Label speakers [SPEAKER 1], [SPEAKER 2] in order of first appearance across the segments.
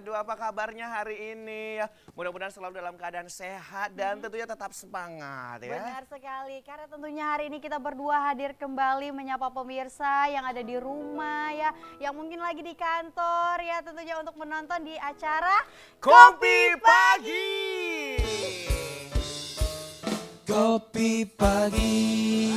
[SPEAKER 1] Waduh, apa kabarnya hari ini ya? Mudah-mudahan selalu dalam keadaan sehat dan tentunya tetap semangat ya.
[SPEAKER 2] Benar sekali, karena tentunya hari ini kita berdua hadir kembali menyapa pemirsa yang ada di rumah ya, yang mungkin lagi di kantor ya, tentunya untuk menonton di acara
[SPEAKER 1] Kopi Pagi.
[SPEAKER 3] Kopi Pagi.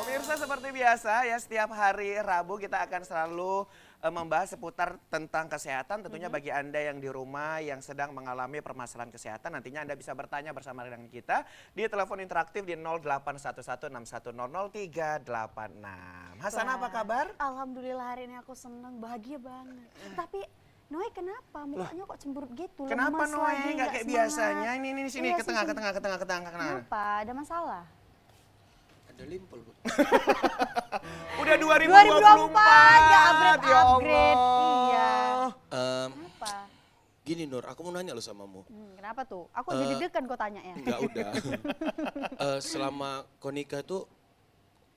[SPEAKER 1] Pemirsa seperti biasa ya, setiap hari Rabu kita akan selalu membahas seputar tentang kesehatan. Tentunya bagi Anda yang di rumah yang sedang mengalami permasalahan kesehatan, nantinya Anda bisa bertanya bersama dengan kita di telepon interaktif di 081161000386. Hasan, apa kabar?
[SPEAKER 2] Alhamdulillah hari ini aku senang, bahagia banget. Tapi Noe kenapa? Mukanya kok cemberut gitu?
[SPEAKER 1] Kenapa
[SPEAKER 2] lemes
[SPEAKER 1] Noe?
[SPEAKER 2] lagi,
[SPEAKER 1] Nggak kayak
[SPEAKER 2] semangat.
[SPEAKER 1] biasanya. Ini sini
[SPEAKER 2] Iya
[SPEAKER 1] ke
[SPEAKER 2] sih,
[SPEAKER 1] tengah.
[SPEAKER 2] Kenapa? Ada masalah?
[SPEAKER 3] Ada limpel, Bu.
[SPEAKER 1] Udah 2024.
[SPEAKER 2] 2024, nggak
[SPEAKER 1] Ya
[SPEAKER 2] upgrade.
[SPEAKER 1] Allah.
[SPEAKER 2] Iya.
[SPEAKER 3] Em,
[SPEAKER 2] Kenapa?
[SPEAKER 3] Gini Nur, aku mau nanya lo sama mu.
[SPEAKER 2] Kenapa tuh? Aku jadi deg-degan kau tanya ya.
[SPEAKER 3] Enggak udah. Selama kau nikah tuh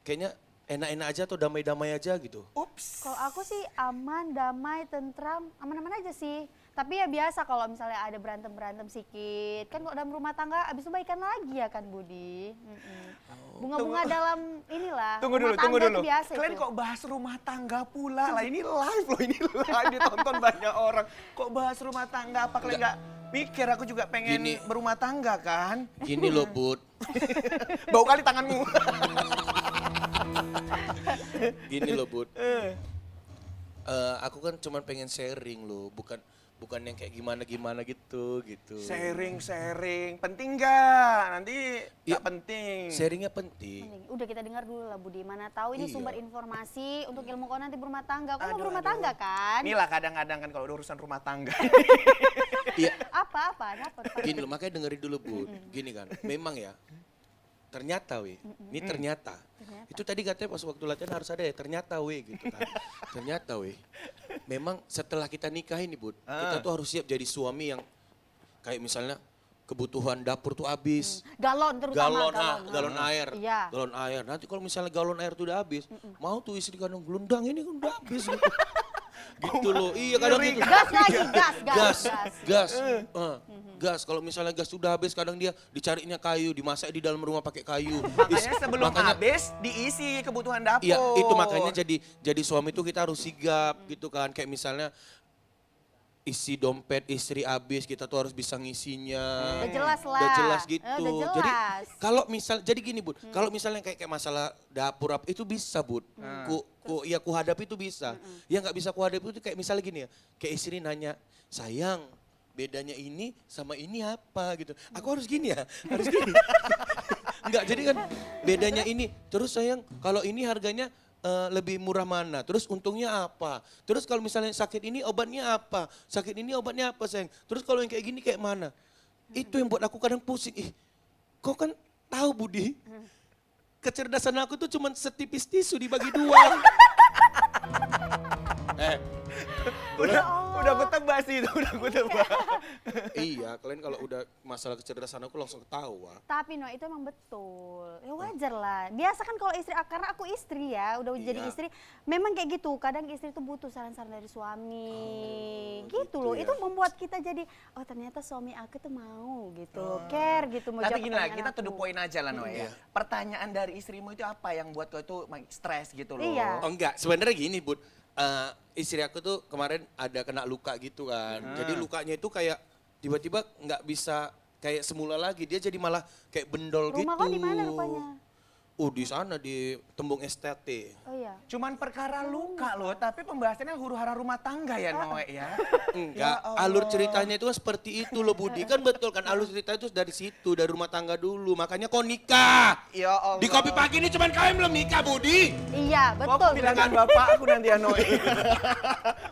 [SPEAKER 3] kayaknya enak-enak aja atau damai-damai aja gitu.
[SPEAKER 1] Ups.
[SPEAKER 2] Kalau aku sih aman, damai, tentram, aman-aman aja sih. Tapi ya biasa kalau misalnya ada berantem-berantem sedikit. Kan kalau dalam rumah tangga abis itu baikan lagi ya kan Budi. Bunga-bunga dalam inilah.
[SPEAKER 1] Tunggu
[SPEAKER 2] rumah
[SPEAKER 1] dulu.
[SPEAKER 2] tangga itu biasa
[SPEAKER 1] Kalian
[SPEAKER 2] itu.
[SPEAKER 1] kok bahas rumah tangga pula? Lah ini live loh, ini live ditonton banyak orang. Kok bahas rumah tangga? Apa kalian nggak mikir aku juga pengen
[SPEAKER 3] Gini.
[SPEAKER 1] berumah tangga kan?
[SPEAKER 3] Gini loh, Bud.
[SPEAKER 1] Bau kali tanganmu.
[SPEAKER 3] Gini loh, Bud. Aku kan cuma pengen sharing loh, bukan yang kayak gimana gitu.
[SPEAKER 1] Sharing. Penting nggak? Nanti
[SPEAKER 3] Iya.
[SPEAKER 1] nggak penting.
[SPEAKER 3] Sharingnya penting.
[SPEAKER 2] Udah kita dengar dulu lah Budi. Mana tahu ini
[SPEAKER 3] Iya.
[SPEAKER 2] sumber informasi untuk ilmu kau nanti berumah tangga. Kau mau
[SPEAKER 1] Aduh,
[SPEAKER 2] berumah
[SPEAKER 1] aduh.
[SPEAKER 2] tangga kan?
[SPEAKER 1] Inilah kadang-kadang kan kalau udah urusan rumah tangga.
[SPEAKER 3] Iya,
[SPEAKER 2] Apa? Ada apa?
[SPEAKER 3] gini loh, makanya dengerin dulu, Bud. Gini kan, memang ya. Ternyata ternyata. Itu tadi katanya pas waktu latihan harus ada ya, ternyata gitu kan. Ternyata memang setelah kita nikah ini Bud, kita tuh harus siap jadi suami yang kayak misalnya kebutuhan dapur tuh habis.
[SPEAKER 2] Galon terutama.
[SPEAKER 3] Galon air.
[SPEAKER 2] Iya.
[SPEAKER 3] Galon air. Nanti kalau misalnya galon air tuh udah habis, mau tuh istri kadang gelundang ini kan udah habis gitu. Gitu loh. Iya kadang gitu.
[SPEAKER 2] Gas lagi, gas.
[SPEAKER 3] Gas. Kalau misalnya gas sudah habis, kadang dia dicarinya kayu, dimasak di dalam rumah pakai kayu.
[SPEAKER 1] Makanya sebelum habis diisi kebutuhan dapur.
[SPEAKER 3] Iya, itu makanya jadi suami itu kita harus sigap gitu kan. Kayak misalnya isi dompet istri habis, kita tuh harus bisa ngisinya.
[SPEAKER 2] Udah jelas lah.
[SPEAKER 3] Udah jelas gitu.
[SPEAKER 2] Udah jelas.
[SPEAKER 3] Jadi kalau jadi gini Bud, kalau misalnya kayak masalah dapur apa itu bisa Bud. Ku hadapi itu bisa. Yang nggak bisa ku hadapi itu kayak misalnya gini ya, kayak istri nanya, sayang bedanya ini sama ini apa gitu. Aku harus gini ya, harus gini. Enggak, jadi kan bedanya ini. Terus sayang, kalau ini harganya lebih murah mana? Terus untungnya apa? Terus kalau misalnya sakit ini obatnya apa? Sakit ini obatnya apa sayang? Terus kalau yang kayak gini kayak mana? Itu yang buat aku kadang pusing. Kau kan tahu Budi, kecerdasan aku tuh cuma setipis tisu dibagi dua.
[SPEAKER 1] Udah aku tebak sih itu, udah aku tebak.
[SPEAKER 3] Iya, kalian kalau udah masalah kecerdasan aku langsung ketawa.
[SPEAKER 2] Tapi no, itu emang betul. Ya wajar lah. Biasa kan kalau istri, karena aku istri ya, udah jadi
[SPEAKER 3] Iya.
[SPEAKER 2] istri. Memang kayak gitu, kadang istri tuh butuh saran-saran dari suami. Gitu
[SPEAKER 3] gitu
[SPEAKER 2] loh,
[SPEAKER 3] ya.
[SPEAKER 2] itu membuat kita jadi, oh ternyata suami aku tuh mau gitu. Care gitu, mau
[SPEAKER 1] Tapi
[SPEAKER 2] jawab
[SPEAKER 1] gini lah,
[SPEAKER 2] pertanyaan
[SPEAKER 1] kita
[SPEAKER 2] aku.
[SPEAKER 1] to the point aja lah Noe ya. Pertanyaan dari istrimu itu apa yang buat kau itu stres gitu loh?
[SPEAKER 2] Iya.
[SPEAKER 3] Oh enggak, sebenarnya gini Bud. Istri aku tuh kemarin ada kena luka gitu kan. Jadi lukanya itu kayak tiba-tiba nggak bisa kayak semula lagi. Dia jadi malah kayak bendol gitu.
[SPEAKER 2] Rumah kau di mana rupanya?
[SPEAKER 3] Di sana di Tembung STT.
[SPEAKER 2] Oh iya.
[SPEAKER 1] Cuman perkara luka loh, tapi pembahasannya huru-hara rumah tangga ya Noe ya.
[SPEAKER 3] Enggak,
[SPEAKER 1] Ya Allah.
[SPEAKER 3] alur ceritanya itu kan seperti itu loh Budi. Kan betul kan alur cerita itu dari situ, dari rumah tangga dulu. Makanya kau nikah.
[SPEAKER 1] Ya Allah.
[SPEAKER 3] Di Kopi Pagi ini cuman kau yang belum nikah Budi.
[SPEAKER 2] Iya,
[SPEAKER 1] Kok
[SPEAKER 2] betul.
[SPEAKER 1] bilangkan bapak aku nanti ya Noe.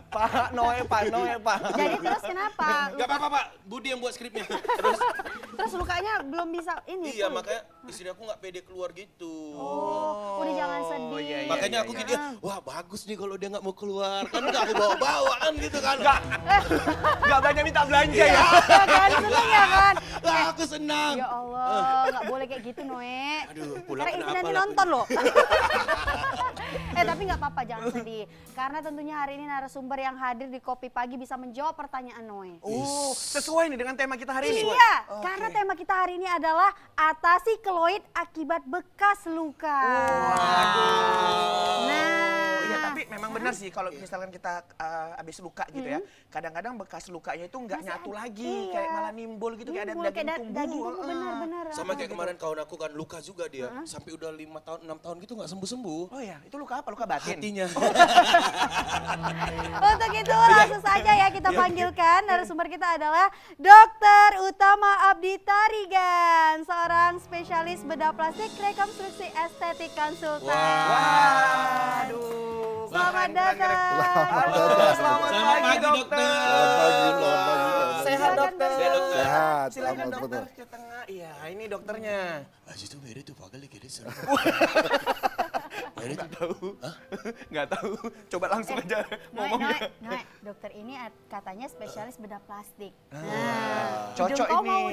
[SPEAKER 1] Pak Noe, Pak.
[SPEAKER 2] Jadi terus kenapa?
[SPEAKER 3] Enggak apa-apa Pak, Budi yang buat skripnya.
[SPEAKER 2] Terus lukanya belum bisa ini.
[SPEAKER 3] Iya
[SPEAKER 2] full.
[SPEAKER 3] makanya istri aku nggak pede keluar gitu.
[SPEAKER 2] Oh, udah jangan sedih.
[SPEAKER 1] iya, iya.
[SPEAKER 3] Makanya aku gini, wah bagus nih kalau dia nggak mau keluar. Kan nggak aku bawa-bawa kan gitu kan.
[SPEAKER 1] Nggak banyak minta belanja ya.
[SPEAKER 2] Ya kan, seneng ya kan.
[SPEAKER 3] Aku senang.
[SPEAKER 2] Ya Allah, nggak boleh kayak gitu Noe.
[SPEAKER 3] Aduh, pulang
[SPEAKER 2] Karena Isi
[SPEAKER 3] kenapa
[SPEAKER 2] nanti
[SPEAKER 3] lah
[SPEAKER 2] nonton loh. Tapi nggak apa-apa, jangan sedih. Karena tentunya hari ini narasumber yang hadir di Kopi Pagi bisa menjawab pertanyaan Noe.
[SPEAKER 1] Oh, sesuai nih dengan tema kita hari ini.
[SPEAKER 2] Iya,
[SPEAKER 1] Oke.
[SPEAKER 2] karena tema kita hari ini adalah atasi keloid akibat bekas luka. Nah,
[SPEAKER 1] Iya, tapi memang benar sih kalau misalkan kita habis luka gitu ya, kadang-kadang bekas lukanya itu nggak
[SPEAKER 2] Masih
[SPEAKER 1] nyatu
[SPEAKER 2] ada,
[SPEAKER 1] lagi,
[SPEAKER 2] iya.
[SPEAKER 1] kayak malah nimbul gitu, kayak ada
[SPEAKER 2] Nimbul,
[SPEAKER 1] daging tumbuh.
[SPEAKER 2] daging tumbuh, benar-benar.
[SPEAKER 3] Sama kayak kemarin kawan aku kan luka juga dia. Sampai udah 5 tahun, 6 tahun gitu nggak sembuh-sembuh.
[SPEAKER 1] Oh ya, itu luka apa? Luka batin?
[SPEAKER 3] Hatinya.
[SPEAKER 2] Untuk itu langsung saja ya kita panggilkan narasumber kita adalah Dr. Utama Abdi Tarigan, seorang spesialis bedah plastik rekonstruksi estetik konsultan.
[SPEAKER 1] Waduh.
[SPEAKER 2] Selamat
[SPEAKER 1] keren, keren, keren.
[SPEAKER 2] datang.
[SPEAKER 1] Halo, selamat pagi dokter.
[SPEAKER 4] Selamat pagi, selamat pagi.
[SPEAKER 1] Sehat
[SPEAKER 2] Silakan,
[SPEAKER 1] dokter.
[SPEAKER 2] dokter.
[SPEAKER 4] Sehat,
[SPEAKER 1] Silakan
[SPEAKER 4] selamat
[SPEAKER 1] dokter
[SPEAKER 4] betul.
[SPEAKER 1] ke tengah. Iya, ini dokternya.
[SPEAKER 3] Aji tuh beda tuh pagal kiri seru.
[SPEAKER 1] Nggak tahu. Nggak tahu. Coba langsung aja ngomongnya.
[SPEAKER 2] Noe, dokter ini katanya spesialis bedah plastik.
[SPEAKER 1] Cocok
[SPEAKER 2] hidung kau
[SPEAKER 1] ini.
[SPEAKER 2] mau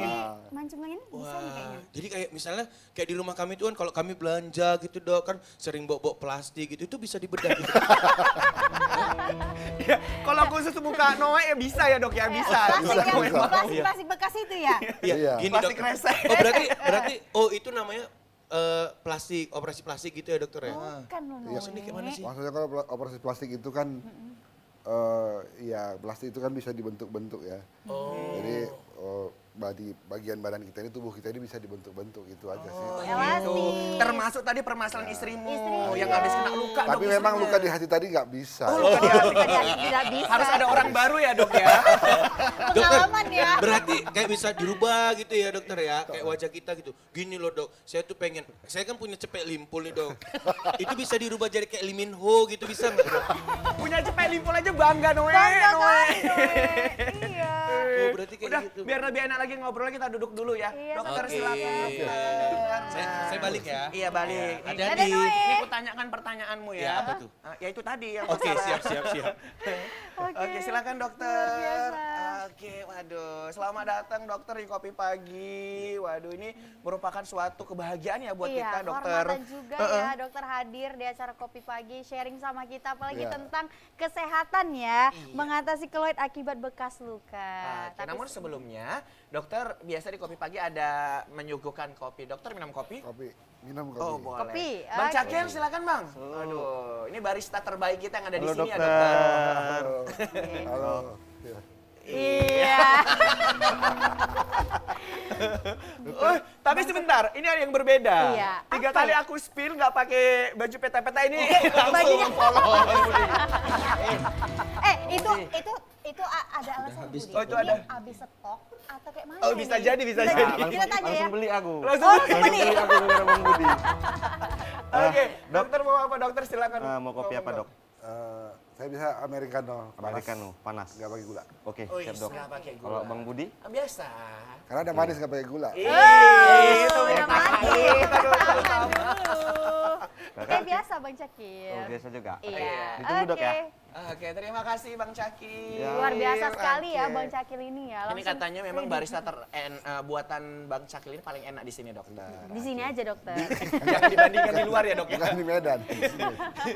[SPEAKER 2] dimancungin bisa nih kayaknya.
[SPEAKER 3] Jadi kayak misalnya kayak di rumah kami tuh kan kalau kami belanja gitu dok kan sering bawa plastik gitu itu bisa dibedah gitu.
[SPEAKER 1] Ya, kalau khusus buka Noe ya bisa ya dok ya, bisa.
[SPEAKER 2] Plastik yang
[SPEAKER 4] bisa.
[SPEAKER 2] plastik bekas itu ya.
[SPEAKER 4] Iya.
[SPEAKER 3] Gini
[SPEAKER 1] Plastik
[SPEAKER 3] dok.
[SPEAKER 1] resek.
[SPEAKER 3] Oh berarti itu namanya plastik, operasi plastik gitu ya dokter ya?
[SPEAKER 2] Bukan loh Noe.
[SPEAKER 3] Maksudnya kayak mana sih?
[SPEAKER 4] Maksudnya kalau operasi plastik itu kan, ya plastik itu kan bisa dibentuk-bentuk ya. Jadi bagian badan kita ini, tubuh kita ini bisa dibentuk-bentuk, itu aja sih.
[SPEAKER 2] Elastik.
[SPEAKER 1] Termasuk tadi permasalahan istrimu yang
[SPEAKER 2] iya.
[SPEAKER 1] habis kena luka dok.
[SPEAKER 4] Tapi memang
[SPEAKER 1] istrinya.
[SPEAKER 4] luka di hati tadi nggak bisa.
[SPEAKER 1] Oh, luka di hati.
[SPEAKER 2] Tidak bisa.
[SPEAKER 1] Harus ada orang baru ya dok ya.
[SPEAKER 2] Pengalaman ya.
[SPEAKER 3] Berarti kayak bisa dirubah gitu ya dokter ya, kayak wajah kita gitu. Gini loh dok, saya tuh pengen, saya kan punya cepet limpul nih dok. Itu bisa dirubah jadi kayak Lee Min Ho gitu, bisa nggak dok?
[SPEAKER 1] Punya cepet limpul aja bangga Noe.
[SPEAKER 2] Bangga
[SPEAKER 1] Noe.
[SPEAKER 2] kan Noe. Iya.
[SPEAKER 3] Oh berarti kayak
[SPEAKER 1] Udah,
[SPEAKER 3] gitu.
[SPEAKER 1] biar lebih enak lagi ngobrolnya kita duduk dulu ya.
[SPEAKER 2] Iya,
[SPEAKER 1] Dokter
[SPEAKER 3] Oke.
[SPEAKER 1] silakan dokter.
[SPEAKER 3] Saya balik ya.
[SPEAKER 1] Iya balik.
[SPEAKER 3] Hati-hati.
[SPEAKER 2] Dadah, Noe.
[SPEAKER 1] Ini aku tanyakan pertanyaanmu ya.
[SPEAKER 3] Ya, apa tuh?
[SPEAKER 1] Ya itu tadi yang
[SPEAKER 3] Oke
[SPEAKER 1] masalah.
[SPEAKER 3] siap.
[SPEAKER 1] Oke, silakan dokter.
[SPEAKER 2] Luar biasa.
[SPEAKER 1] Oke, waduh. Selamat datang dokter di Kopi Pagi. Waduh, ini merupakan suatu kebahagiaan ya buat kita dokter.
[SPEAKER 2] Kehormatan juga ya dokter hadir di acara Kopi Pagi sharing sama kita apalagi
[SPEAKER 4] Iya.
[SPEAKER 2] tentang kesehatan ya, mengatasi keloid akibat bekas luka.
[SPEAKER 1] Oke, namun sebelumnya, dokter biasa di Kopi Pagi ada menyuguhkan kopi. Dokter minum kopi?
[SPEAKER 4] Kopi, minum kopi.
[SPEAKER 1] Oh, boleh.
[SPEAKER 2] Kopi,
[SPEAKER 1] Bang
[SPEAKER 2] oke.
[SPEAKER 1] Cakir silakan Bang. Aduh, ini barista terbaik kita yang ada di
[SPEAKER 5] Halo,
[SPEAKER 1] sini ya
[SPEAKER 5] dokter.
[SPEAKER 1] dokter.
[SPEAKER 4] Halo. Ya.
[SPEAKER 2] Iya.
[SPEAKER 1] Oh, tapi sebentar, ini ada yang berbeda.
[SPEAKER 2] Iya,
[SPEAKER 1] 3
[SPEAKER 2] apa
[SPEAKER 1] kali
[SPEAKER 2] ya?
[SPEAKER 1] aku spill nggak pakai baju peta-peta ini
[SPEAKER 2] Bajunya.
[SPEAKER 1] langsung polos.
[SPEAKER 2] Itu ada alasan Budi.
[SPEAKER 1] Oh, itu
[SPEAKER 2] Ini
[SPEAKER 1] ada.
[SPEAKER 2] habis stok atau kayak mana
[SPEAKER 1] Oh, bisa
[SPEAKER 2] ini?
[SPEAKER 1] jadi, bisa jadi.
[SPEAKER 2] Kita tanya ya.
[SPEAKER 5] Langsung beli aku.
[SPEAKER 1] Langsung
[SPEAKER 2] Langsung beli.
[SPEAKER 5] Beli aku dengan Bang Budi.
[SPEAKER 1] Oke,
[SPEAKER 5] Dok.
[SPEAKER 1] dokter mau apa dokter silakan.
[SPEAKER 5] Mau kopi apa dok?
[SPEAKER 4] Saya bisa americano, panas.
[SPEAKER 5] Americano, panas.
[SPEAKER 4] Nggak pakai gula.
[SPEAKER 5] Oke,
[SPEAKER 1] Oh,
[SPEAKER 5] siap dok.
[SPEAKER 1] nggak pakai gula.
[SPEAKER 5] Kalau Bang Budi?
[SPEAKER 1] Biasa.
[SPEAKER 4] Karena ada manis nggak pakai gula.
[SPEAKER 1] Itu
[SPEAKER 2] udah
[SPEAKER 1] enak.
[SPEAKER 2] mati.
[SPEAKER 1] Aduh, aduh, aduh.
[SPEAKER 2] Kayak biasa Bang Cakil.
[SPEAKER 5] Oh, biasa juga.
[SPEAKER 2] Iya.
[SPEAKER 5] Ditunggu dok ya.
[SPEAKER 1] Oke, terima kasih Bang Caki.
[SPEAKER 5] Ya.
[SPEAKER 2] Luar biasa sekali ya
[SPEAKER 1] Oke.
[SPEAKER 2] Bang Cakil ini ya.
[SPEAKER 1] Ini
[SPEAKER 2] Langsung
[SPEAKER 1] katanya memang
[SPEAKER 2] ready.
[SPEAKER 1] barista buatan Bang Cakil ini paling enak di sini, dokter.
[SPEAKER 2] Di sini aja dokter.
[SPEAKER 1] Jangan dibandingkan di luar ya, dok ya.
[SPEAKER 4] Bukan di Medan.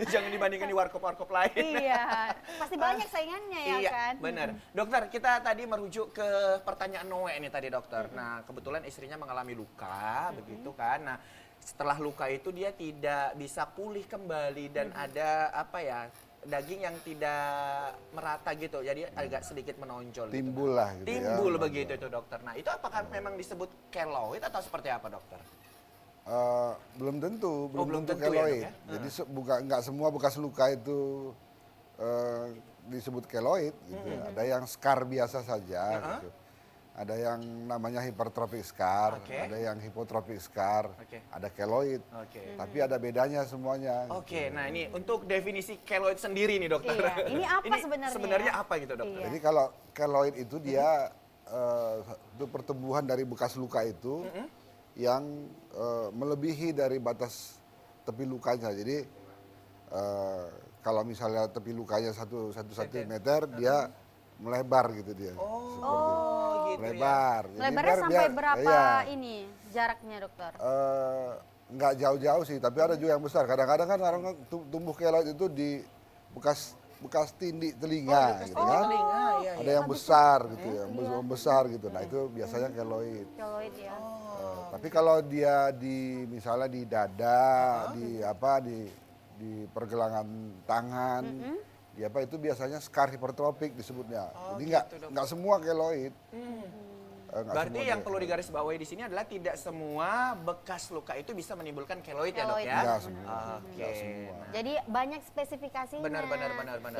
[SPEAKER 1] Jangan dibandingkan di warkop-warkop lain.
[SPEAKER 2] Iya, pasti banyak saingannya ya
[SPEAKER 1] Iya,
[SPEAKER 2] kan.
[SPEAKER 1] benar. Dokter, kita tadi merujuk ke pertanyaan Noe ini tadi, dokter. Nah, kebetulan istrinya mengalami luka, begitu kan. Nah, setelah luka itu dia tidak bisa pulih kembali dan ada apa ya, daging yang tidak merata gitu. Jadi agak sedikit menonjol.
[SPEAKER 4] Timbul
[SPEAKER 1] gitu,
[SPEAKER 4] lah
[SPEAKER 1] kan.
[SPEAKER 4] gitu ya.
[SPEAKER 1] Timbul begitu itu, dokter. Nah, itu apakah memang disebut keloid atau seperti apa, dokter?
[SPEAKER 4] Belum tentu,
[SPEAKER 1] belum
[SPEAKER 4] tentu
[SPEAKER 1] tentu ya,
[SPEAKER 4] keloid.
[SPEAKER 1] Dok, ya?
[SPEAKER 4] Jadi nggak semua bekas luka itu disebut keloid. Gitu. Ada yang scar biasa saja. Gitu. Ada yang namanya hypertrophic scar,
[SPEAKER 1] Oke.
[SPEAKER 4] ada yang hypotropic scar,
[SPEAKER 1] Oke.
[SPEAKER 4] ada keloid.
[SPEAKER 1] Oke.
[SPEAKER 4] Tapi ada bedanya semuanya.
[SPEAKER 1] Oke, nah ini untuk definisi keloid sendiri nih, dokter.
[SPEAKER 2] Iya, ini apa sebenarnya?
[SPEAKER 1] Sebenarnya apa gitu, dokter?
[SPEAKER 2] Iya.
[SPEAKER 4] Jadi kalau keloid itu dia itu pertumbuhan dari bekas luka itu yang melebihi dari batas tepi lukanya. Jadi kalau misalnya tepi lukanya satu sentimeter, dia melebar gitu dia. Seperti itu.
[SPEAKER 1] Oh,
[SPEAKER 3] gitu.
[SPEAKER 4] lebar. Jadi
[SPEAKER 2] Lebarnya sampai
[SPEAKER 4] biar-
[SPEAKER 2] berapa
[SPEAKER 4] iya.
[SPEAKER 2] ini jaraknya dokter?
[SPEAKER 4] Nggak jauh-jauh sih, tapi ada juga yang besar. Kadang-kadang kan orang tumbuh keloid itu di bekas tindik telinga, gitu kan.
[SPEAKER 1] Telinga, iya,
[SPEAKER 4] Ada yang besar gitu ya, besar gitu. Nah itu biasanya keloid.
[SPEAKER 2] Keloid ya.
[SPEAKER 4] Tapi kalau dia misalnya di dada, di pergelangan tangan, di apa itu biasanya scar hipertropik disebutnya. Jadi nggak semua keloid. Nggak
[SPEAKER 1] Berarti
[SPEAKER 4] semua
[SPEAKER 1] yang
[SPEAKER 4] dia.
[SPEAKER 1] perlu digarisbawahi di sini adalah tidak semua bekas luka itu bisa menimbulkan keloid ya dok
[SPEAKER 2] Keloid.
[SPEAKER 1] ya?
[SPEAKER 4] Nggak semua.
[SPEAKER 1] Oke.
[SPEAKER 4] Nggak semua.
[SPEAKER 2] Jadi banyak spesifikasinya.
[SPEAKER 1] Benar.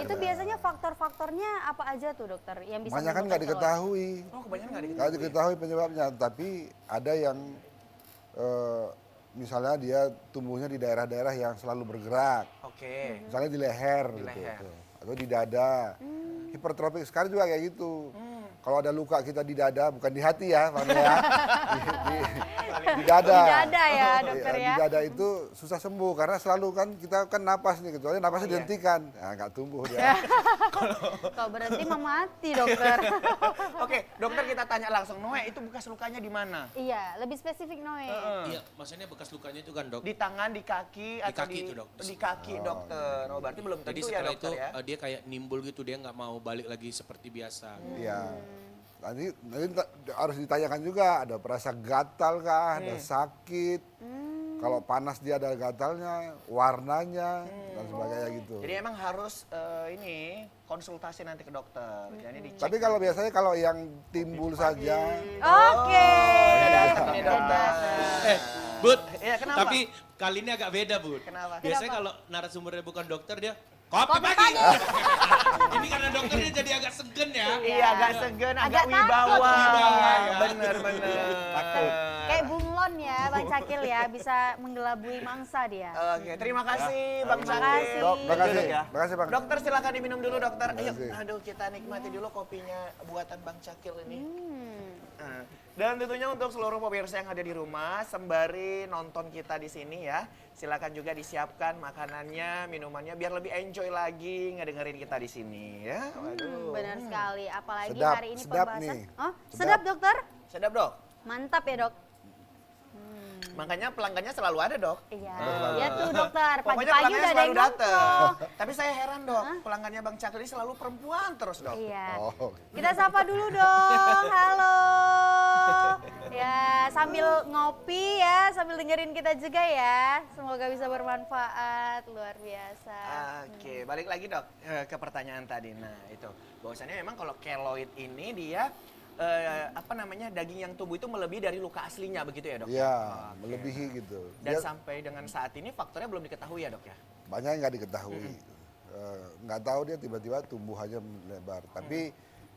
[SPEAKER 2] Itu biasanya faktor-faktornya apa aja tuh dokter yang bisa
[SPEAKER 4] Banyak kan nggak
[SPEAKER 2] menimbulkan
[SPEAKER 4] diketahui.
[SPEAKER 1] Oh kebanyakan nggak
[SPEAKER 4] Nggak
[SPEAKER 1] diketahui.
[SPEAKER 4] diketahui penyebabnya, tapi ada yang misalnya dia tumbuhnya di daerah-daerah yang selalu bergerak,
[SPEAKER 1] Oke.
[SPEAKER 4] misalnya di leher,
[SPEAKER 1] Di
[SPEAKER 4] gitu,
[SPEAKER 1] leher.
[SPEAKER 4] atau di dada. Hipertropik sekarang juga kayak gitu. Kalau ada luka kita di dada, bukan di hati ya, Pak ya, di dada.
[SPEAKER 2] Di dada ya dokter
[SPEAKER 4] Di
[SPEAKER 2] ya.
[SPEAKER 4] dada itu susah sembuh karena selalu kan kita kan napas nih, kecuali napasnya dihentikan, nah, nggak tumbuh dia.
[SPEAKER 2] Kalau berhenti mah mati dokter.
[SPEAKER 1] Oke, dokter kita tanya langsung, Noe itu bekas lukanya di mana?
[SPEAKER 2] Iya, lebih spesifik Noe.
[SPEAKER 3] Iya, maksudnya bekas lukanya itu kan dok.
[SPEAKER 1] Di tangan, di kaki, atau
[SPEAKER 3] kaki itu, dok.
[SPEAKER 1] di kaki dokter. Oh berarti belum
[SPEAKER 3] Jadi
[SPEAKER 1] tentu ya
[SPEAKER 3] setelah
[SPEAKER 1] dokter
[SPEAKER 3] itu
[SPEAKER 1] ya?
[SPEAKER 3] dia kayak nimbul gitu, dia nggak mau balik lagi seperti biasa.
[SPEAKER 4] Iya. Nanti harus ditanyakan juga, ada perasa gatal kah, ada sakit. Kalau panas dia ada gatalnya, warnanya, dan sebagainya gitu.
[SPEAKER 1] Jadi emang harus ini konsultasi nanti ke dokter. Jadi dicek.
[SPEAKER 4] Tapi kalau biasanya kalau yang timbul saja,
[SPEAKER 2] Oke.
[SPEAKER 1] Ini dokter.
[SPEAKER 3] Bud,
[SPEAKER 1] Iya, kenapa?
[SPEAKER 3] tapi kali ini agak beda Bud.
[SPEAKER 1] Kenapa?
[SPEAKER 3] Biasanya
[SPEAKER 2] Kenapa?
[SPEAKER 3] kalau narasumbernya bukan dokter dia kopi pagi. Ini karena dokternya jadi agak segen ya.
[SPEAKER 1] Iya agak segan, agak
[SPEAKER 2] Agak
[SPEAKER 1] wibawa.
[SPEAKER 2] takut.
[SPEAKER 3] Wibawa, ya.
[SPEAKER 1] Bener.
[SPEAKER 2] Kayak bunglon ya Bang Cakil ya, bisa menggelabui mangsa dia.
[SPEAKER 1] Oke, terima kasih Bang
[SPEAKER 2] Terima
[SPEAKER 1] Cakil.
[SPEAKER 2] kasih.
[SPEAKER 4] Dok, makasih,
[SPEAKER 1] Duduk ya.
[SPEAKER 4] makasih Bang.
[SPEAKER 1] Dokter silakan diminum dulu dokter. Ayo,
[SPEAKER 4] Makasih.
[SPEAKER 1] aduh kita nikmati dulu kopinya buatan Bang Cakil ini.
[SPEAKER 2] Hmm.
[SPEAKER 1] Nah, dan tentunya untuk seluruh pemirsa yang ada di rumah, sembari nonton kita di sini ya, silakan juga disiapkan makanannya, minumannya, biar lebih enjoy lagi ngedengerin kita di sini ya. Waduh.
[SPEAKER 2] Benar sekali, apalagi
[SPEAKER 4] Sedap,
[SPEAKER 2] hari ini
[SPEAKER 4] sedap
[SPEAKER 2] pembahasan.
[SPEAKER 4] nih.
[SPEAKER 2] Oh,
[SPEAKER 4] Sedap.
[SPEAKER 2] sedap dokter?
[SPEAKER 1] Sedap dok.
[SPEAKER 2] Mantap ya dok.
[SPEAKER 1] Makanya pelanggannya selalu ada dok.
[SPEAKER 2] Iya, ya tuh dokter.
[SPEAKER 1] Pokoknya
[SPEAKER 2] Pagi-pagi
[SPEAKER 1] pelanggannya
[SPEAKER 2] udah ada yang
[SPEAKER 1] selalu datang.
[SPEAKER 2] nongkrong.
[SPEAKER 1] Tapi saya heran dok, pelanggannya Bang Cakil ini selalu perempuan terus dok.
[SPEAKER 2] Iya.
[SPEAKER 4] Oh,
[SPEAKER 2] Kita sapa dulu dong. Halo. Ya, sambil ngopi ya, sambil dengerin kita juga ya. Semoga bisa bermanfaat, luar biasa.
[SPEAKER 1] Oke, balik lagi dok ke pertanyaan tadi. Nah itu, bahwasannya memang kalau keloid ini dia daging yang tumbuh itu melebihi dari luka aslinya begitu ya dok?
[SPEAKER 4] iya,
[SPEAKER 1] Oke.
[SPEAKER 4] melebihi gitu.
[SPEAKER 1] Dan
[SPEAKER 4] Dia
[SPEAKER 1] sampai dengan saat ini faktornya belum diketahui ya dok ya?
[SPEAKER 4] banyak yang nggak diketahui. Nggak tahu dia tiba-tiba tumbuh aja lebar. Tapi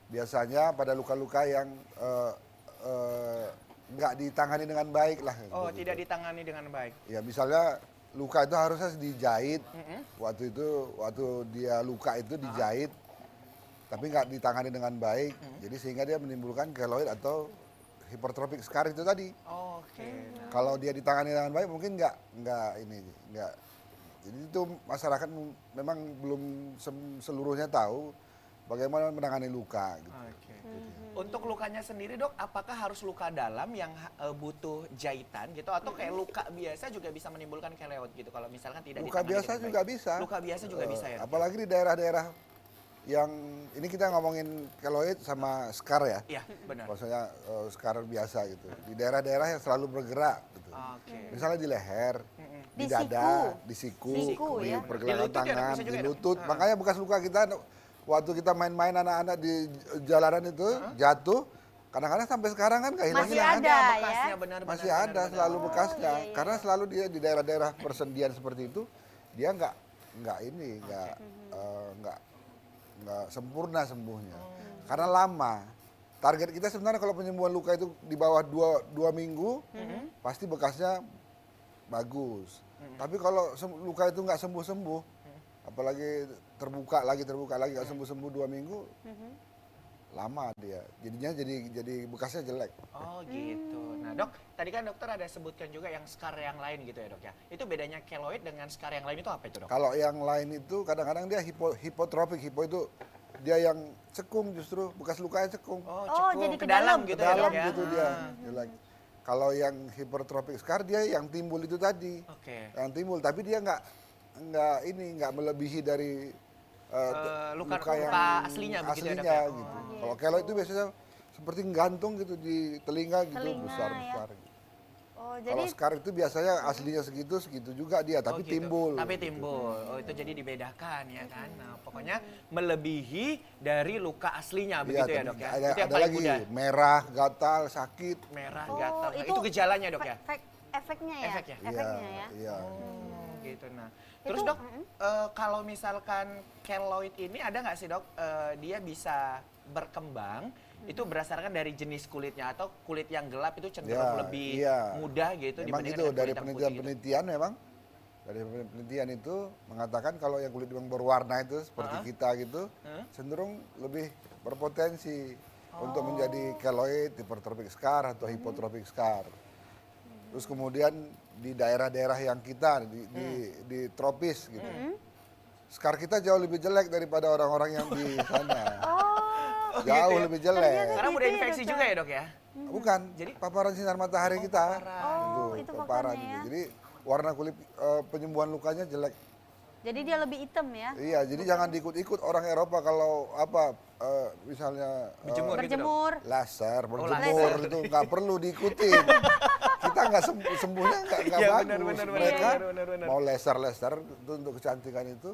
[SPEAKER 4] biasanya pada luka-luka yang nggak ditangani dengan baik lah.
[SPEAKER 1] Oh,
[SPEAKER 4] gitu.
[SPEAKER 1] tidak ditangani dengan baik.
[SPEAKER 4] Ya misalnya luka itu harusnya dijahit. Waktu dia luka itu dijahit, tapi nggak ditangani dengan baik. Jadi sehingga dia menimbulkan keloid atau hipertropik scar itu tadi.
[SPEAKER 1] Oke. Nah,
[SPEAKER 4] Kalau dia ditangani dengan baik mungkin nggak. Jadi itu masyarakat memang belum seluruhnya tahu bagaimana menangani luka. Gitu.
[SPEAKER 1] Oke. Untuk lukanya sendiri dok, apakah harus luka dalam yang butuh jahitan gitu atau kayak luka biasa juga bisa menimbulkan keloid gitu kalau misalkan tidak
[SPEAKER 4] Luka
[SPEAKER 1] ditangani
[SPEAKER 4] biasa
[SPEAKER 1] dengan
[SPEAKER 4] juga
[SPEAKER 1] baik?
[SPEAKER 4] bisa.
[SPEAKER 1] Luka biasa juga bisa ya. Dok?
[SPEAKER 4] Apalagi di daerah-daerah yang ini kita ngomongin keloid sama scar ya.
[SPEAKER 1] Iya, benar.
[SPEAKER 4] Maksudnya scar biasa gitu. Di daerah-daerah yang selalu bergerak gitu.
[SPEAKER 1] Oke.
[SPEAKER 4] Misalnya di leher, di
[SPEAKER 2] Di
[SPEAKER 4] dada, di siku,
[SPEAKER 2] Siku,
[SPEAKER 4] di
[SPEAKER 2] ya.
[SPEAKER 4] pergelangan
[SPEAKER 1] Di lutut ya,
[SPEAKER 4] tangan,
[SPEAKER 1] bisa juga
[SPEAKER 4] di
[SPEAKER 1] ya, Dok?
[SPEAKER 4] lutut. Makanya bekas luka kita waktu kita main-main anak-anak di jalanan itu jatuh, kadang-kadang sampai sekarang kan kehilangan.
[SPEAKER 2] Masih ada
[SPEAKER 1] bekasnya,
[SPEAKER 2] ya.
[SPEAKER 1] benar,
[SPEAKER 4] Masih
[SPEAKER 1] benar,
[SPEAKER 4] ada
[SPEAKER 1] benar,
[SPEAKER 4] selalu
[SPEAKER 1] benar.
[SPEAKER 4] bekasnya.
[SPEAKER 2] iya.
[SPEAKER 4] Karena selalu dia di daerah-daerah persendian seperti itu, dia nggak sempurna sembuhnya. Karena lama. Target kita sebenarnya kalau penyembuhan luka itu di bawah 2 minggu, pasti bekasnya bagus. Tapi kalau luka itu nggak sembuh-sembuh, apalagi terbuka lagi nggak sembuh-sembuh 2 minggu, lama dia. Jadinya jadi bekasnya jelek.
[SPEAKER 1] Oh gitu. Nah dok, tadi kan dokter ada sebutkan juga yang scar yang lain gitu ya dok ya. Itu bedanya keloid dengan scar yang lain itu apa itu dok?
[SPEAKER 4] Kalau yang lain itu kadang-kadang dia hipotropik. Hipo itu dia yang cekung justru, bekas lukanya cekung.
[SPEAKER 1] Oh,
[SPEAKER 2] Oh,
[SPEAKER 1] cekung
[SPEAKER 2] jadi
[SPEAKER 1] ke
[SPEAKER 2] ke
[SPEAKER 1] dalam
[SPEAKER 2] dalam.
[SPEAKER 1] gitu
[SPEAKER 4] Ke
[SPEAKER 1] ya,
[SPEAKER 4] dalam
[SPEAKER 1] Dok, ya?
[SPEAKER 4] gitu dia. Jelek. Kalau yang hypertrophic scar dia yang timbul itu tadi.
[SPEAKER 1] Oke.
[SPEAKER 4] Yang timbul, tapi dia nggak melebihi dari
[SPEAKER 1] Luka
[SPEAKER 4] yang
[SPEAKER 1] aslinya begitu ya, Dok,
[SPEAKER 4] aslinya
[SPEAKER 1] ya?
[SPEAKER 4] gitu. Kalau keloid itu biasanya seperti gantung gitu di telinga gitu
[SPEAKER 2] Telinga,
[SPEAKER 4] besar-besar.
[SPEAKER 2] ya. Oh,
[SPEAKER 4] Kalau
[SPEAKER 2] jadi
[SPEAKER 4] scar itu biasanya aslinya segitu juga dia,
[SPEAKER 1] Oh,
[SPEAKER 4] tapi
[SPEAKER 1] gitu.
[SPEAKER 4] timbul.
[SPEAKER 1] Tapi timbul. Oh, itu jadi dibedakan ya kan. Nah, pokoknya melebihi dari luka aslinya
[SPEAKER 4] Iya,
[SPEAKER 1] begitu ya,
[SPEAKER 4] tapi
[SPEAKER 1] Dok ya.
[SPEAKER 4] ada,
[SPEAKER 1] Itu yang
[SPEAKER 4] ada
[SPEAKER 1] paling
[SPEAKER 4] lagi
[SPEAKER 1] mudah.
[SPEAKER 4] merah, gatal, sakit.
[SPEAKER 1] Merah,
[SPEAKER 2] Oh,
[SPEAKER 1] gatal. Nah,
[SPEAKER 2] itu
[SPEAKER 1] itu gejalanya, Dok ya.
[SPEAKER 2] efeknya ya?
[SPEAKER 1] Efeknya?
[SPEAKER 2] Efeknya ya.
[SPEAKER 4] Iya.
[SPEAKER 1] Oh, gitu. Nah, terus
[SPEAKER 2] Itu,
[SPEAKER 1] Dok, kalau misalkan keloid ini ada nggak sih, Dok? Dia bisa berkembang itu berdasarkan dari jenis kulitnya atau kulit yang gelap itu cenderung
[SPEAKER 4] Ya,
[SPEAKER 1] lebih
[SPEAKER 4] iya.
[SPEAKER 1] mudah gitu
[SPEAKER 4] Memang
[SPEAKER 1] dibandingkan
[SPEAKER 4] gitu
[SPEAKER 1] dengan
[SPEAKER 4] dari
[SPEAKER 1] kulit yang putih gitu.
[SPEAKER 4] penelitian-penelitian memang dari penelitian itu mengatakan kalau yang kulit yang berwarna itu seperti kita gitu cenderung lebih berpotensi untuk menjadi keloid, hypertrophic scar atau hypotrophic scar. Terus kemudian di daerah-daerah yang kita di tropis gitu. Scar kita jauh lebih jelek daripada orang-orang yang di sana.
[SPEAKER 1] Oh,
[SPEAKER 4] Jauh
[SPEAKER 1] gitu ya?
[SPEAKER 4] lebih jelek.
[SPEAKER 1] Karena mudah
[SPEAKER 2] Gitu ya,
[SPEAKER 1] infeksi
[SPEAKER 2] Dokter?
[SPEAKER 1] juga ya, Dok ya?
[SPEAKER 4] Bukan, jadi paparan sinar matahari kita.
[SPEAKER 2] Oh, itu
[SPEAKER 4] paparan
[SPEAKER 2] faktornya ya.
[SPEAKER 4] Jadi warna kulit penyembuhan lukanya jelek.
[SPEAKER 2] Jadi dia lebih hitam ya?
[SPEAKER 4] Iya, jadi jangan diikut-ikut orang Eropa kalau misalnya
[SPEAKER 1] Berjemur gitu, Dok?
[SPEAKER 2] Berjemur.
[SPEAKER 4] laser, berjemur
[SPEAKER 1] laser.
[SPEAKER 4] itu nggak perlu diikuti. Kita nggak sembuhnya nggak
[SPEAKER 1] Iya,
[SPEAKER 4] bagus.
[SPEAKER 1] benar,
[SPEAKER 4] Mereka
[SPEAKER 1] benar.
[SPEAKER 4] mau laser itu untuk kecantikan itu,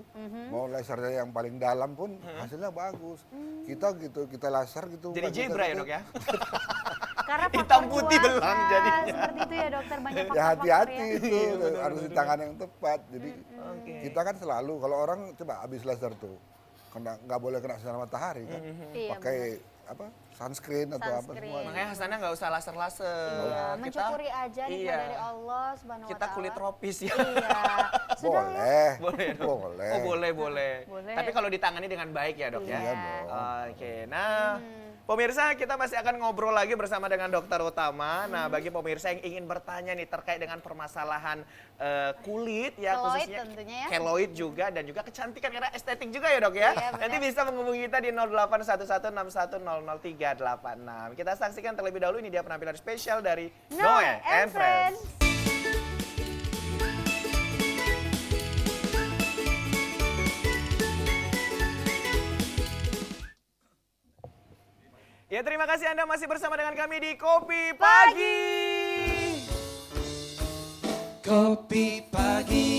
[SPEAKER 4] mau lasernya yang paling dalam pun hasilnya bagus. Kita gitu, kita laser gitu.
[SPEAKER 1] Jadi
[SPEAKER 4] bukan kita
[SPEAKER 1] zebra ya,
[SPEAKER 4] gitu.
[SPEAKER 1] Dok ya?
[SPEAKER 2] Karena
[SPEAKER 1] Hitam
[SPEAKER 2] faktor
[SPEAKER 1] putih
[SPEAKER 2] cuaca,
[SPEAKER 1] belang jadinya.
[SPEAKER 2] seperti itu ya dokter, banyak
[SPEAKER 4] Ya
[SPEAKER 2] faktor-faktor
[SPEAKER 4] hati-hati
[SPEAKER 2] ya.
[SPEAKER 4] itu harus di tangan yang tepat. Jadi
[SPEAKER 1] Oke.
[SPEAKER 4] kita kan selalu kalau orang coba habis laser tuh nggak boleh kena sinar matahari kan,
[SPEAKER 2] Iya,
[SPEAKER 4] pakai apa sunscreen atau apa
[SPEAKER 2] Sunscreen.
[SPEAKER 4] semua.
[SPEAKER 1] Makanya Hasanah nggak usah laser-laser.
[SPEAKER 2] Iya,
[SPEAKER 1] Kita-
[SPEAKER 2] mencukuri aja nikmat
[SPEAKER 1] iya.
[SPEAKER 2] dari Allah Subhanahu wa
[SPEAKER 1] Kita
[SPEAKER 2] taala.
[SPEAKER 1] kulit tropis ya.
[SPEAKER 2] Iya. Sudah ya.
[SPEAKER 4] Boleh,
[SPEAKER 1] Boleh, Dok?
[SPEAKER 4] boleh.
[SPEAKER 1] Oh, boleh.
[SPEAKER 2] Boleh.
[SPEAKER 1] Tapi kalau ditangani dengan baik ya, Dok ya.
[SPEAKER 4] Iya dong.
[SPEAKER 1] Oke, nah pemirsa kita masih akan ngobrol lagi bersama dengan Dokter Utama. Nah bagi pemirsa yang ingin bertanya nih terkait dengan permasalahan kulit ya
[SPEAKER 2] Keloid
[SPEAKER 1] khususnya
[SPEAKER 2] tentunya ya.
[SPEAKER 1] keloid juga dan juga kecantikan karena estetik juga ya Dok ya.
[SPEAKER 2] Iya, benar.
[SPEAKER 1] Nanti bisa menghubungi kita di 081161000386. Kita saksikan terlebih dahulu ini dia penampilan spesial dari
[SPEAKER 2] Noe and Friends.
[SPEAKER 1] Ya terima kasih Anda masih bersama dengan kami di Kopi Pagi.
[SPEAKER 3] Kopi pagi.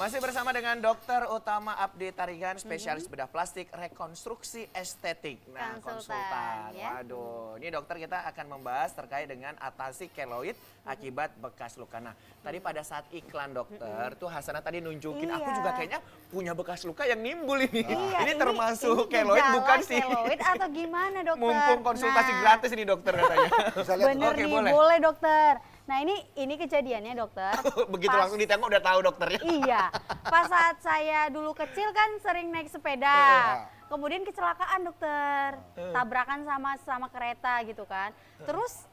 [SPEAKER 1] Masih bersama dengan Dokter Utama Abdi Tarigan, spesialis bedah plastik rekonstruksi estetik. Nah,
[SPEAKER 2] Konsultan, ya.
[SPEAKER 1] Waduh, ini dokter kita akan membahas terkait dengan atasi keloid akibat bekas luka. Nah, tadi pada saat iklan dokter, tuh Hasanah tadi nunjukin, aku
[SPEAKER 2] Iya.
[SPEAKER 1] juga kayaknya punya bekas luka yang nimbul ini.
[SPEAKER 2] Iya,
[SPEAKER 1] ini termasuk
[SPEAKER 2] ini
[SPEAKER 1] keloid
[SPEAKER 2] gejala
[SPEAKER 1] bukan sih?
[SPEAKER 2] keloid atau gimana dokter?
[SPEAKER 1] Mumpung konsultasi
[SPEAKER 2] Nah,
[SPEAKER 1] gratis ini dokter katanya.
[SPEAKER 4] Bisa lihat
[SPEAKER 2] Bener
[SPEAKER 1] Oke,
[SPEAKER 2] nih,
[SPEAKER 1] boleh.
[SPEAKER 2] boleh dokter. Nah ini kejadiannya dokter.
[SPEAKER 1] Begitu
[SPEAKER 2] Pas-
[SPEAKER 1] langsung ditengok udah tahu dokternya.
[SPEAKER 2] Iya, pas saat saya dulu kecil kan sering naik sepeda. Kemudian kecelakaan dokter, tabrakan sama kereta gitu kan. Terus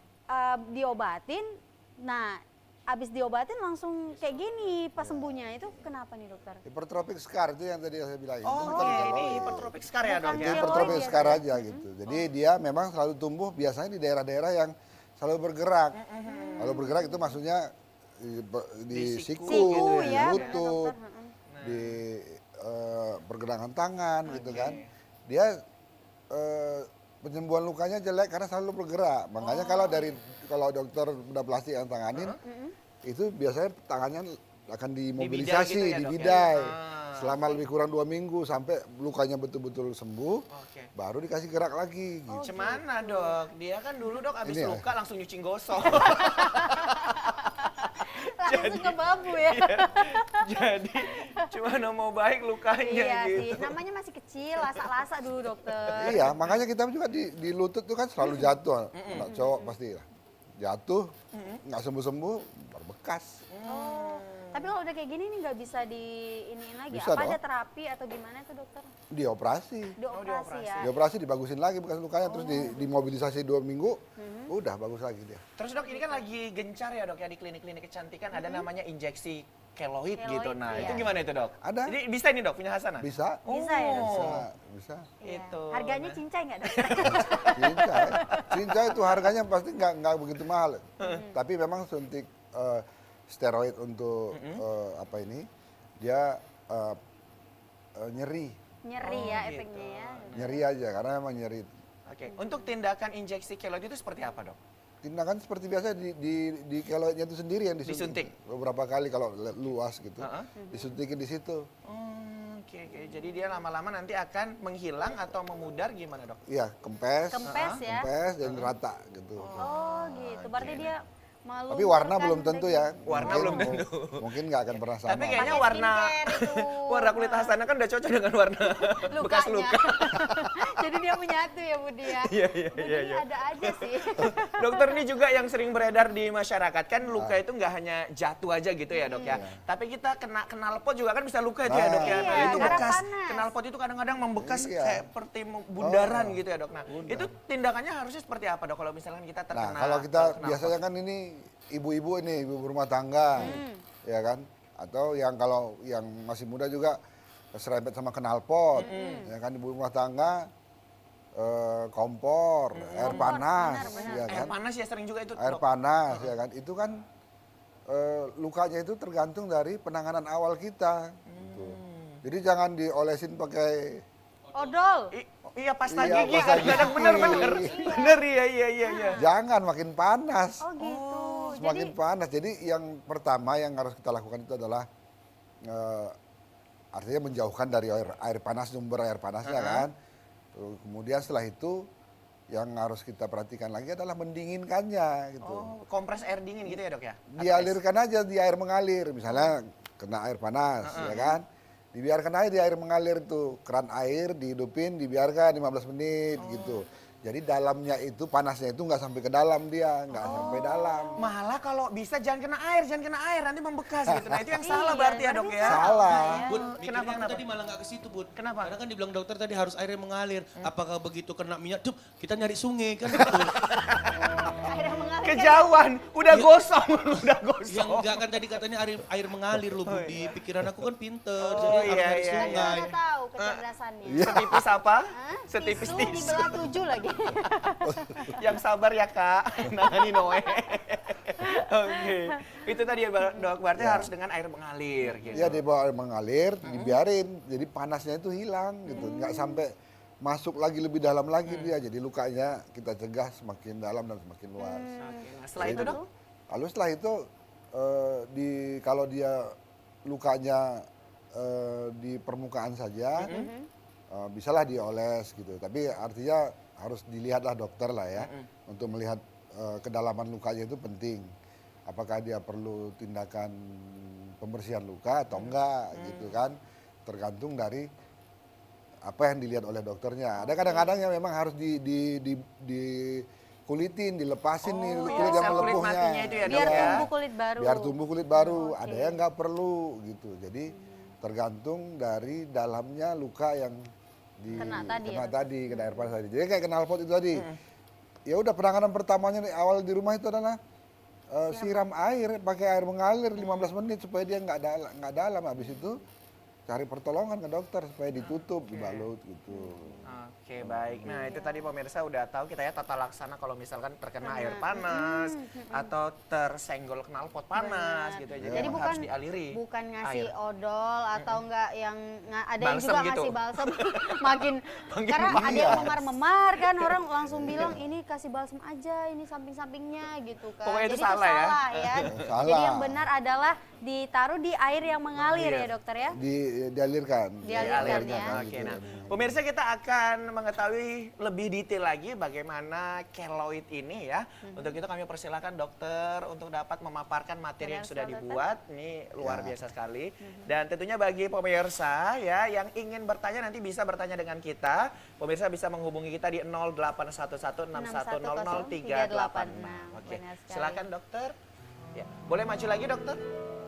[SPEAKER 2] diobatin, nah abis diobatin langsung kayak gini pas sembuhnya. Itu kenapa nih dokter?
[SPEAKER 4] hypertrophic scar itu yang tadi saya bilang. Itu
[SPEAKER 1] Oh,
[SPEAKER 4] bukan
[SPEAKER 1] ini
[SPEAKER 4] keloid.
[SPEAKER 1] hypertrophic scar ya dok
[SPEAKER 2] Bukan
[SPEAKER 1] ya?
[SPEAKER 2] keloid.
[SPEAKER 4] Hypertrophic
[SPEAKER 2] ya,
[SPEAKER 4] scar
[SPEAKER 2] Dok?
[SPEAKER 4] aja gitu. Jadi dia memang selalu tumbuh biasanya di daerah-daerah yang selalu bergerak. Kalau bergerak itu maksudnya
[SPEAKER 1] Di
[SPEAKER 4] di
[SPEAKER 1] siku
[SPEAKER 4] siku,
[SPEAKER 1] gitu
[SPEAKER 4] di
[SPEAKER 2] ya,
[SPEAKER 4] lutut,
[SPEAKER 2] benar, dokter.
[SPEAKER 4] di pergelangan tangan gitu kan. Dia penyembuhan lukanya jelek karena selalu bergerak. Makanya kalau dokter bedah plastik yang tanganin itu biasanya tangannya akan dimobilisasi,
[SPEAKER 1] gitu ya,
[SPEAKER 4] di
[SPEAKER 1] Dok, ya?
[SPEAKER 4] bidai.
[SPEAKER 1] Ah.
[SPEAKER 4] Selama lebih kurang 2 minggu sampai lukanya betul-betul sembuh,
[SPEAKER 1] Oke.
[SPEAKER 4] baru dikasih gerak lagi gitu.
[SPEAKER 1] Cemana dok? Dia kan dulu dok abis
[SPEAKER 4] Ini ya?
[SPEAKER 1] luka langsung nyuci gosok.
[SPEAKER 2] Langsung ke babu ya.
[SPEAKER 1] Jadi cuma mau baik lukanya
[SPEAKER 2] Iya
[SPEAKER 1] gitu.
[SPEAKER 2] sih, namanya masih kecil, lasak-lasak dulu dokter.
[SPEAKER 4] Iya, makanya kita juga di lutut tuh kan selalu jatuh. Anak cowok pasti lah. Jatuh, nggak sembuh-sembuh, berbekas.
[SPEAKER 2] Oh, Tapi kalau udah kayak gini nih nggak bisa di iniin lagi.
[SPEAKER 4] Bisa
[SPEAKER 2] Apa ada
[SPEAKER 4] dong.
[SPEAKER 2] terapi atau gimana tuh dokter?
[SPEAKER 4] Dioperasi.
[SPEAKER 2] Dioperasi ya.
[SPEAKER 4] Dioperasi dibagusin lagi bekas lukanya terus dimobilisasi 2 minggu. Udah bagus lagi dia.
[SPEAKER 1] Terus dok, ini kan lagi gencar ya dok ya di klinik-klinik kecantikan ada namanya injeksi keloid
[SPEAKER 2] Keloid,
[SPEAKER 1] gitu. Nah,
[SPEAKER 2] iya.
[SPEAKER 1] itu gimana itu dok?
[SPEAKER 4] Ada.
[SPEAKER 1] Jadi bisa ini dok punya Hasanah?
[SPEAKER 4] Bisa.
[SPEAKER 2] Bisa ya dok?
[SPEAKER 4] Bisa.
[SPEAKER 2] Iya.
[SPEAKER 1] Itu.
[SPEAKER 2] Harganya
[SPEAKER 1] Nah.
[SPEAKER 2] cincai nggak dokter?
[SPEAKER 4] Cincai. Cincai itu harganya pasti nggak begitu mahal. Tapi memang suntik steroid untuk apa ini dia nyeri.
[SPEAKER 2] Nyeri
[SPEAKER 1] Oh,
[SPEAKER 2] ya
[SPEAKER 1] gitu.
[SPEAKER 2] efeknya ya.
[SPEAKER 4] Nyeri aja karena memang nyeri.
[SPEAKER 1] Oke, untuk tindakan injeksi keloid itu seperti apa dok?
[SPEAKER 4] Tindakan seperti biasa di keloidnya itu sendiri yang
[SPEAKER 1] Disuntik?
[SPEAKER 4] beberapa kali kalau luas gitu.
[SPEAKER 1] Heeh.
[SPEAKER 4] Disuntikin di situ.
[SPEAKER 1] Oke, oke. Jadi dia lama-lama nanti akan menghilang atau memudar gimana dok?
[SPEAKER 4] Iya, kempes.
[SPEAKER 2] Kempes ya?
[SPEAKER 4] Kempes dan rata gitu.
[SPEAKER 2] Oh gitu. Berarti dia malu.
[SPEAKER 4] Tapi warna belum tentu ya.
[SPEAKER 1] Warna belum tentu.
[SPEAKER 4] Mungkin nggak akan pernah sama.
[SPEAKER 1] Tapi kayaknya warna warna kulit Hasanah kan udah cocok dengan warna bekas luka.
[SPEAKER 2] Jadi dia menyatu ya Budi ya.
[SPEAKER 1] Iya, iya,
[SPEAKER 2] Budi
[SPEAKER 1] iya,
[SPEAKER 2] ini
[SPEAKER 1] iya.
[SPEAKER 2] ada aja sih.
[SPEAKER 1] Dokter, ini juga yang sering beredar di masyarakat kan luka itu nggak hanya jatuh aja gitu ya dok ya. Tapi kita kena knalpot juga kan bisa luka itu ya dok ya.
[SPEAKER 2] Iya,
[SPEAKER 1] Nah, itu
[SPEAKER 2] karena
[SPEAKER 1] bekas
[SPEAKER 2] panas.
[SPEAKER 1] knalpot itu kadang-kadang membekas
[SPEAKER 4] Iya.
[SPEAKER 1] kayak seperti bundaran gitu ya dok. Nah itu tindakannya harusnya seperti apa dok kalau misalkan kita
[SPEAKER 4] Nah,
[SPEAKER 1] terkena
[SPEAKER 4] kalau kita
[SPEAKER 1] knalpot?
[SPEAKER 4] biasanya kan ini ibu-ibu ini, ibu rumah tangga, ya kan? Atau yang kalau yang masih muda juga serempet sama knalpot, ya kan? Ibu rumah tangga, kompor, air panas, ya
[SPEAKER 1] Air
[SPEAKER 4] kan?
[SPEAKER 1] panas ya sering juga itu
[SPEAKER 4] Air
[SPEAKER 1] dok.
[SPEAKER 4] panas, ya kan? Itu kan lukanya itu tergantung dari penanganan awal kita. Gitu. Jadi jangan diolesin pakai
[SPEAKER 2] Odol.
[SPEAKER 1] Iya pasta
[SPEAKER 4] Iya,
[SPEAKER 1] gigi
[SPEAKER 4] pasta
[SPEAKER 1] kadang-kadang
[SPEAKER 4] gigi.
[SPEAKER 1] bener-bener. Bener iya iya iya. iya.
[SPEAKER 4] jangan makin panas.
[SPEAKER 2] Oh gitu.
[SPEAKER 4] Semakin panas. Jadi yang pertama yang harus kita lakukan itu adalah artinya menjauhkan dari air panas, sumber air panasnya kan. Kemudian setelah itu yang harus kita perhatikan lagi adalah mendinginkannya gitu.
[SPEAKER 1] Oh, kompres air dingin gitu ya dok ya?
[SPEAKER 4] Dialirkan aja di air mengalir, misalnya kena air panas ya kan. Dibiarkan aja di air mengalir tuh, keran air dihidupin, dibiarkan 15 menit gitu. Jadi dalamnya itu panasnya itu nggak sampai ke dalam dia, nggak sampai dalam.
[SPEAKER 1] Malah kalau bisa jangan kena air, nanti membekas gitu. Nah itu yang salah
[SPEAKER 2] Iya,
[SPEAKER 1] berarti ya dok ya?
[SPEAKER 4] Salah.
[SPEAKER 3] Bud,
[SPEAKER 1] Kenapa,
[SPEAKER 3] mikirnya aku tadi malah nggak ke situ, Bud.
[SPEAKER 1] Kenapa?
[SPEAKER 3] Karena kan dibilang dokter tadi harus airnya mengalir. Apakah begitu kena minyak, tuh kita nyari sungai kan gitu.
[SPEAKER 2] Air yang mengalir.
[SPEAKER 1] Kejauhan, udah gosong, udah
[SPEAKER 3] Yang
[SPEAKER 1] gosong.
[SPEAKER 3] enggak kan tadi katanya air mengalir loh, Bud. Di pikiran aku kan pinter,
[SPEAKER 1] Oh,
[SPEAKER 3] jadi harus
[SPEAKER 1] iya,
[SPEAKER 3] nyari
[SPEAKER 1] iya,
[SPEAKER 3] sungai.
[SPEAKER 2] Kan udah tahu kecerdasannya.
[SPEAKER 1] Setipis apa?
[SPEAKER 2] Hah?
[SPEAKER 1] Setipis
[SPEAKER 2] Tisu
[SPEAKER 1] tisu.
[SPEAKER 2] dibelah 7 lagi.
[SPEAKER 1] Yang sabar ya kak, nangani Noe. Oke, itu tadi ya dok, berarti harus dengan air mengalir gitu.
[SPEAKER 4] Iya di bawah air mengalir, dibiarin, jadi panasnya itu hilang gitu, nggak sampai masuk lagi lebih dalam lagi dia, jadi lukanya kita cegah semakin dalam dan semakin luas.
[SPEAKER 1] Oke, nah setelah itu dok?
[SPEAKER 4] Lalu setelah itu kalau dia lukanya di permukaan saja, bisalah dioles gitu. Tapi artinya harus dilihatlah dokter lah ya, untuk melihat kedalaman lukanya itu penting. Apakah dia perlu tindakan pembersihan luka atau enggak gitu kan, tergantung dari apa yang dilihat oleh dokternya. Ada kadang-kadang yang memang harus dikulitin, dilepasin nih kulit yang
[SPEAKER 1] sel kulit
[SPEAKER 4] melepuhnya.
[SPEAKER 1] matinya itu ya, Dok,
[SPEAKER 2] Biar
[SPEAKER 1] ya?
[SPEAKER 2] tumbuh kulit baru.
[SPEAKER 4] Biar tumbuh kulit baru.
[SPEAKER 2] Oke.
[SPEAKER 4] Ada yang nggak perlu gitu. Jadi tergantung dari dalamnya luka yang
[SPEAKER 2] Kena tadi ya,
[SPEAKER 4] kena air panas tadi. Jadi kayak knalpot itu tadi. Ya udah penanganan pertamanya nih, awal di rumah itu adalah siram air pakai air mengalir 15 menit supaya dia nggak dalam. Habis itu cari pertolongan ke dokter supaya ditutup, dibalut gitu.
[SPEAKER 1] Oke, baik. Nah, itu tadi pemirsa udah tahu kita ya tata laksana kalau misalkan terkena air panas atau tersenggol knalpot panas gitu ya.
[SPEAKER 2] Jadi
[SPEAKER 1] memang
[SPEAKER 2] bukan
[SPEAKER 1] harus dialiri.
[SPEAKER 2] bukan ngasih
[SPEAKER 1] air.
[SPEAKER 2] odol atau enggak yang ada yang
[SPEAKER 1] Balsem
[SPEAKER 2] juga
[SPEAKER 1] gitu.
[SPEAKER 2] ngasih balsam makin karena ada yang memar-memar kan orang langsung bilang ini kasih balsam aja ini samping-sampingnya gitu kan.
[SPEAKER 1] Pokoknya itu
[SPEAKER 2] Jadi
[SPEAKER 1] salah ya.
[SPEAKER 2] ya.
[SPEAKER 4] Salah.
[SPEAKER 2] Jadi yang benar adalah ditaruh di air yang mengalir ya dokter ya.
[SPEAKER 4] Dialirkan.
[SPEAKER 2] Dialirkan ya.
[SPEAKER 1] Oke,
[SPEAKER 4] gitu.
[SPEAKER 1] nah pemirsa kita akan mengetahui lebih detail lagi bagaimana keloid ini ya. Untuk itu kami persilakan dokter untuk dapat memaparkan materi yang sudah dibuat. Ini luar biasa sekali. Dan tentunya bagi pemirsa ya yang ingin bertanya nanti bisa bertanya dengan kita. Pemirsa bisa menghubungi kita di 081161000386. Oke,
[SPEAKER 2] Benar sekali.
[SPEAKER 1] silakan dokter. Ya, boleh maju lagi dokter?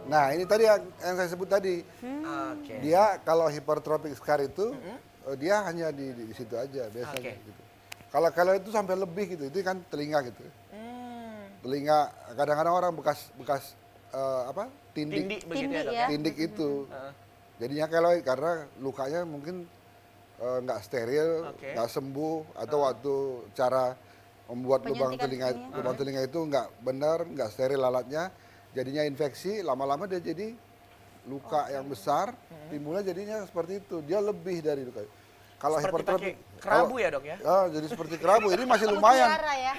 [SPEAKER 4] Nah ini tadi yang saya sebut tadi.
[SPEAKER 1] Oke.
[SPEAKER 4] Dia kalau hypertrophic scar itu dia hanya di situ aja biasanya.
[SPEAKER 1] Oke.
[SPEAKER 4] Gitu. Kalau itu sampai lebih gitu, itu kan telinga gitu. Telinga kadang-kadang orang bekas
[SPEAKER 1] Tindik begitu ya, Dok
[SPEAKER 2] ya.
[SPEAKER 1] ya?
[SPEAKER 4] tindik itu. Jadinya keloid karena lukanya mungkin nggak steril,
[SPEAKER 1] Oke.
[SPEAKER 4] nggak sembuh, atau waktu cara membuat
[SPEAKER 2] Penyuntikan
[SPEAKER 4] lubang telinga itu nggak benar, nggak steril alatnya, jadinya infeksi, lama-lama dia jadi luka yang besar, timbulnya jadinya seperti itu. Dia lebih dari luka. Kalau
[SPEAKER 1] Seperti
[SPEAKER 4] hipertrofi,
[SPEAKER 1] pakai kerabu ya, Dok ya?
[SPEAKER 4] jadi seperti kerabu. Ini masih lumayan.
[SPEAKER 2] Mutiara ya.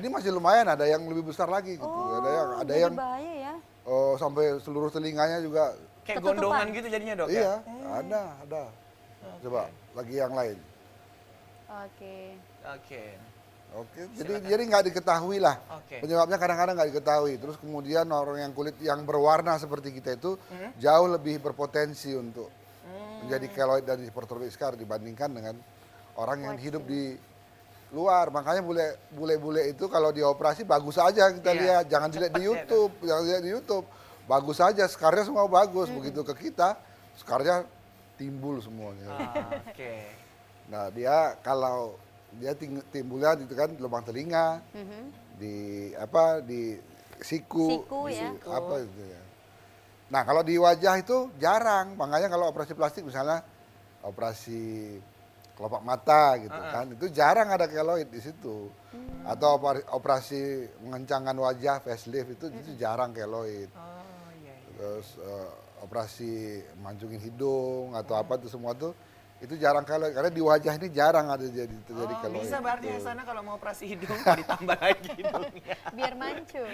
[SPEAKER 4] Ini masih lumayan. Ada yang lebih besar lagi gitu. Ada
[SPEAKER 2] jadi
[SPEAKER 4] yang
[SPEAKER 2] bahaya ya.
[SPEAKER 4] sampai seluruh telinganya juga.
[SPEAKER 1] Kayak
[SPEAKER 2] Ketutupan.
[SPEAKER 1] gondongan gitu jadinya, Dok ya?
[SPEAKER 4] Iya, ada. Coba lagi yang lain.
[SPEAKER 2] Oke.
[SPEAKER 1] Oke.
[SPEAKER 4] Oke, jadi nggak diketahui lah.
[SPEAKER 1] Oke.
[SPEAKER 4] Penyebabnya kadang-kadang nggak diketahui. Terus kemudian orang yang kulit yang berwarna seperti kita itu jauh lebih berpotensi untuk menjadi keloid dan hypertrophic scar dibandingkan dengan orang yang hidup di luar. Makanya bule-bule itu kalau dioperasi bagus aja kita
[SPEAKER 1] Iya,
[SPEAKER 4] lihat. Jangan dilihat di
[SPEAKER 1] cepet ya,
[SPEAKER 4] YouTube, jangan dilihat di YouTube. Bagus aja, skarnya semua bagus. Begitu ke kita, skarnya timbul semuanya.
[SPEAKER 1] Oke.
[SPEAKER 4] Nah dia kalau dia timbulnya itu kan lubang telinga, di siku,
[SPEAKER 2] Siku
[SPEAKER 4] di
[SPEAKER 2] ya.
[SPEAKER 4] apa itu ya. Nah kalau di wajah itu jarang, makanya kalau operasi plastik misalnya operasi kelopak mata gitu kan, itu jarang ada keloid di situ. Atau operasi mengencangkan wajah facelift itu jarang keloid.
[SPEAKER 1] Oh, iya, iya.
[SPEAKER 4] Terus operasi mancungin hidung atau apa itu semua tuh itu jarang keloid karena di wajah ini jarang ada terjadi keloid.
[SPEAKER 1] Bisa berarti
[SPEAKER 4] gitu.
[SPEAKER 1] Hasana kalau mau operasi hidung ditambah lagi hidungnya.
[SPEAKER 2] Biar mancung.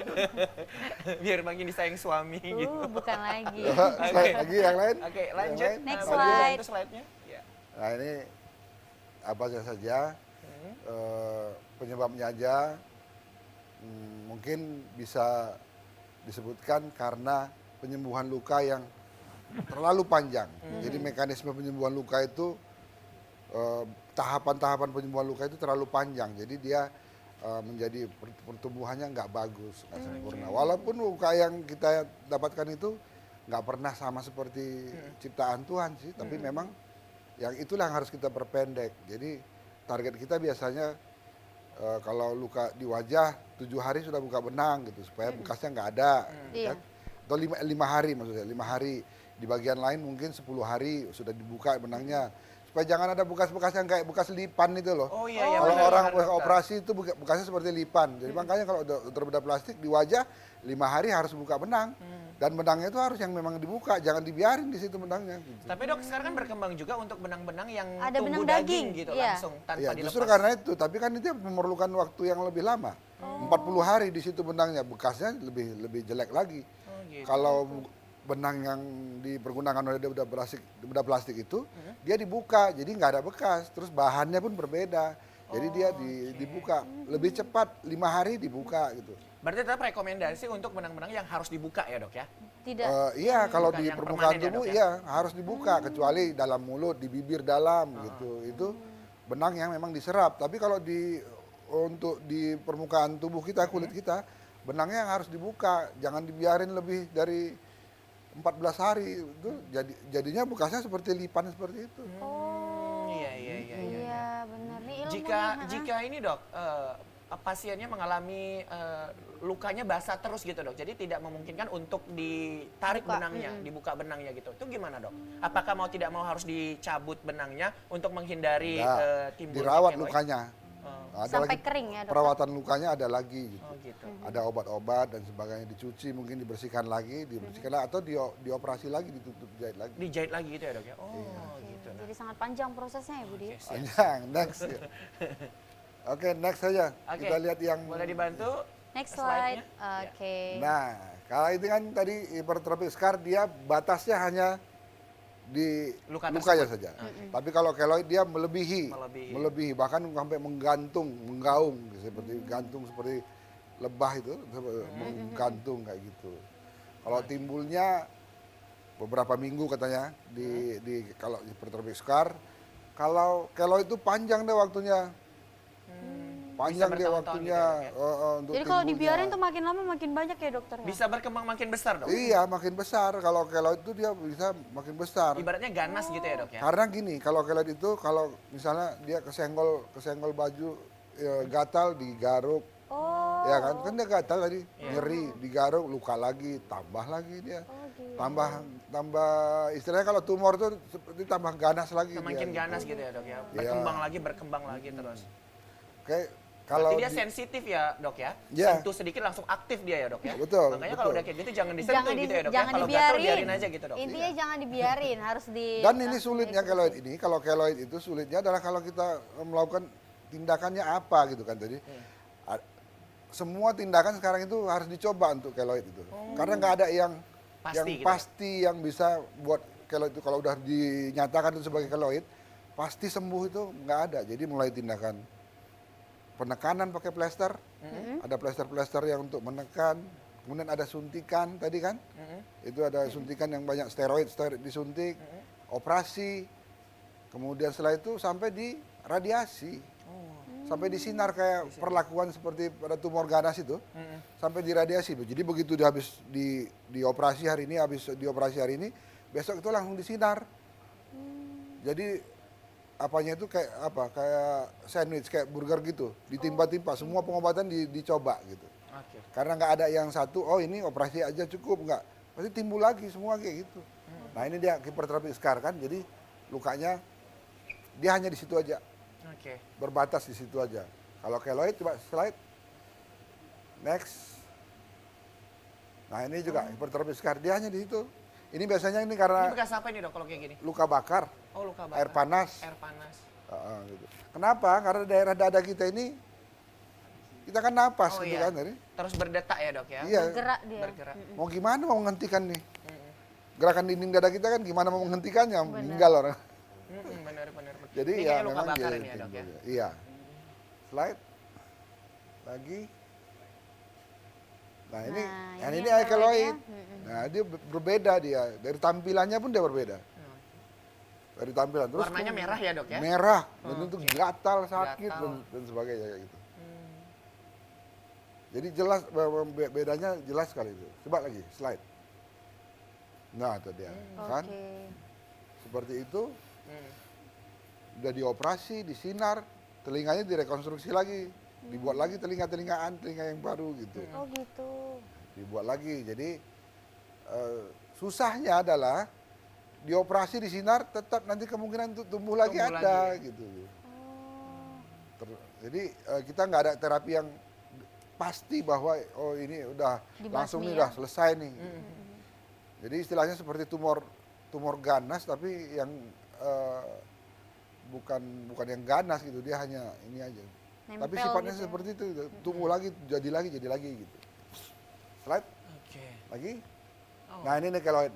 [SPEAKER 1] Biar makin disayang suami gitu.
[SPEAKER 2] Bukan lagi.
[SPEAKER 4] Lagi yang lain?
[SPEAKER 1] Oke,
[SPEAKER 4] Yang
[SPEAKER 1] lanjut.
[SPEAKER 4] lain?
[SPEAKER 2] Next
[SPEAKER 1] Boleh
[SPEAKER 2] slide.
[SPEAKER 1] dibantu slide-nya? Ya.
[SPEAKER 4] Nah ini apa saja penyebabnya aja mungkin bisa disebutkan karena penyembuhan luka yang terlalu panjang. Jadi mekanisme penyembuhan luka itu tahapan-tahapan penyembuhan luka itu terlalu panjang. Jadi dia menjadi pertumbuhannya nggak bagus, nggak sempurna. Walaupun luka yang kita dapatkan itu nggak pernah sama seperti ciptaan Tuhan sih, tapi memang yang itulah yang harus kita perpendek. Jadi target kita biasanya kalau luka di wajah 7 hari sudah buka benang gitu supaya bekasnya nggak ada.
[SPEAKER 2] Iya.
[SPEAKER 4] Kan? Atau 5 hari maksudnya, 5 hari. Di bagian lain mungkin 10 hari sudah dibuka benangnya. Supaya jangan ada bekas-bekas yang kayak bekas lipan itu loh.
[SPEAKER 1] Oh iya, iya.
[SPEAKER 4] Kalau
[SPEAKER 1] benar,
[SPEAKER 4] orang
[SPEAKER 1] benar.
[SPEAKER 4] operasi itu bekasnya seperti lipan. Jadi makanya kalau dokter bedah plastik di wajah 5 hari harus buka benang. Dan benangnya itu harus yang memang dibuka, jangan dibiarin di situ benangnya. Gitu.
[SPEAKER 1] Tapi Dok, sekarang kan berkembang juga untuk benang-benang yang
[SPEAKER 2] Ada
[SPEAKER 1] tumbuh
[SPEAKER 2] benang
[SPEAKER 1] daging
[SPEAKER 2] daging,
[SPEAKER 1] gitu
[SPEAKER 2] iya.
[SPEAKER 1] langsung tanpa
[SPEAKER 4] Ya
[SPEAKER 1] dilepas.
[SPEAKER 4] justru karena itu, tapi kan itu memerlukan waktu yang lebih lama. 40 hari di situ benangnya, bekasnya lebih jelek lagi.
[SPEAKER 1] Oh, gitu.
[SPEAKER 4] Kalau benang yang dipergunakan oleh bedah plastik itu, dia dibuka, jadi nggak ada bekas. Terus bahannya pun berbeda. Jadi dia dibuka lebih cepat, 5 hari dibuka gitu.
[SPEAKER 1] Berarti tetap rekomendasi untuk benang-benang yang harus dibuka ya, Dok ya?
[SPEAKER 2] Tidak.
[SPEAKER 4] Iya, kalau
[SPEAKER 1] Bukan
[SPEAKER 4] di
[SPEAKER 1] yang
[SPEAKER 4] permukaan
[SPEAKER 1] permanen ya,
[SPEAKER 4] tubuh
[SPEAKER 1] Dok, ya?
[SPEAKER 4] iya harus dibuka, kecuali dalam mulut, di bibir dalam gitu. Itu benang yang memang diserap. Tapi kalau untuk di permukaan tubuh kita, kulit kita, benangnya yang harus dibuka, jangan dibiarin lebih dari 14 hari. Itu jadinya bekasnya seperti lipan seperti itu.
[SPEAKER 1] Iya, iya, iya.
[SPEAKER 2] Iya, benar. Nih ilmunya.
[SPEAKER 1] Jika ini Dok, pasiennya mengalami lukanya basah terus gitu Dok, jadi tidak memungkinkan untuk ditarik
[SPEAKER 2] Buka,
[SPEAKER 1] benangnya, dibuka benangnya gitu. Itu gimana Dok? Apakah mau tidak mau harus dicabut benangnya untuk menghindari
[SPEAKER 4] Enggak,
[SPEAKER 1] timbulnya
[SPEAKER 4] dirawat
[SPEAKER 1] keloid?
[SPEAKER 4] lukanya.
[SPEAKER 1] Oh.
[SPEAKER 4] Ada
[SPEAKER 2] Sampai
[SPEAKER 4] lagi
[SPEAKER 2] kering ya, dokter?
[SPEAKER 4] perawatan lukanya ada lagi gitu.
[SPEAKER 1] Oh gitu.
[SPEAKER 4] Ada obat-obat dan sebagainya, dicuci mungkin dibersihkan lagi atau dioperasi lagi, ditutup jahit lagi.
[SPEAKER 1] Dijahit lagi gitu ya Dok ya? Oh
[SPEAKER 2] Oke,
[SPEAKER 1] gitu. Nah.
[SPEAKER 2] jadi sangat panjang prosesnya ya, Budi.
[SPEAKER 1] Oke, siap.
[SPEAKER 4] Panjang, next. Ya. Oke, next saja.
[SPEAKER 1] Oke,
[SPEAKER 4] Kita lihat yang
[SPEAKER 1] boleh dibantu?
[SPEAKER 2] Next slide.
[SPEAKER 1] Slide-nya?
[SPEAKER 2] Oke.
[SPEAKER 4] Nah, kalau itu kan tadi hypertrophic scar dia batasnya hanya di
[SPEAKER 1] Luka
[SPEAKER 4] lukanya
[SPEAKER 1] tersebut.
[SPEAKER 4] saja. Tapi kalau keloid dia melebihi,
[SPEAKER 1] Melebihi.
[SPEAKER 4] bahkan sampai menggaung seperti gantung seperti lebah itu menggantung kayak gitu. Kalau timbulnya beberapa minggu katanya kalau hypertrophic scar, kalau keloid itu panjang deh waktunya. Panjang dia
[SPEAKER 1] bertahun-tahun
[SPEAKER 4] waktunya
[SPEAKER 1] gitu ya, dok
[SPEAKER 4] untuk
[SPEAKER 2] Jadi kalau
[SPEAKER 4] timbulnya.
[SPEAKER 2] dibiarin tuh makin lama makin banyak ya dokter ya?
[SPEAKER 1] Bisa berkembang makin besar dok.
[SPEAKER 4] Iya, makin besar. Kalau keloid itu dia bisa makin besar.
[SPEAKER 1] Ibaratnya ganas gitu ya dok ya.
[SPEAKER 4] Karena gini, kalau keloid itu kalau misalnya dia kesenggol baju gatal digaruk,
[SPEAKER 2] Oh.
[SPEAKER 4] ya kan? Kan dia gatal tadi, nyeri, digaruk, luka lagi, tambah lagi dia.
[SPEAKER 2] Gitu.
[SPEAKER 4] Tambah istilahnya kalau tumor itu seperti tambah ganas lagi
[SPEAKER 1] Semakin
[SPEAKER 4] dia.
[SPEAKER 1] ganas gitu ya dok ya.
[SPEAKER 4] Iya.
[SPEAKER 1] Berkembang lagi terus.
[SPEAKER 4] Kayak kalau
[SPEAKER 1] Berarti dia
[SPEAKER 4] di-
[SPEAKER 1] sensitif ya dok ya.
[SPEAKER 4] Iya.
[SPEAKER 1] Sentuh sedikit langsung aktif dia ya dok ya.
[SPEAKER 4] Betul,
[SPEAKER 1] Makanya
[SPEAKER 4] betul.
[SPEAKER 1] kalau udah kayak gitu jangan disentuh
[SPEAKER 2] Jangan,
[SPEAKER 1] gitu ya dok ya.
[SPEAKER 2] jangan
[SPEAKER 1] Kalau gatal
[SPEAKER 2] dibiarin.
[SPEAKER 1] biarin aja gitu dok.
[SPEAKER 2] Intinya jangan dibiarin, harus di.
[SPEAKER 4] Dan ini
[SPEAKER 2] langsung
[SPEAKER 4] sulitnya
[SPEAKER 2] dieksekusi.
[SPEAKER 4] keloid ini, kalau keloid itu sulitnya adalah kalau kita melakukan tindakannya apa gitu kan tadi. Semua tindakan sekarang itu harus dicoba untuk keloid itu. Karena nggak ada yang
[SPEAKER 1] Pasti gitu ya?
[SPEAKER 4] pasti yang bisa buat keloid itu kalau udah dinyatakan itu sebagai keloid, pasti sembuh itu nggak ada. Jadi mulai tindakan penekanan pakai plester, ada plester-plester yang untuk menekan, kemudian ada suntikan tadi kan, itu ada suntikan yang banyak steroid disuntik, operasi, kemudian setelah itu sampai di radiasi, sampai di sinar kayak perlakuan seperti pada tumor ganas itu, sampai di radiasi. Jadi begitu dia habis dioperasi hari ini, habis dioperasi hari ini, besok itu langsung disinar. Jadi apanya itu kayak apa? Kayak sandwich, kayak burger gitu, ditimpa-timpa. Semua pengobatan dicoba gitu.
[SPEAKER 1] Oke.
[SPEAKER 4] Karena nggak ada yang satu, oh ini operasi aja cukup, nggak. Pasti timbul lagi semua kayak gitu. Nah ini dia hipertrofic scar kan, jadi lukanya dia hanya di situ aja,
[SPEAKER 1] Oke.
[SPEAKER 4] berbatas di situ aja. Kalau keloid coba slide, next. Nah ini juga hipertrofic scar, dia hanya di situ. Ini biasanya ini
[SPEAKER 1] Ini
[SPEAKER 4] karena
[SPEAKER 1] bekas apa ini dok kalau kayak gini?
[SPEAKER 4] luka bakar,
[SPEAKER 1] Oh luka bakar.
[SPEAKER 4] air panas.
[SPEAKER 1] Air panas.
[SPEAKER 4] Gitu. Kenapa? Karena daerah dada kita ini, kita kan napas
[SPEAKER 1] Oh
[SPEAKER 4] gitu
[SPEAKER 1] iya.
[SPEAKER 4] kan tadi.
[SPEAKER 1] Terus berdetak ya dok ya?
[SPEAKER 4] Iya.
[SPEAKER 2] Bergerak dia.
[SPEAKER 1] Bergerak.
[SPEAKER 4] Mau gimana mau menghentikan nih? Gerakan dinding dada kita kan gimana mau menghentikannya? Meninggal orang.
[SPEAKER 1] Benar.
[SPEAKER 4] Jadi
[SPEAKER 1] Ini
[SPEAKER 4] ya
[SPEAKER 1] kayak luka
[SPEAKER 4] memang
[SPEAKER 1] bakar
[SPEAKER 4] jadi
[SPEAKER 1] ini ya dok ya?
[SPEAKER 4] timbul. Iya. Slide. Lagi. Nah ini,
[SPEAKER 2] Nah,
[SPEAKER 4] yang
[SPEAKER 2] ini
[SPEAKER 4] ini
[SPEAKER 2] yang
[SPEAKER 4] keloid.
[SPEAKER 2] keloid
[SPEAKER 4] Nah dia berbeda dia. Dari tampilannya pun dia berbeda. Dari tampilan. Terus
[SPEAKER 1] Warnanya merah ya dok ya?
[SPEAKER 4] merah. Dan itu gatal, sakit
[SPEAKER 1] Gatal.
[SPEAKER 4] dan sebagainya kayak gitu. Jadi jelas bedanya jelas sekali itu. Coba lagi slide. Nah itu dia kan.
[SPEAKER 2] Oke.
[SPEAKER 4] Seperti itu. Udah dioperasi, disinar, telinganya direkonstruksi lagi, dibuat lagi telinga yang baru gitu,
[SPEAKER 2] Oh gitu.
[SPEAKER 4] dibuat lagi. Jadi susahnya adalah dioperasi disinar, tetap nanti kemungkinan untuk tumbuh lagi
[SPEAKER 1] Tumbuh
[SPEAKER 4] ada
[SPEAKER 1] lagi.
[SPEAKER 4] gitu.
[SPEAKER 2] Oh.
[SPEAKER 4] Jadi kita nggak ada terapi yang pasti bahwa oh ini udah
[SPEAKER 2] Dibasmi
[SPEAKER 4] langsung nih
[SPEAKER 2] ya?
[SPEAKER 4] udah selesai nih. Gitu. Jadi istilahnya seperti tumor ganas tapi yang bukan yang ganas gitu, dia hanya ini aja. Tapi
[SPEAKER 2] Nempel
[SPEAKER 4] sifatnya
[SPEAKER 2] gitu ya?
[SPEAKER 4] seperti itu, tumbuh lagi, jadi lagi gitu. Slide
[SPEAKER 1] Oke.
[SPEAKER 4] lagi.
[SPEAKER 1] Oh.
[SPEAKER 4] Nah ini keloid,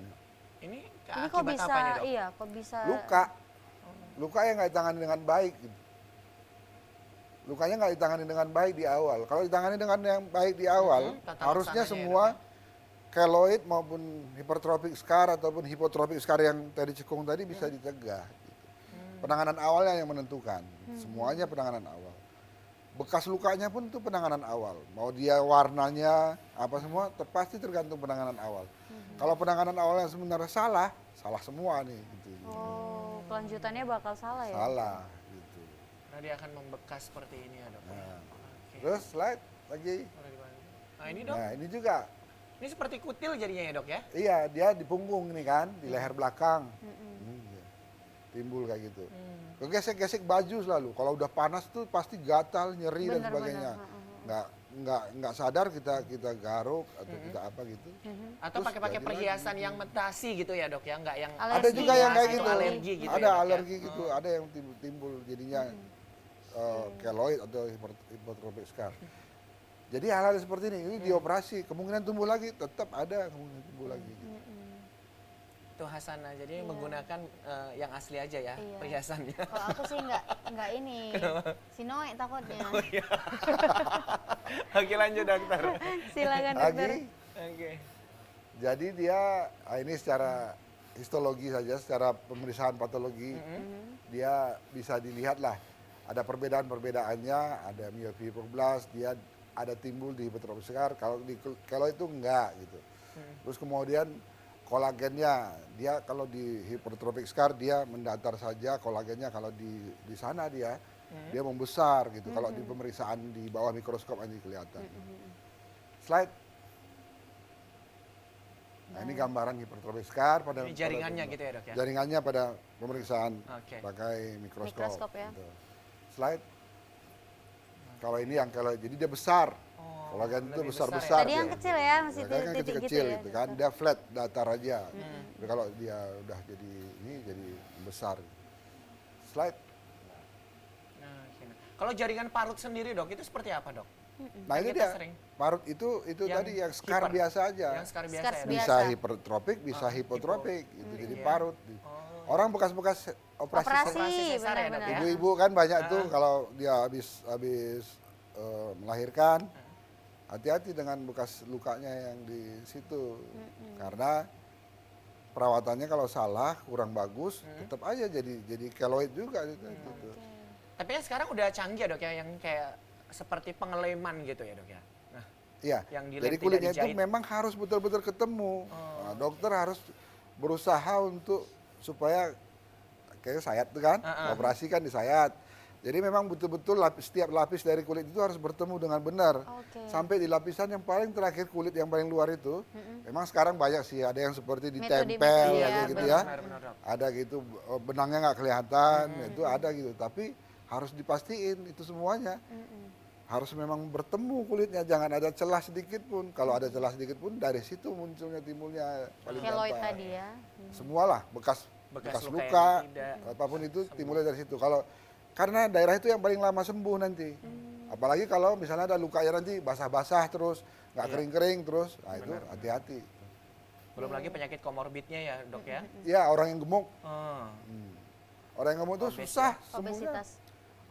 [SPEAKER 1] Ini
[SPEAKER 2] Ini kok
[SPEAKER 1] akibat
[SPEAKER 2] bisa,
[SPEAKER 1] apa ini dok?
[SPEAKER 2] iya, kok bisa.
[SPEAKER 4] luka yang nggak ditangani dengan baik. Gitu. Lukanya nggak ditangani dengan baik di awal. Kalau ditangani dengan yang baik di awal,
[SPEAKER 1] tata
[SPEAKER 4] harusnya
[SPEAKER 1] laksananya ya,
[SPEAKER 4] semua keloid maupun hipertrophic scar ataupun hipotropic scar yang tadi cekung tadi bisa dicegah. Gitu. Penanganan awalnya yang menentukan. Semuanya penanganan awal. Bekas lukanya pun itu penanganan awal. Mau dia warnanya apa semua, pasti tergantung penanganan awal. Kalau penanganan awalnya sebenarnya salah semua nih. Gitu.
[SPEAKER 2] Oh, kelanjutannya bakal salah ya?
[SPEAKER 4] Salah. Gitu.
[SPEAKER 1] Karena dia akan membekas seperti ini ya dok.
[SPEAKER 4] Nah.
[SPEAKER 1] Oke.
[SPEAKER 4] Terus slide lagi.
[SPEAKER 1] Nah ini dok,
[SPEAKER 4] Nah ini juga.
[SPEAKER 1] ini seperti kutil jadinya ya dok ya?
[SPEAKER 4] Iya, dia di punggung ini kan, di leher belakang. Iya. Timbul kayak gitu. Kegesek-gesek baju selalu. Kalau udah panas tuh pasti gatal, nyeri dan
[SPEAKER 2] Benar,
[SPEAKER 4] sebagainya. Nggak sadar kita garuk atau kita apa gitu.
[SPEAKER 1] Atau
[SPEAKER 4] Terus
[SPEAKER 1] pakai
[SPEAKER 4] jadi
[SPEAKER 1] perhiasan yang metasi gitu ya dok ya? Nggak yang
[SPEAKER 2] Alergi.
[SPEAKER 4] Ada juga yang kayak
[SPEAKER 1] Atau
[SPEAKER 4] gitu.
[SPEAKER 1] alergi gitu
[SPEAKER 4] Ada
[SPEAKER 1] ya, Dok, ya?
[SPEAKER 4] alergi gitu, ada yang timbul jadinya keloid atau hipertropic scar. Jadi hal-hal seperti ini dioperasi, kemungkinan tumbuh lagi, tetap ada kemungkinan tumbuh lagi. Gitu.
[SPEAKER 1] Itu Hasanah, jadi menggunakan yang asli aja ya
[SPEAKER 2] Iya.
[SPEAKER 1] perhiasannya.
[SPEAKER 2] Kalau aku sih nggak ini, si Noe takutnya.
[SPEAKER 1] Oke lanjut dokter.
[SPEAKER 2] Silakan dokter.
[SPEAKER 4] Lagi,
[SPEAKER 1] Oke.
[SPEAKER 4] jadi dia ini secara histologi saja, secara pemeriksaan patologi, dia bisa dilihat lah ada perbedaan-perbedaannya, ada myofibroblas, dia ada timbul di hipertrofik scar, kalau di keloid itu enggak gitu. Terus kemudian kolagennya, dia kalau di hipertrofik scar dia mendatar saja kolagennya, kalau di sana dia membesar gitu. Kalau di pemeriksaan di bawah mikroskop nanti kelihatan. Slide. Nah, ini gambaran hipertrofik scar pada
[SPEAKER 1] Ini jaringannya gitu ya, Dok ya?
[SPEAKER 4] Jaringannya pada pemeriksaan
[SPEAKER 1] Oke.
[SPEAKER 4] pakai mikroskop.
[SPEAKER 2] Mikroskop ya.
[SPEAKER 4] Gitu. Slide. Kalau ini yang kalau jadi dia besar.
[SPEAKER 1] Oh,
[SPEAKER 4] Kolagen itu
[SPEAKER 1] lebih
[SPEAKER 4] besar-besar.
[SPEAKER 2] Tadi yang
[SPEAKER 4] dia.
[SPEAKER 2] kecil ya, masih
[SPEAKER 4] Ya, kan
[SPEAKER 2] titik-titik gitu
[SPEAKER 4] kecil-kecil
[SPEAKER 2] ya.
[SPEAKER 4] gitu kan. Dia flat, datar aja. Tapi kalau dia udah jadi ini jadi besar. Slide.
[SPEAKER 1] Nah, gini. Kalau jaringan parut sendiri, Dok, itu seperti apa, Dok?
[SPEAKER 4] Nah,
[SPEAKER 1] Kan
[SPEAKER 4] ini
[SPEAKER 1] kita
[SPEAKER 4] dia.
[SPEAKER 1] sering
[SPEAKER 4] Parut itu
[SPEAKER 1] yang
[SPEAKER 4] tadi yang scar
[SPEAKER 1] hiper.
[SPEAKER 4] biasa aja.
[SPEAKER 1] Yang scar biasa
[SPEAKER 2] Scar
[SPEAKER 1] ya, Dok?
[SPEAKER 2] biasa.
[SPEAKER 4] Bisa hipertropik, bisa hipotropik gitu. Jadi
[SPEAKER 1] Iya.
[SPEAKER 4] parut. Orang bekas-bekas operasi
[SPEAKER 2] Operasi,
[SPEAKER 1] sesar ya, Dok,
[SPEAKER 2] benar-benar.
[SPEAKER 1] ya?
[SPEAKER 4] ibu-ibu kan banyak tuh kalau dia habis melahirkan, hati-hati dengan bekas lukanya yang di situ. Karena perawatannya kalau salah, kurang bagus, tetap aja jadi keloid juga gitu.
[SPEAKER 1] Tapi kan sekarang udah canggih ya, Dok ya, yang kayak seperti pengeleman gitu ya, Dok ya? Nah,
[SPEAKER 4] Iya.
[SPEAKER 1] Yang dilem
[SPEAKER 4] Jadi
[SPEAKER 1] tidak
[SPEAKER 4] kulitnya itu
[SPEAKER 1] dijahit.
[SPEAKER 4] memang harus betul-betul ketemu. Nah, dokter harus berusaha untuk supaya kayak sayat tuh kan, operasi kan disayat. Jadi memang betul-betul setiap lapis dari kulit itu harus bertemu dengan benar.
[SPEAKER 2] Oke.
[SPEAKER 4] Sampai di lapisan yang paling terakhir kulit yang paling luar itu, memang sekarang banyak sih, ada yang seperti ditempel
[SPEAKER 2] Metode-metode
[SPEAKER 4] aja
[SPEAKER 2] ya,
[SPEAKER 4] gitu ya.
[SPEAKER 1] benar, Dok.
[SPEAKER 4] Ada gitu benangnya nggak kelihatan, itu ada gitu. Tapi harus dipastiin itu semuanya. Harus memang bertemu kulitnya, jangan ada celah sedikit pun. Kalau ada celah sedikit pun dari situ timbulnya paling
[SPEAKER 2] Keloid
[SPEAKER 4] gampang.
[SPEAKER 2] tadi ya.
[SPEAKER 4] Semualah bekas
[SPEAKER 1] Bekas luka
[SPEAKER 4] luka,
[SPEAKER 1] yang tidak
[SPEAKER 4] apapun itu timbulnya dari situ. Kalau karena daerah itu yang paling lama sembuh nanti. Apalagi kalau misalnya ada luka yang nanti basah-basah terus, nggak kering-kering terus, nah itu hati-hati.
[SPEAKER 1] Belum lagi penyakit komorbidnya ya, Dok ya?
[SPEAKER 4] Ya orang yang gemuk,
[SPEAKER 1] Oh,
[SPEAKER 4] orang yang gemuk itu
[SPEAKER 1] Obes
[SPEAKER 4] susah sembuhnya.
[SPEAKER 2] Obesitas.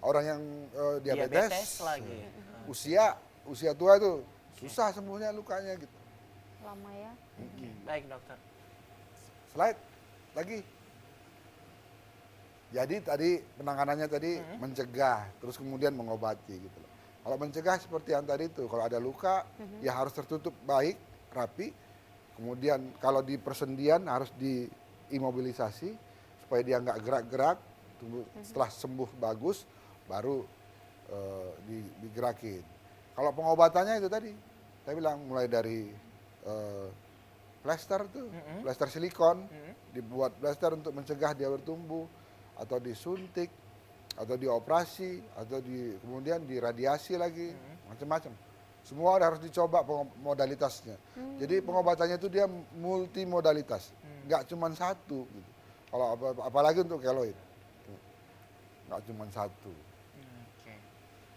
[SPEAKER 4] Orang yang diabetes,
[SPEAKER 1] lagi.
[SPEAKER 4] usia tua itu susah sembuhnya lukanya gitu.
[SPEAKER 2] Lama ya.
[SPEAKER 1] Baik, Dokter.
[SPEAKER 4] Slide lagi. Jadi tadi penanganannya tadi mencegah, terus kemudian mengobati gitu loh. Kalau mencegah seperti yang tadi itu, kalau ada luka ya harus tertutup baik, rapi. Kemudian kalau di persendian harus diimobilisasi supaya dia nggak gerak-gerak. Tunggu setelah sembuh bagus baru digerakin. Kalau pengobatannya itu tadi, saya bilang mulai dari plester tuh, plester silikon, dibuat plester untuk mencegah dia bertumbuh, atau disuntik, atau dioperasi, atau kemudian diradiasi lagi, macam-macam. Semua harus dicoba modalitasnya. Jadi pengobatannya itu dia multimodalitas, nggak cuma satu. Gitu. Kalau apalagi untuk keloid, nggak cuma satu.
[SPEAKER 1] Oke.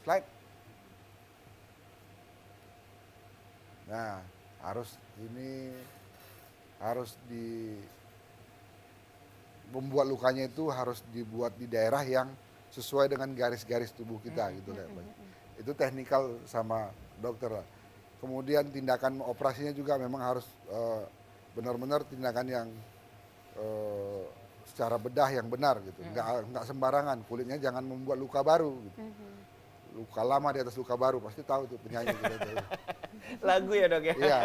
[SPEAKER 4] Slide. Nah, harus membuat lukanya itu harus dibuat di daerah yang sesuai dengan garis-garis tubuh kita gitu lah. Itu teknikal sama dokter lah. Kemudian tindakan operasinya juga memang harus benar-benar tindakan yang secara bedah yang benar gitu. Nggak sembarangan, kulitnya jangan membuat luka baru gitu. Luka lama di atas luka baru, pasti tahu tuh penyanyi gitu.
[SPEAKER 1] Lagu ya, Dok ya?
[SPEAKER 4] Iya.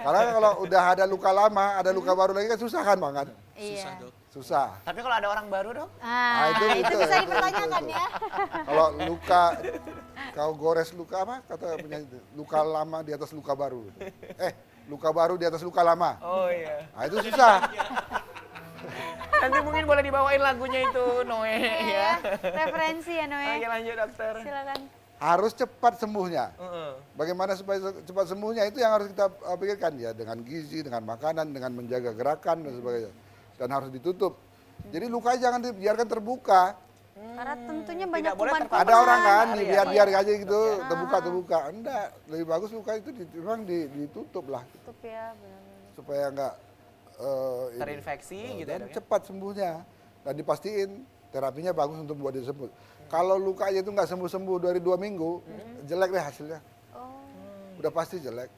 [SPEAKER 4] Karena kalau udah ada luka lama, ada luka baru lagi kan susah kan Bang kan?
[SPEAKER 2] Iya.
[SPEAKER 3] Dok.
[SPEAKER 4] Susah.
[SPEAKER 1] Tapi kalau ada orang baru, Dok?
[SPEAKER 2] Itu
[SPEAKER 4] gitu,
[SPEAKER 2] bisa
[SPEAKER 4] itu,
[SPEAKER 2] dipertanyakan
[SPEAKER 4] itu.
[SPEAKER 2] ya.
[SPEAKER 4] Kalau luka, kau gores luka apa? Kata penyanyi itu, luka lama di atas luka baru. Luka baru di atas luka lama.
[SPEAKER 1] Oh iya.
[SPEAKER 4] Nah itu susah.
[SPEAKER 1] Nanti mungkin boleh dibawain lagunya itu, Noe ya.
[SPEAKER 2] Iya. Referensi ya
[SPEAKER 1] Oke,
[SPEAKER 2] Noe.
[SPEAKER 1] lanjut, Dokter.
[SPEAKER 2] Silakan.
[SPEAKER 4] Harus cepat sembuhnya.
[SPEAKER 1] Heeh.
[SPEAKER 4] Bagaimana supaya cepat sembuhnya itu yang harus kita pikirkan ya, dengan gizi, dengan makanan, dengan menjaga gerakan dan sebagainya. Dan harus ditutup. Jadi lukanya jangan dibiarkan terbuka.
[SPEAKER 2] Karena tentunya banyak
[SPEAKER 1] Tidak boleh
[SPEAKER 2] kuman-kuman.
[SPEAKER 4] Ada orang kan
[SPEAKER 1] Iya.
[SPEAKER 4] dibiar-biar aja gitu, terbuka. Enggak, lebih bagus luka itu memang ditutup lah
[SPEAKER 2] Tutup ya, benar-benar.
[SPEAKER 4] supaya enggak ini.
[SPEAKER 1] Terinfeksi gitu ya,
[SPEAKER 4] Dan
[SPEAKER 1] Dok ya?
[SPEAKER 4] cepat sembuhnya dan dipastiin terapinya bagus untuk buat dia sembuh. Kalau lukanya itu nggak sembuh-sembuh dari 2 minggu, jelek deh hasilnya.
[SPEAKER 2] Oh.
[SPEAKER 4] Udah pasti jelek.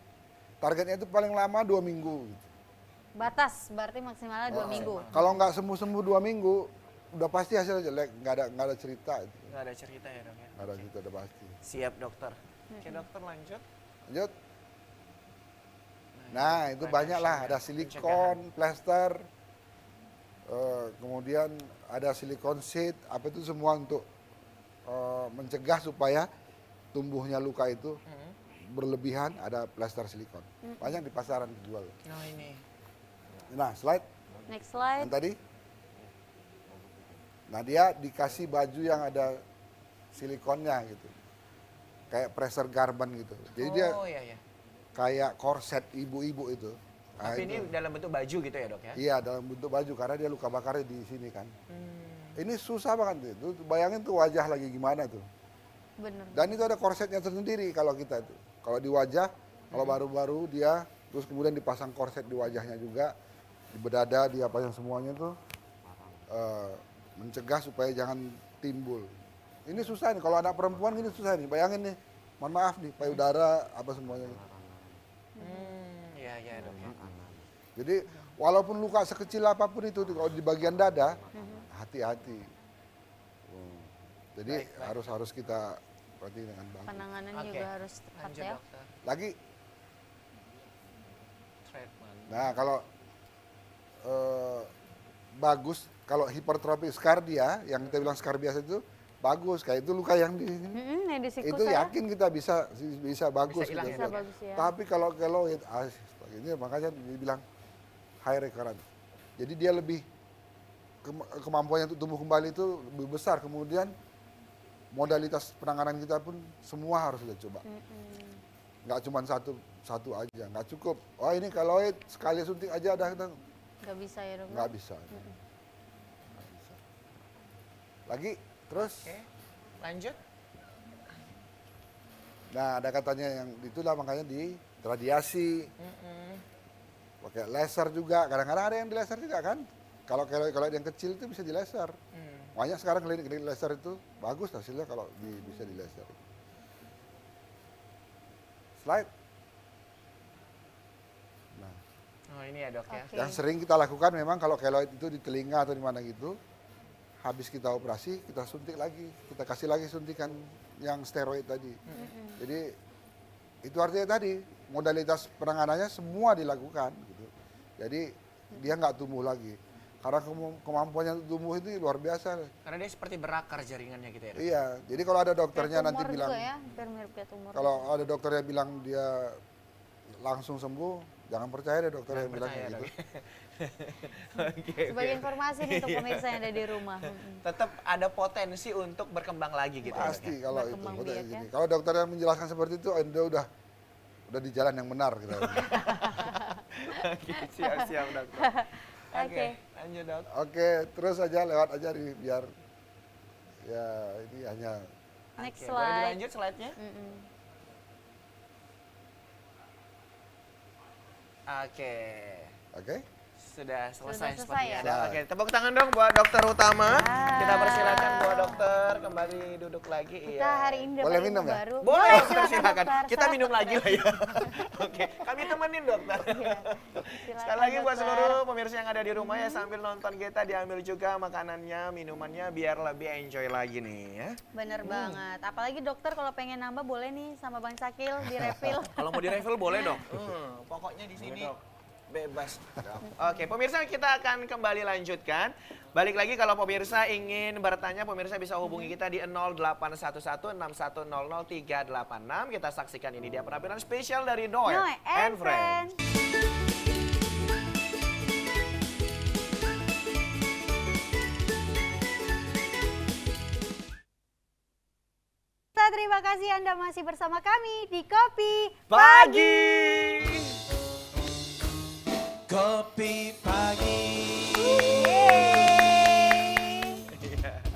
[SPEAKER 4] Targetnya itu paling lama 2 minggu. Gitu.
[SPEAKER 2] Batas berarti maksimalnya 2 minggu.
[SPEAKER 4] Kalau nggak sembuh-sembuh 2 minggu, udah pasti hasilnya jelek, nggak ada cerita itu.
[SPEAKER 1] Nggak ada cerita ya dok ya?
[SPEAKER 4] Nggak ada cerita, udah pasti.
[SPEAKER 1] Siap dokter. Oke dokter lanjut.
[SPEAKER 4] Lanjut. Nah, itu banyak lah, ada silikon, plester, kemudian ada silikon sheet, apa itu semua untuk mencegah supaya tumbuhnya luka itu berlebihan, ada plester silikon. Banyak di pasaran dijual.
[SPEAKER 1] Nah ini.
[SPEAKER 4] Nah, slide
[SPEAKER 2] Next slide.
[SPEAKER 4] yang tadi. Nah, dia dikasih baju yang ada silikonnya gitu. Kayak pressure garment gitu. Jadi dia
[SPEAKER 1] Oh iya iya.
[SPEAKER 4] kayak korset ibu-ibu itu. Nah,
[SPEAKER 1] Tapi ini
[SPEAKER 4] itu.
[SPEAKER 1] dalam bentuk baju gitu ya dok ya?
[SPEAKER 4] Iya, dalam bentuk baju karena dia luka bakarnya di sini kan. Ini susah banget tuh. Bayangin tuh wajah lagi gimana tuh.
[SPEAKER 2] Bener.
[SPEAKER 4] Dan itu ada korsetnya tersendiri kalau kita tuh. Kalau di wajah, kalau baru-baru dia terus kemudian dipasang korset di wajahnya juga, di bedada, di apa yang semuanya tuh mencegah supaya jangan timbul. Ini susah nih, kalau anak perempuan gini susah nih. Bayangin nih, mohon maaf nih, payudara apa semuanya.
[SPEAKER 1] Iya iya dok ya.
[SPEAKER 4] Jadi walaupun luka sekecil apapun itu kalau di bagian dada, hati-hati. Jadi harus kita perhatiin dengan bagus.
[SPEAKER 2] Penanganannya
[SPEAKER 1] Oke.
[SPEAKER 2] juga harus tepat
[SPEAKER 1] Lanjut
[SPEAKER 2] ya.
[SPEAKER 1] dokter.
[SPEAKER 4] Lagi,
[SPEAKER 1] Treatment.
[SPEAKER 4] nah kalau bagus, kalau hipertrofi skardia, yang kita bilang skar biasa itu bagus. Kayak itu luka yang di sini.
[SPEAKER 2] Yang di siku
[SPEAKER 4] Itu
[SPEAKER 2] saya.
[SPEAKER 4] yakin kita bisa bagus.
[SPEAKER 1] Bisa hilang
[SPEAKER 4] gitu.
[SPEAKER 1] ya,
[SPEAKER 2] Bisa bagus ya.
[SPEAKER 4] Tapi kalau keloid, ini makanya dibilang high recurrent. Jadi dia lebih kemampuannya untuk tumbuh kembali itu lebih besar. Kemudian modalitas penanganan kita pun semua harus kita coba. Nggak cuma satu aja, nggak cukup. Oh ini keloid sekali suntik aja udah
[SPEAKER 2] Nggak bisa ya dok?
[SPEAKER 4] nggak bisa. Nggak bisa. Lagi terus.
[SPEAKER 1] Oke. Lanjut.
[SPEAKER 4] Nah ada katanya yang itulah makanya di radiasi. Pakai laser juga, kadang-kadang ada yang di laser juga kan. Kalau yang kecil itu bisa di laser. Banyak sekarang klinik laser itu bagus hasilnya kalau bisa di laser. Slide. Nah,
[SPEAKER 1] Oh ini ya dok ya.
[SPEAKER 2] Oke.
[SPEAKER 4] yang sering kita lakukan memang kalau keloid itu di telinga atau di mana gitu, habis kita operasi kita suntik lagi, kita kasih lagi suntikan yang steroid tadi. Jadi itu artinya tadi modalitas penanganannya semua dilakukan gitu. Jadi dia nggak tumbuh lagi. Karena kemampuannya untuk tumbuh itu luar biasa.
[SPEAKER 1] Karena dia seperti berakar jaringannya gitu ya dok.
[SPEAKER 4] Iya, jadi kalau ada dokternya
[SPEAKER 2] Kayak
[SPEAKER 4] nanti
[SPEAKER 2] tumor
[SPEAKER 4] bilang,
[SPEAKER 2] juga ya, hampir mirip kayak tumor.
[SPEAKER 4] kalau ada dokternya bilang dia langsung sembuh, jangan percaya deh dokter yang bilang kayak
[SPEAKER 1] Percaya,
[SPEAKER 4] gitu.
[SPEAKER 1] Dok. Oke.
[SPEAKER 2] Sebagai informasi nih untuk pemirsa yang ada di rumah.
[SPEAKER 1] Tetap ada potensi untuk berkembang lagi gitu ya dok
[SPEAKER 4] Pasti
[SPEAKER 1] ya.
[SPEAKER 4] kalau itu.
[SPEAKER 2] Berkembang
[SPEAKER 4] Udah
[SPEAKER 2] biak ya.
[SPEAKER 4] gini. Kalau dokternya menjelaskan seperti itu, Anda udah di jalan yang benar gitu.
[SPEAKER 1] Oke, siap dokter.
[SPEAKER 2] Oke.
[SPEAKER 1] Lanjut dok.
[SPEAKER 4] Oke, terus aja lewat aja biar ya ini hanya
[SPEAKER 2] Next
[SPEAKER 1] Oke, boleh
[SPEAKER 2] slide.
[SPEAKER 1] dilanjut slide-nya? Oke.
[SPEAKER 4] oke.
[SPEAKER 1] Sudah selesai
[SPEAKER 2] selesai
[SPEAKER 1] sepertinya.
[SPEAKER 2] ya?
[SPEAKER 1] Ada. Oke, tepuk tangan dong buat dokter utama.
[SPEAKER 2] Ah.
[SPEAKER 1] Kita persilakan buat dokter kembali duduk lagi.
[SPEAKER 2] Kita hari ini dapat
[SPEAKER 4] Boleh
[SPEAKER 2] ilmu
[SPEAKER 4] minum ya?
[SPEAKER 2] baru.
[SPEAKER 1] Boleh dokter, silakan.
[SPEAKER 2] dokter.
[SPEAKER 1] Kita
[SPEAKER 2] Salah
[SPEAKER 1] minum
[SPEAKER 2] dokter
[SPEAKER 1] lagi lah ya. Oke, kami temenin dokter.
[SPEAKER 2] Silakan,
[SPEAKER 1] Sekali lagi buat
[SPEAKER 2] dokter.
[SPEAKER 1] seluruh pemirsa yang ada di rumah ya, sambil nonton kita diambil juga makanannya, minumannya biar lebih enjoy lagi nih ya.
[SPEAKER 2] Bener banget. Apalagi dokter kalau pengen nambah boleh nih sama Bang Sakil di refill.
[SPEAKER 1] Kalau mau di refill boleh dong. Pokoknya di sini bebas. Oke, pemirsa kita akan kembali lanjutkan. Balik lagi kalau pemirsa ingin bertanya, pemirsa bisa hubungi kita di 0811 6100 386. Kita saksikan ini dia penampilan spesial dari Noe
[SPEAKER 2] Noe and Friends. Terima kasih Anda masih bersama kami di Kopi
[SPEAKER 1] Pagi.
[SPEAKER 3] Kopi pagi.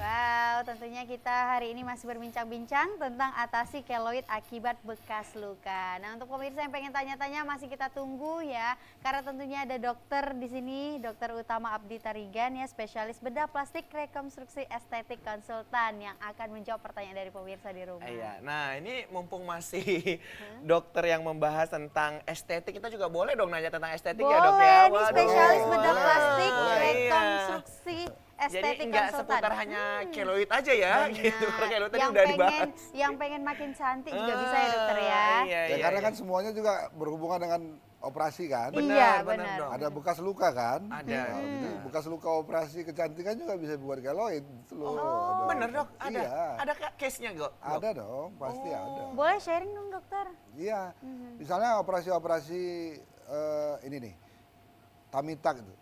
[SPEAKER 2] Wow, tentunya kita hari ini masih berbincang-bincang tentang atasi keloid akibat bekas luka. Nah, untuk pemirsa yang pengen tanya-tanya masih kita tunggu ya, karena tentunya ada dokter di sini, Dokter Utama Abdi Tarigan ya, spesialis bedah plastik rekonstruksi estetik konsultan yang akan menjawab pertanyaan dari pemirsa di rumah.
[SPEAKER 1] Iya, nah ini mumpung masih dokter yang membahas tentang estetik, kita juga boleh dong nanya tentang estetik ya dok ya.
[SPEAKER 2] Boleh, ini
[SPEAKER 1] Waduh.
[SPEAKER 2] spesialis bedah
[SPEAKER 4] boleh,
[SPEAKER 2] plastik
[SPEAKER 4] boleh.
[SPEAKER 2] rekonstruksi estetik
[SPEAKER 1] Jadi nggak
[SPEAKER 2] konsultan.
[SPEAKER 1] seputar hanya keloid aja ya, gitu. Karena keloid tadi
[SPEAKER 2] yang
[SPEAKER 1] udah
[SPEAKER 2] pengen,
[SPEAKER 1] dibahas.
[SPEAKER 2] yang pengen makin cantik juga bisa ya dokter ya.
[SPEAKER 1] Iya,
[SPEAKER 4] Ya,
[SPEAKER 1] iya,
[SPEAKER 4] karena
[SPEAKER 1] iya.
[SPEAKER 4] kan semuanya juga berhubungan dengan operasi kan.
[SPEAKER 2] Iya,
[SPEAKER 1] benar
[SPEAKER 2] benar.
[SPEAKER 1] dong.
[SPEAKER 4] Ada bekas luka kan?
[SPEAKER 1] Ada.
[SPEAKER 4] Nah, jadi bekas luka operasi kecantikan juga bisa buat keloid. Gitu loh. Ada.
[SPEAKER 1] Bener dok, ada.
[SPEAKER 4] Iya.
[SPEAKER 1] Ada case-nya Dok?
[SPEAKER 4] Ada dong, pasti ada.
[SPEAKER 2] Boleh sharing dong dokter?
[SPEAKER 4] Iya. Misalnya operasi-operasi ini nih. Tummy tuck itu.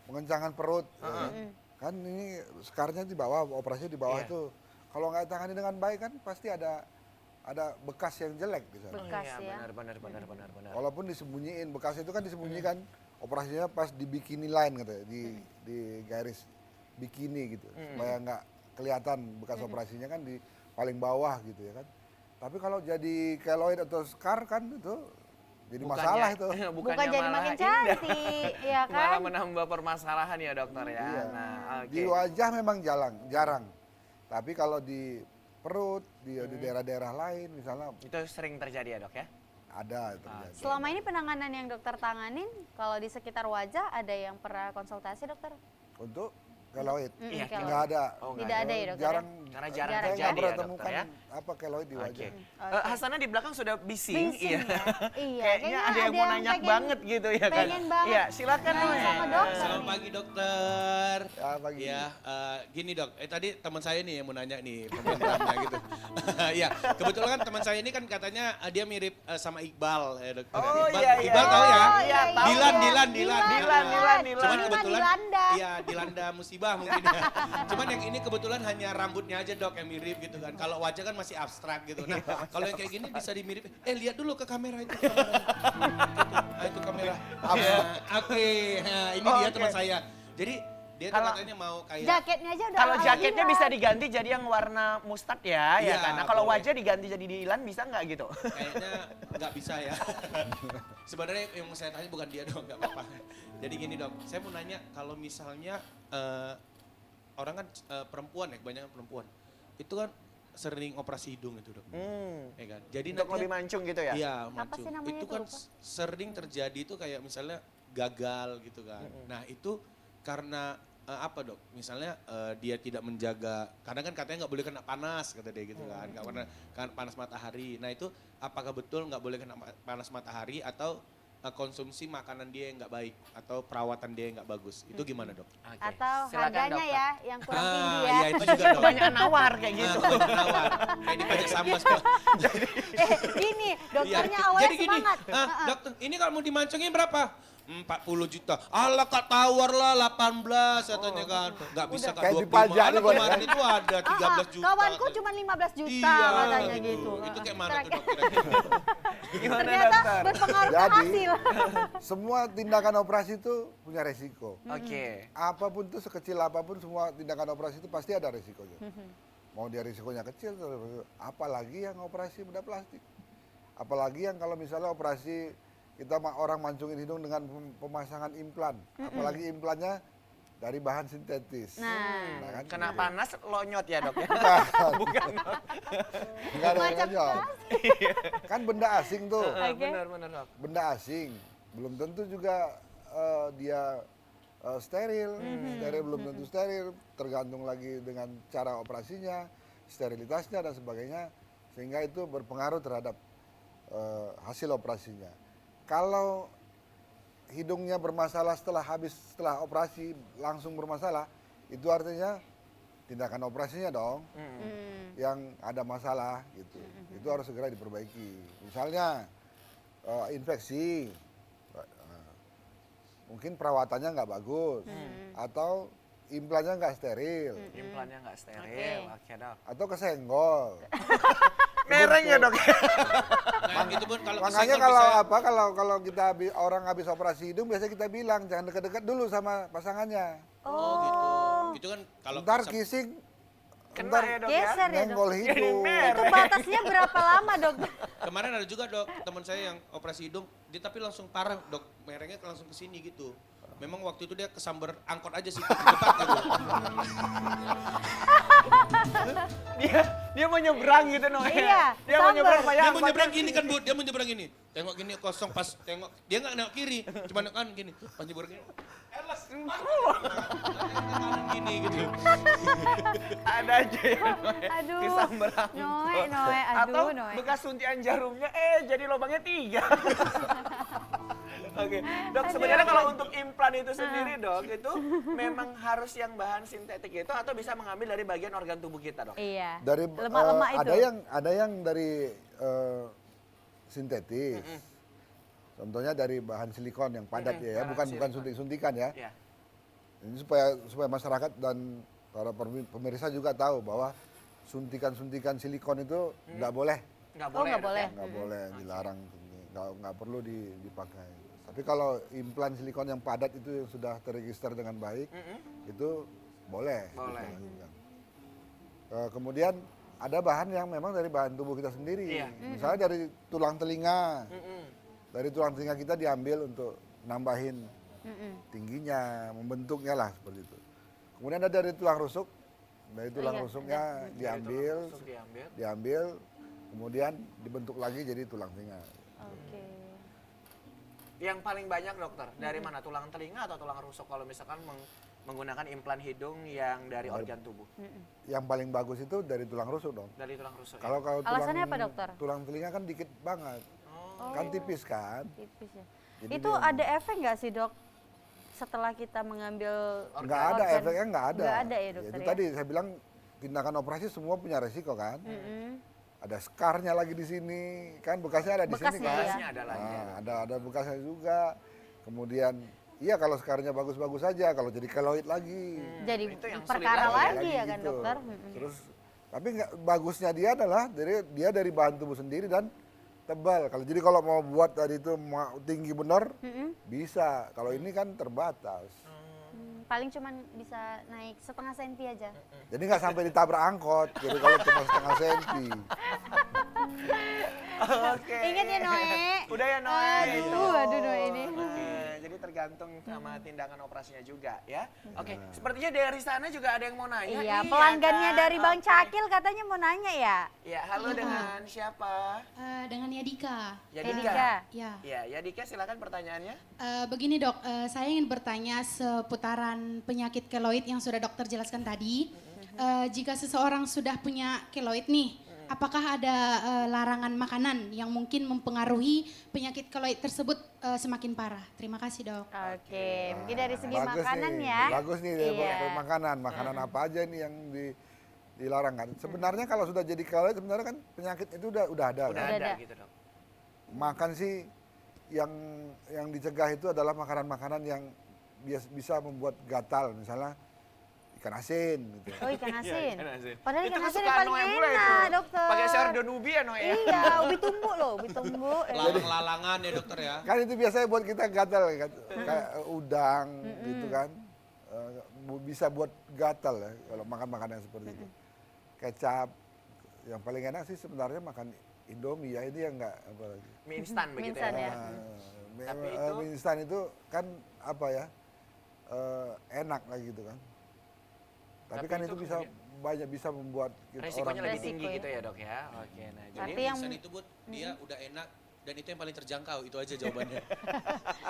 [SPEAKER 4] Pengencangan perut. Ya. Kan ini skarnya di bawah, operasinya di bawah
[SPEAKER 1] Iya.
[SPEAKER 4] tuh. Kalau nggak tangani dengan baik kan pasti ada bekas yang jelek di sana.
[SPEAKER 2] Bekas
[SPEAKER 1] iya,
[SPEAKER 2] ya.
[SPEAKER 1] benar.
[SPEAKER 4] Walaupun disembunyiin, bekas itu kan disembunyikan operasinya pas di bikini line katanya, di garis bikini gitu, supaya nggak kelihatan bekas operasinya kan di paling bawah gitu ya kan. Tapi kalau jadi keloid atau scar kan itu jadi masalah itu.
[SPEAKER 2] Bukan jadi
[SPEAKER 1] malah
[SPEAKER 2] makin
[SPEAKER 1] indah.
[SPEAKER 2] cantik, ya
[SPEAKER 1] Malah
[SPEAKER 2] kan?
[SPEAKER 1] menambah permasalahan ya dokter ya.
[SPEAKER 4] Iya.
[SPEAKER 1] Nah, oke.
[SPEAKER 4] Di wajah memang jarang. Tapi kalau di perut, di daerah-daerah lain misalnya
[SPEAKER 1] Itu sering terjadi ya dok ya?
[SPEAKER 4] ada terjadi.
[SPEAKER 2] Selama ini penanganan yang dokter tanganin, kalau di sekitar wajah ada yang pernah konsultasi dokter?
[SPEAKER 4] Untuk keloid
[SPEAKER 1] Iya,
[SPEAKER 2] keloid.
[SPEAKER 4] nggak ada.
[SPEAKER 1] Oh,
[SPEAKER 2] Tidak ada ya dokter? ya?
[SPEAKER 4] Jarang.
[SPEAKER 1] Karena jarang
[SPEAKER 2] Jarang.
[SPEAKER 4] Saya
[SPEAKER 1] terjadi
[SPEAKER 4] nggak pernah
[SPEAKER 1] ya dokter
[SPEAKER 4] temukan
[SPEAKER 1] ya?
[SPEAKER 4] apa keloid di
[SPEAKER 1] Oke.
[SPEAKER 4] wajah.
[SPEAKER 1] Hasanah di belakang sudah bising,
[SPEAKER 2] Bising
[SPEAKER 1] iya.
[SPEAKER 2] ya? Iya,
[SPEAKER 1] Kayaknya ada yang mau nanya
[SPEAKER 2] pengen-
[SPEAKER 1] banget gitu ya kan?
[SPEAKER 2] pengen banget
[SPEAKER 1] Iya, silakan
[SPEAKER 2] nanya
[SPEAKER 1] Mas.
[SPEAKER 2] sama dokter.
[SPEAKER 3] Selamat pagi dokter.
[SPEAKER 4] Ya, pagi.
[SPEAKER 3] Ya, gini dok, tadi teman saya nih yang mau nanya nih pembentamnya gitu. Ya, kebetulan kan teman saya ini kan katanya dia mirip sama Iqbal ya dokter.
[SPEAKER 1] Oh,
[SPEAKER 3] Iqbal,
[SPEAKER 1] iya, iya.
[SPEAKER 3] Iqbal tahu ya?
[SPEAKER 2] Oh, iya, tahu
[SPEAKER 3] Dilan,
[SPEAKER 2] ya.
[SPEAKER 3] Dilan.
[SPEAKER 1] Dilan.
[SPEAKER 3] Cuman
[SPEAKER 2] Ini mah
[SPEAKER 3] kebetulan,
[SPEAKER 2] Dilanda.
[SPEAKER 3] iya Dilanda musibah mungkin. Ya. Cuman yang ini kebetulan hanya rambutnya aja dok yang mirip gitu kan. Kalau wajah kan masih abstrak gitu. Nah, kalau yang kayak gini bisa dimirip. Lihat dulu ke kamera itu. Itu kamera. Oke, nah, ini dia teman saya. Jadi dia tuh
[SPEAKER 1] Kalau-
[SPEAKER 3] katanya mau kayak
[SPEAKER 2] Jaketnya aja udah
[SPEAKER 1] Kalau
[SPEAKER 2] kayak
[SPEAKER 1] jaketnya
[SPEAKER 2] Dilan.
[SPEAKER 1] bisa diganti jadi yang warna mustard ya,
[SPEAKER 3] Iya,
[SPEAKER 1] ya kan? Nah, kalau
[SPEAKER 3] boleh.
[SPEAKER 1] wajah diganti jadi Dilan bisa nggak gitu?
[SPEAKER 3] kayaknya nggak bisa ya. Sebenarnya yang mau saya tanya bukan dia dong, nggak apa-apa. Jadi gini dok, saya mau nanya kalau misalnya orang kan perempuan ya, kebanyakan perempuan. Itu kan sering operasi hidung itu dok. Ya kan? Jadi
[SPEAKER 1] Untuk
[SPEAKER 3] nanti
[SPEAKER 1] lebih mancung gitu ya?
[SPEAKER 3] Iya,
[SPEAKER 2] Apa
[SPEAKER 3] mancung.
[SPEAKER 2] sih namanya
[SPEAKER 3] Itu
[SPEAKER 2] itu,
[SPEAKER 3] kan
[SPEAKER 2] lupa?
[SPEAKER 3] sering terjadi itu kayak misalnya gagal gitu kan. Nah itu karena apa dok? Misalnya dia tidak menjaga, karena kan katanya nggak boleh kena panas kata dia gitu kan. Nggak pernah kan panas matahari. Nah itu apakah betul nggak boleh kena panas matahari atau konsumsi makanan dia yang nggak baik atau perawatan dia yang nggak bagus? Itu gimana dok?
[SPEAKER 1] Oke,
[SPEAKER 2] Atau
[SPEAKER 1] silakan,
[SPEAKER 2] harganya
[SPEAKER 1] dokter.
[SPEAKER 2] ya yang kurang tinggi ya.
[SPEAKER 3] Iya itu juga dok.
[SPEAKER 1] Kebanyakan nawar kayak gitu.
[SPEAKER 3] Kebanyakan nawar. Kayak di pajak sambas dok.
[SPEAKER 2] Gini,
[SPEAKER 3] Iya,
[SPEAKER 2] dokternya awalnya
[SPEAKER 3] jadi gini,
[SPEAKER 2] semangat.
[SPEAKER 3] dokter, ini kalau mau dimancungin berapa? 40 juta. Alah kak tawar lah 18 katanya kan. Nggak bisa kak
[SPEAKER 4] Kayak
[SPEAKER 3] 25.
[SPEAKER 4] dipajak
[SPEAKER 3] Alah
[SPEAKER 4] nih, Boy.
[SPEAKER 3] kemarin itu ada 13 juta.
[SPEAKER 2] Kawanku cuma 15 juta
[SPEAKER 3] Iya,
[SPEAKER 2] katanya gitu.
[SPEAKER 3] Itu kayak mana tuh
[SPEAKER 2] Ternyata-
[SPEAKER 3] dok kira-kira?
[SPEAKER 1] Gimana
[SPEAKER 2] Ternyata
[SPEAKER 1] dokter?
[SPEAKER 2] berpengaruh ke
[SPEAKER 4] Jadi,
[SPEAKER 2] hasil.
[SPEAKER 4] semua tindakan operasi itu punya resiko.
[SPEAKER 1] Oke.
[SPEAKER 4] Apapun tuh sekecil apapun semua tindakan operasi itu pasti ada resikonya. Mau dia risikonya kecil, apalagi yang operasi bedah plastik. Apalagi yang kalau misalnya operasi kita orang mancungin hidung dengan pemasangan implan. Apalagi implannya dari bahan sintetis.
[SPEAKER 2] Nah,
[SPEAKER 4] kan
[SPEAKER 1] Kena
[SPEAKER 4] gitu.
[SPEAKER 1] panas lonyot ya dok ya?
[SPEAKER 4] Bukan. Enggak ada yang
[SPEAKER 2] Macam
[SPEAKER 4] nyot. Kan benda asing tuh.
[SPEAKER 2] Oke.
[SPEAKER 1] Benar dok.
[SPEAKER 4] Benda asing. Belum tentu juga dia steril. Steril belum tentu steril. Tergantung lagi dengan cara operasinya, sterilitasnya dan sebagainya. Sehingga itu berpengaruh terhadap hasil operasinya. Kalau hidungnya bermasalah setelah operasi langsung bermasalah, itu artinya tindakan operasinya dong yang ada masalah gitu. Itu harus segera diperbaiki. Misalnya infeksi, mungkin perawatannya nggak bagus, atau implannya nggak steril,
[SPEAKER 1] Implannya nggak steril. Oke dok.
[SPEAKER 4] atau kesenggol.
[SPEAKER 1] Mereng ya dok?
[SPEAKER 3] Nah gitu pun kalau
[SPEAKER 4] Makanya
[SPEAKER 3] kesenggol
[SPEAKER 4] kalau kita orang habis operasi hidung biasanya kita bilang jangan dekat-dekat dulu sama pasangannya.
[SPEAKER 3] Oh gitu. Itu kan kalau
[SPEAKER 4] Ntar kissing,
[SPEAKER 1] Kena ya dok ya?
[SPEAKER 2] geser ya dok.
[SPEAKER 4] nyenggol hidung.
[SPEAKER 2] Itu batasnya berapa lama dok?
[SPEAKER 3] kemarin ada juga dok teman saya yang operasi hidung, dia tapi langsung parah dok, merengnya langsung ke sini gitu. Memang waktu itu dia kesamber angkot aja sih di depan gitu.
[SPEAKER 1] Dia Dia mau nyebrang gitu Noe.
[SPEAKER 2] Iya,
[SPEAKER 1] Dia mau
[SPEAKER 2] sambar.
[SPEAKER 1] nyebrang Pak ya.
[SPEAKER 3] Dia mau nyebrang gini kan Bu, dia mau nyebrang gini. Tengok gini kosong pas tengok, dia nggak nengok kiri, cuma nengok kan gini. Pas nyebrang gini, gini gitu.
[SPEAKER 1] Ada aja ya Noe.
[SPEAKER 2] Aduh.
[SPEAKER 1] Disambar
[SPEAKER 2] Noe,
[SPEAKER 1] angkot.
[SPEAKER 2] Noe,
[SPEAKER 1] Atau
[SPEAKER 2] aduh, Noe.
[SPEAKER 1] bekas suntian jarumnya jadi lubangnya 3. Oke, dok sebenarnya kalau untuk implan itu sendiri dok, itu memang harus yang bahan sintetik itu atau bisa mengambil dari bagian organ tubuh kita dok?
[SPEAKER 2] Iya.
[SPEAKER 4] Dari
[SPEAKER 2] lemak-lemak itu.
[SPEAKER 4] ada yang dari sintetis. Contohnya dari bahan silikon yang padat ya,
[SPEAKER 1] bahan
[SPEAKER 4] bukan
[SPEAKER 1] silikon.
[SPEAKER 4] suntik-suntikan ya.
[SPEAKER 1] Iya.
[SPEAKER 4] Ini supaya masyarakat dan para pemirsa juga tahu bahwa suntikan-suntikan silikon itu nggak boleh,
[SPEAKER 1] Nggak
[SPEAKER 2] Oh,
[SPEAKER 1] boleh.
[SPEAKER 2] nggak
[SPEAKER 1] Dok,
[SPEAKER 2] boleh.
[SPEAKER 1] ya?
[SPEAKER 4] nggak boleh, dilarang, nggak perlu dipakai. Tapi kalau implan silikon yang padat itu yang sudah terregister dengan baik, itu boleh.
[SPEAKER 1] Boleh.
[SPEAKER 4] dilakukan. Kemudian ada bahan yang memang dari bahan tubuh kita sendiri.
[SPEAKER 1] Iya.
[SPEAKER 4] Misalnya dari tulang telinga.
[SPEAKER 1] Mm-mm.
[SPEAKER 4] Dari tulang telinga kita diambil untuk nambahin tingginya, membentuknya lah seperti itu. Kemudian ada dari tulang rusuk. Dari tulang
[SPEAKER 2] iya,
[SPEAKER 4] rusuknya
[SPEAKER 1] Dari
[SPEAKER 4] diambil,
[SPEAKER 1] tulang rusuk diambil.
[SPEAKER 4] diambil, kemudian dibentuk lagi jadi tulang telinga.
[SPEAKER 2] Oke.
[SPEAKER 1] Yang paling banyak dokter, dari mana? Tulang telinga atau tulang rusuk kalau misalkan menggunakan implan hidung yang dari organ tubuh?
[SPEAKER 4] Yang paling bagus itu dari tulang rusuk dong.
[SPEAKER 1] Dari tulang rusuk.
[SPEAKER 4] Kalau kalau
[SPEAKER 2] Alasannya apa, dokter?
[SPEAKER 4] tulang telinga kan dikit banget, kan tipis kan.
[SPEAKER 2] Tipis ya.
[SPEAKER 4] Jadi
[SPEAKER 2] Itu
[SPEAKER 4] dia-
[SPEAKER 2] ada efek nggak sih dok? Setelah kita mengambil
[SPEAKER 4] Nggak ada
[SPEAKER 2] organ?
[SPEAKER 4] efeknya, nggak ada.
[SPEAKER 2] Nggak ada ya dokter
[SPEAKER 4] Itu
[SPEAKER 2] ya?
[SPEAKER 4] tadi saya bilang tindakan operasi semua punya resiko kan. Ada skarnya lagi di sini, kan bekasnya ada di sini
[SPEAKER 2] Bekasnya,
[SPEAKER 4] kan.
[SPEAKER 2] ya.
[SPEAKER 1] Bekasnya ada lagi.
[SPEAKER 4] Nah, ada bekasnya juga. Kemudian iya kalau skarnya bagus-bagus saja, kalau jadi keloid lagi.
[SPEAKER 2] Jadi
[SPEAKER 1] Itu yang sulit
[SPEAKER 2] perkara
[SPEAKER 1] lagi.
[SPEAKER 2] lagi ya kan
[SPEAKER 4] gitu.
[SPEAKER 2] dokter?
[SPEAKER 4] Terus tapi nggak bagusnya dia adalah dia dari bahan tubuh sendiri dan tebal. Kalau mau buat tadi itu tinggi benar bisa. Kalau ini kan terbatas.
[SPEAKER 2] Paling cuman bisa naik setengah senti aja.
[SPEAKER 4] Jadi nggak sampai ditabrak angkot. Jadi kalau cuma setengah senti.
[SPEAKER 1] Oke.
[SPEAKER 2] Ingat ya Noe.
[SPEAKER 1] Udah ya Noe.
[SPEAKER 2] Aduh Noe ini.
[SPEAKER 1] Oke, jadi tergantung sama tindakan operasinya juga ya. Oke, sepertinya dari sana juga ada yang mau nanya.
[SPEAKER 2] Iya, pelanggannya
[SPEAKER 1] kan?
[SPEAKER 2] dari Bang
[SPEAKER 1] Oke.
[SPEAKER 2] Cakil katanya mau nanya ya.
[SPEAKER 1] Ya, halo dengan siapa?
[SPEAKER 6] Dengan Yadika.
[SPEAKER 2] Edika.
[SPEAKER 6] Ya,
[SPEAKER 1] Ya, Yadika silakan pertanyaannya.
[SPEAKER 6] begini dok, saya ingin bertanya seputaran penyakit keloid yang sudah dokter jelaskan tadi. Jika seseorang sudah punya keloid nih, apakah ada larangan makanan yang mungkin mempengaruhi penyakit keloid tersebut semakin parah? Terima kasih dok.
[SPEAKER 2] Oke, mungkin dari segi
[SPEAKER 4] Bagus
[SPEAKER 2] makanan
[SPEAKER 4] nih,
[SPEAKER 2] ya.
[SPEAKER 4] bagus nih dari
[SPEAKER 2] Iya.
[SPEAKER 4] makanan. Makanan apa aja nih yang dilarang kan? Sebenarnya kalau sudah jadi keloid sebenarnya kan penyakit itu udah ada.
[SPEAKER 1] Udah
[SPEAKER 4] kan?
[SPEAKER 2] Udah
[SPEAKER 1] ada
[SPEAKER 2] ada.
[SPEAKER 1] gitu, Dok.
[SPEAKER 4] Makan sih yang dicegah itu adalah makanan-makanan yang bisa membuat gatal, misalnya ikan asin gitu.
[SPEAKER 2] Oh ikan asin.
[SPEAKER 1] ikan asin.
[SPEAKER 2] Padahal
[SPEAKER 1] Itu
[SPEAKER 2] ikan asin yang
[SPEAKER 1] kesukaan
[SPEAKER 2] paling
[SPEAKER 1] Noe pula itu.
[SPEAKER 2] enak dokter.
[SPEAKER 1] Pakai sayur donubi ya Noe ya?
[SPEAKER 2] Iya, ubi tumbuk loh, ubi tumbuk.
[SPEAKER 3] Lalang-lalangan ya dokter ya.
[SPEAKER 4] Kan itu biasanya buat kita gatal kan? Kayak udang gitu kan. Bisa buat gatal ya kalau makan makanan seperti itu. Kecap, yang paling enak sih sebenarnya makan Indomie ya, ini yang enggak apa lagi.
[SPEAKER 1] Mie instan begitu
[SPEAKER 2] instan
[SPEAKER 1] ya.
[SPEAKER 2] ya.
[SPEAKER 1] Tapi itu-
[SPEAKER 4] Mie instan itu kan apa ya, enak lah gitu kan. Tapi
[SPEAKER 1] Tapi
[SPEAKER 4] kan
[SPEAKER 1] itu
[SPEAKER 4] itu bisa
[SPEAKER 1] kemudian-
[SPEAKER 4] bisa membuat
[SPEAKER 1] Resikonya lebih
[SPEAKER 2] Resiko
[SPEAKER 1] tinggi
[SPEAKER 2] ya.
[SPEAKER 1] gitu ya dok ya. Oke, nah jadi
[SPEAKER 2] Tapi yang
[SPEAKER 3] Instan itu buat dia udah enak dan itu yang paling terjangkau, itu aja jawabannya.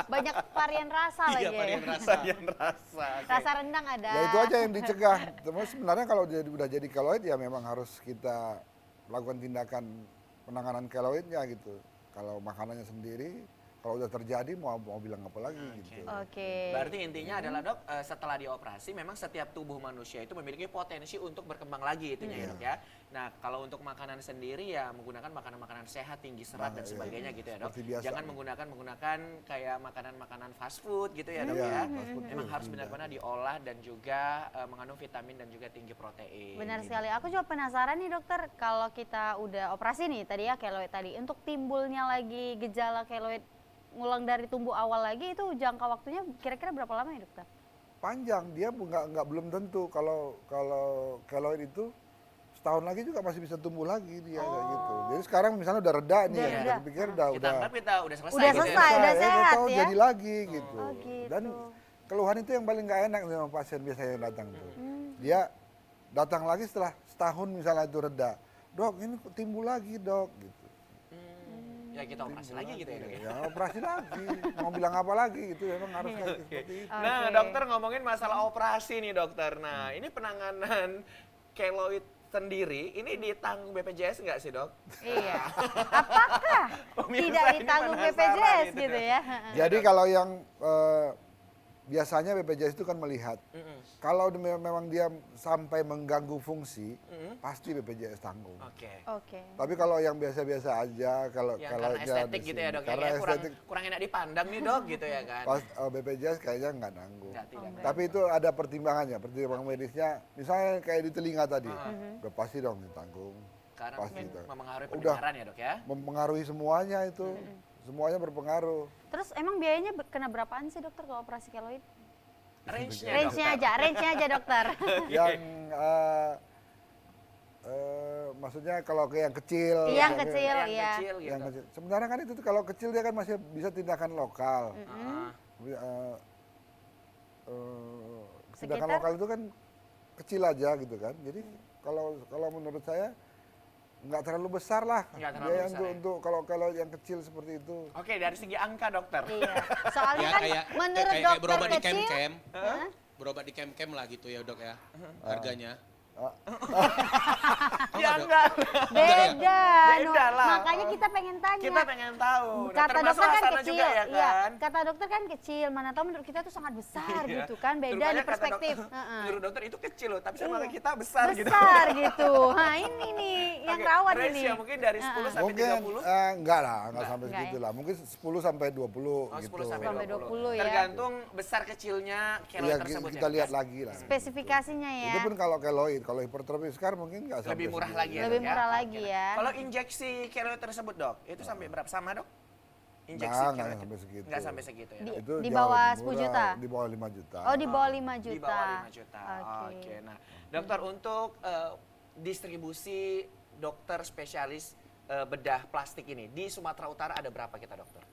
[SPEAKER 2] banyak varian rasa lagi
[SPEAKER 3] Iya,
[SPEAKER 2] ya.
[SPEAKER 3] varian rasa.
[SPEAKER 1] yang rasa. oke.
[SPEAKER 2] Rasa rendang ada.
[SPEAKER 4] ya itu aja yang dicegah. Terus sebenarnya kalau udah jadi keloid ya memang harus kita lakukan tindakan penanganan keloidnya gitu. Kalau makanannya sendiri, kalau udah terjadi mau bilang apa lagi gitu.
[SPEAKER 2] Oke.
[SPEAKER 1] Berarti intinya adalah dok, setelah dioperasi memang setiap tubuh manusia itu memiliki potensi untuk berkembang lagi itunya ya dok ya. Nah kalau untuk makanan sendiri ya menggunakan makanan-makanan sehat, tinggi serat dan sebagainya gitu ya dok.
[SPEAKER 4] Seperti biasa.
[SPEAKER 1] Jangan menggunakan kayak makanan-makanan fast food gitu ya dok
[SPEAKER 4] Iya,
[SPEAKER 1] ya.
[SPEAKER 4] fast food
[SPEAKER 1] Memang
[SPEAKER 4] tuh
[SPEAKER 1] harus benar-benar diolah dan juga mengandung vitamin dan juga tinggi protein.
[SPEAKER 2] Benar
[SPEAKER 1] gitu.
[SPEAKER 2] sekali. Aku juga penasaran nih dokter, kalau kita udah operasi nih tadi ya keloid tadi, untuk timbulnya lagi gejala keloid ngulang dari tumbuh awal lagi itu jangka waktunya kira-kira berapa lama ya dokter?
[SPEAKER 4] Panjang, dia nggak belum tentu. Kalau keloid itu setahun lagi juga masih bisa tumbuh lagi dia kayak gitu. Jadi sekarang misalnya udah reda nih,
[SPEAKER 2] Udah
[SPEAKER 4] ya,
[SPEAKER 2] reda.
[SPEAKER 4] kita pikir
[SPEAKER 1] Kita
[SPEAKER 4] udah
[SPEAKER 1] anggap kita udah selesai
[SPEAKER 2] Udah
[SPEAKER 1] gitu ya,
[SPEAKER 2] selesai,
[SPEAKER 1] Dok.
[SPEAKER 2] udah sehat
[SPEAKER 4] tahu
[SPEAKER 2] ya.
[SPEAKER 4] jadi lagi gitu.
[SPEAKER 2] Oh, gitu.
[SPEAKER 4] Dan keluhan itu yang paling nggak enak sama pasien biasanya yang datang tuh. Dia datang lagi setelah setahun misalnya itu reda. dok ini kok timbul lagi dok gitu.
[SPEAKER 1] Ya kita operasi lagi gitu ya dok ya.
[SPEAKER 4] Ya operasi lagi, mau bilang apa lagi gitu, memang harus kayak seperti itu.
[SPEAKER 1] Nah
[SPEAKER 2] Oke.
[SPEAKER 1] dokter ngomongin masalah operasi nih dokter. Nah ini penanganan keloid sendiri ini ditanggung BPJS nggak sih dok?
[SPEAKER 2] Iya. Apakah
[SPEAKER 1] Pemirsa
[SPEAKER 2] tidak
[SPEAKER 1] ini
[SPEAKER 2] ditanggung
[SPEAKER 1] penasaran
[SPEAKER 2] BPJS
[SPEAKER 1] gitu
[SPEAKER 2] gitu
[SPEAKER 1] ya.
[SPEAKER 2] ya?
[SPEAKER 4] Jadi kalau yang biasanya BPJS itu kan melihat, kalau memang dia sampai mengganggu fungsi, pasti BPJS tanggung.
[SPEAKER 1] Oke.
[SPEAKER 2] Oke.
[SPEAKER 4] Tapi kalau yang biasa-biasa aja, kalau
[SPEAKER 1] Yang
[SPEAKER 4] kalau
[SPEAKER 1] karena
[SPEAKER 4] dia
[SPEAKER 1] estetik
[SPEAKER 4] di
[SPEAKER 1] gitu ya
[SPEAKER 4] sini,
[SPEAKER 1] dok ya.
[SPEAKER 4] karena
[SPEAKER 1] Kayak kurang,
[SPEAKER 4] estetik,
[SPEAKER 1] kurang enak dipandang nih dok gitu ya kan.
[SPEAKER 4] pas BPJS kayaknya nggak nanggung.
[SPEAKER 1] Nggak, tidak.
[SPEAKER 4] Tapi itu ada pertimbangannya, pertimbangan medisnya. Misalnya kayak di telinga tadi, udah pasti dong ditanggung.
[SPEAKER 1] Karena
[SPEAKER 4] Pasti
[SPEAKER 1] mungkin
[SPEAKER 4] itu.
[SPEAKER 1] memengaruhi
[SPEAKER 4] Udah.
[SPEAKER 1] pendengaran ya dok ya.
[SPEAKER 4] Mempengaruhi semuanya itu, semuanya berpengaruh.
[SPEAKER 2] Terus emang biayanya kena berapaan sih dokter kalau operasi keloid?
[SPEAKER 1] Range-nya
[SPEAKER 2] Range-nya aja dokter.
[SPEAKER 4] Yang maksudnya kalau ke yang kecil,
[SPEAKER 2] Yang
[SPEAKER 4] misalnya,
[SPEAKER 2] kecil,
[SPEAKER 1] Yang
[SPEAKER 2] iya.
[SPEAKER 1] kecil gitu.
[SPEAKER 4] yang kecil. Sebenarnya kan itu tuh kalau kecil dia kan masih bisa tindakan lokal.
[SPEAKER 1] Ah,
[SPEAKER 4] Tindakan
[SPEAKER 2] Sekitar?
[SPEAKER 4] lokal itu kan kecil aja gitu kan. Jadi kalau menurut saya nggak terlalu besar lah
[SPEAKER 1] Nggak terlalu
[SPEAKER 4] biaya
[SPEAKER 1] besar ya.
[SPEAKER 4] untuk kalau yang kecil seperti itu.
[SPEAKER 1] Oke dari segi angka dokter.
[SPEAKER 2] Iya. Soalnya
[SPEAKER 3] Ya
[SPEAKER 2] kan
[SPEAKER 3] kayak
[SPEAKER 2] menurut
[SPEAKER 3] kayak
[SPEAKER 2] dokter
[SPEAKER 3] berobat di
[SPEAKER 2] kecil,
[SPEAKER 3] kem-kem.
[SPEAKER 2] Hah?
[SPEAKER 3] Berobat di kem-kem lah gitu ya dok ya. Harganya.
[SPEAKER 1] Ya enggak.
[SPEAKER 2] beda.
[SPEAKER 1] Beda lah.
[SPEAKER 2] Makanya kita pengen tanya.
[SPEAKER 1] Kita pengen tahu. Nah,
[SPEAKER 2] Kata
[SPEAKER 1] termasuk
[SPEAKER 2] dokter kan
[SPEAKER 1] Hasanah
[SPEAKER 2] kecil,
[SPEAKER 1] juga ya
[SPEAKER 2] iya.
[SPEAKER 1] kan.
[SPEAKER 2] Kata dokter kan kecil, mana tahu menurut kita tuh sangat besar
[SPEAKER 1] Iya.
[SPEAKER 2] gitu kan, beda
[SPEAKER 1] Rupanya
[SPEAKER 2] di
[SPEAKER 1] kata
[SPEAKER 2] perspektif.
[SPEAKER 1] dokter, menurut dokter itu kecil loh, tapi sama kita besar, gitu.
[SPEAKER 2] Besar gitu. Nah ini nih yang
[SPEAKER 1] Oke,
[SPEAKER 2] rawat
[SPEAKER 1] range
[SPEAKER 2] ini.
[SPEAKER 1] ya mungkin dari 10 sampai
[SPEAKER 4] Mungkin
[SPEAKER 1] 30.
[SPEAKER 4] enggak lah, enggak sampai
[SPEAKER 2] Enggak
[SPEAKER 4] segitu
[SPEAKER 2] ya?
[SPEAKER 4] lah. Mungkin 10 sampai 20
[SPEAKER 1] Oh,
[SPEAKER 4] gitu.
[SPEAKER 1] 10 sampai
[SPEAKER 2] Sampai
[SPEAKER 1] 20.
[SPEAKER 2] 20 ya.
[SPEAKER 1] Tergantung besar kecilnya keloid
[SPEAKER 4] Iya,
[SPEAKER 1] tersebut
[SPEAKER 4] kita
[SPEAKER 1] ya.
[SPEAKER 4] lihat lagi lah.
[SPEAKER 2] Spesifikasinya ya.
[SPEAKER 4] Itu pun kalau keloid, kalau hipertrofi sekarang mungkin nggak sampai
[SPEAKER 1] Lebih murah
[SPEAKER 4] segitu.
[SPEAKER 1] lagi ya.
[SPEAKER 2] Lebih
[SPEAKER 1] Dok,
[SPEAKER 2] murah
[SPEAKER 1] Oke,
[SPEAKER 2] lagi
[SPEAKER 1] nah.
[SPEAKER 2] ya.
[SPEAKER 1] Kalau injeksi keloid tersebut dok, itu sampai berapa sama dok? Injeksi
[SPEAKER 4] Nggak
[SPEAKER 1] keloid
[SPEAKER 4] sampai segitu.
[SPEAKER 1] Nggak sampai segitu ya.
[SPEAKER 2] Di,
[SPEAKER 1] Dok?
[SPEAKER 4] Itu
[SPEAKER 2] di
[SPEAKER 4] jauh
[SPEAKER 2] bawah
[SPEAKER 4] lebih
[SPEAKER 2] 10
[SPEAKER 4] murah,
[SPEAKER 2] juta.
[SPEAKER 4] Di bawah 5 juta.
[SPEAKER 2] Oh di bawah 5 juta.
[SPEAKER 1] Di bawah 5 juta.
[SPEAKER 2] Oke.
[SPEAKER 1] Oke. Nah, dokter untuk distribusi dokter spesialis bedah plastik ini di Sumatera Utara ada berapa kita dokter?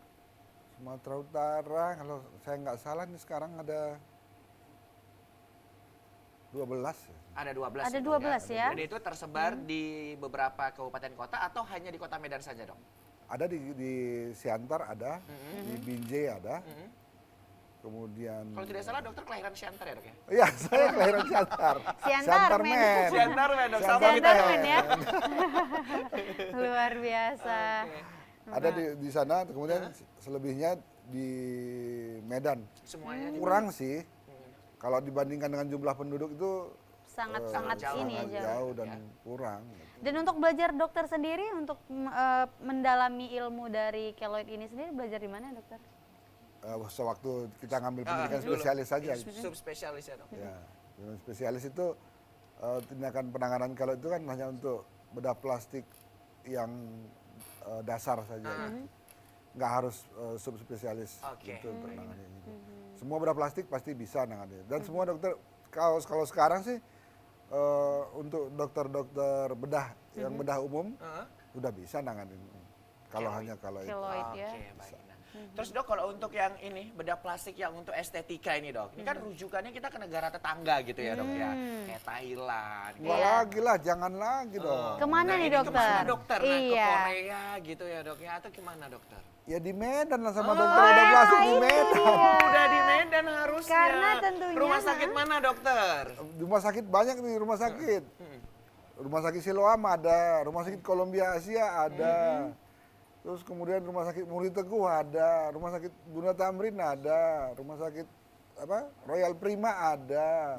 [SPEAKER 4] Sumatera Utara, kalau saya nggak salah nih sekarang ada 12 ya.
[SPEAKER 1] Ada 12.
[SPEAKER 2] Ada
[SPEAKER 1] itu
[SPEAKER 2] 12 ya.
[SPEAKER 1] Dan itu tersebar di beberapa kabupaten kota atau hanya di Kota Medan saja, Dok?
[SPEAKER 4] Ada di Siantar ada, di Binjai ada. Kemudian
[SPEAKER 1] Kalau tidak salah dokter kelahiran Siantar ya, Dok ya?
[SPEAKER 4] Iya, saya kelahiran Siantar.
[SPEAKER 2] Siantar, men.
[SPEAKER 4] Men.
[SPEAKER 1] Siantar, men, Dok. Sama
[SPEAKER 4] Siantar,
[SPEAKER 1] kita ya.
[SPEAKER 2] Siantar, men, ya. Luar biasa.
[SPEAKER 4] Ada di sana, kemudian selebihnya di Medan.
[SPEAKER 1] Semuanya di
[SPEAKER 4] Kurang sih. Kalau dibandingkan dengan jumlah penduduk itu
[SPEAKER 2] Sangat-sangat
[SPEAKER 1] jauh.
[SPEAKER 2] ini
[SPEAKER 4] sangat
[SPEAKER 2] aja.
[SPEAKER 4] jauh dan kurang.
[SPEAKER 2] Dan untuk belajar dokter sendiri, untuk mendalami ilmu dari keloid ini sendiri, belajar di mana dokter?
[SPEAKER 4] Sewaktu kita ngambil pendidikan
[SPEAKER 1] dulu.
[SPEAKER 4] spesialis saja.
[SPEAKER 1] Subspesialis ya, Dok?
[SPEAKER 4] Ya, dengan spesialis itu tindakan penanganan kalau itu kan hanya untuk bedah plastik yang dasar saja. Nggak harus subspesialis
[SPEAKER 1] Oke.
[SPEAKER 4] untuk menangani itu. Semua bedah plastik pasti bisa nangani. Dan semua dokter kalau sekarang sih untuk dokter-dokter bedah yang bedah umum
[SPEAKER 1] Heeh.
[SPEAKER 4] udah bisa nanganin. Kalau hanya kalau itu.
[SPEAKER 2] Keloid ya.
[SPEAKER 1] Oke, baik. Nah, terus Dok, kalau untuk yang ini, bedah plastik yang untuk estetika ini, Dok. Ini kan rujukannya kita ke negara tetangga gitu ya, Dok ya. Kayak Thailand.
[SPEAKER 4] Nggak lagi lah, jangan lagi dong.
[SPEAKER 2] Kemana
[SPEAKER 1] Nah,
[SPEAKER 2] nih
[SPEAKER 1] ini
[SPEAKER 2] dokter?
[SPEAKER 1] Kemana dokter? Nah, ke
[SPEAKER 2] Iya.
[SPEAKER 1] Korea gitu ya, Dok ya, atau gimana, dokter?
[SPEAKER 4] Ya di Medan lah sama dokter bedah plastik di Medan.
[SPEAKER 1] Udah di Medan harusnya.
[SPEAKER 2] Karena tentunya,
[SPEAKER 1] Rumah sakit mana, dokter?
[SPEAKER 4] Rumah sakit banyak nih rumah sakit. Rumah sakit Siloam ada, rumah sakit Columbia Asia ada. Terus kemudian rumah sakit Muri Teguh ada, rumah sakit Bunda Tamrin ada, rumah sakit Royal Prima ada.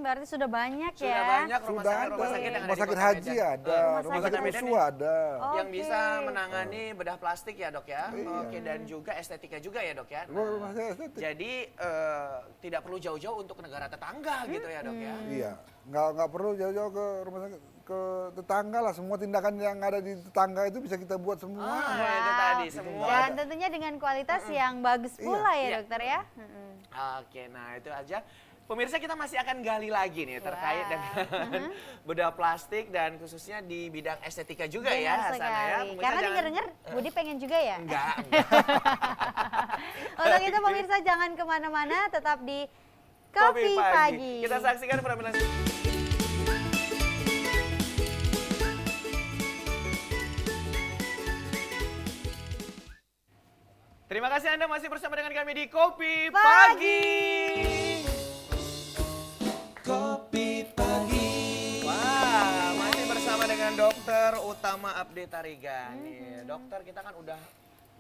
[SPEAKER 2] Berarti sudah banyak
[SPEAKER 1] Sudah
[SPEAKER 2] ya.
[SPEAKER 1] banyak rumah
[SPEAKER 4] Sudah
[SPEAKER 1] sakit
[SPEAKER 4] ada.
[SPEAKER 1] yang ada
[SPEAKER 4] Rumah
[SPEAKER 1] di
[SPEAKER 4] sakit
[SPEAKER 1] Kota
[SPEAKER 4] haji
[SPEAKER 1] Medan.
[SPEAKER 4] ada, rumah
[SPEAKER 1] Kota
[SPEAKER 4] sakit
[SPEAKER 1] Medan
[SPEAKER 4] Usu
[SPEAKER 1] nih,
[SPEAKER 4] ada.
[SPEAKER 1] yang
[SPEAKER 2] Oke.
[SPEAKER 1] bisa menangani bedah plastik ya, Dok ya. Oke, dan juga estetika juga ya, Dok ya.
[SPEAKER 4] Rumah sakit estetik.
[SPEAKER 1] Jadi tidak perlu jauh-jauh untuk ke negara tetangga gitu ya, Dok ya.
[SPEAKER 4] Iya, nggak perlu jauh-jauh ke rumah sakit ke tetangga lah. Semua tindakan yang ada di tetangga itu bisa kita buat semua.
[SPEAKER 1] Itu tadi semua.
[SPEAKER 2] Dan tentunya dengan kualitas yang bagus pula ya
[SPEAKER 1] Iya.
[SPEAKER 2] dokter ya.
[SPEAKER 1] Oke, nah itu aja. Pemirsa, kita masih akan gali lagi nih terkait
[SPEAKER 2] Wah.
[SPEAKER 1] dengan bedah plastik dan khususnya di bidang estetika juga
[SPEAKER 2] Benar
[SPEAKER 1] ya, Hasanah ya.
[SPEAKER 2] sekali.
[SPEAKER 1] Pemirsa
[SPEAKER 2] Karena
[SPEAKER 1] jangan-
[SPEAKER 2] denger-denger Budi pengen juga ya.
[SPEAKER 1] Enggak.
[SPEAKER 2] Untuk itu pemirsa jangan kemana-mana, tetap di Kopi Pagi.
[SPEAKER 1] Kita saksikan penampilan kasih Anda masih bersama dengan kami di Kopi
[SPEAKER 2] Pagi.
[SPEAKER 1] Pagi.
[SPEAKER 3] Kopi pagi.
[SPEAKER 1] Wah, masih bersama dengan Dokter Utama Abdi Tarigan. Nih, dokter kita kan udah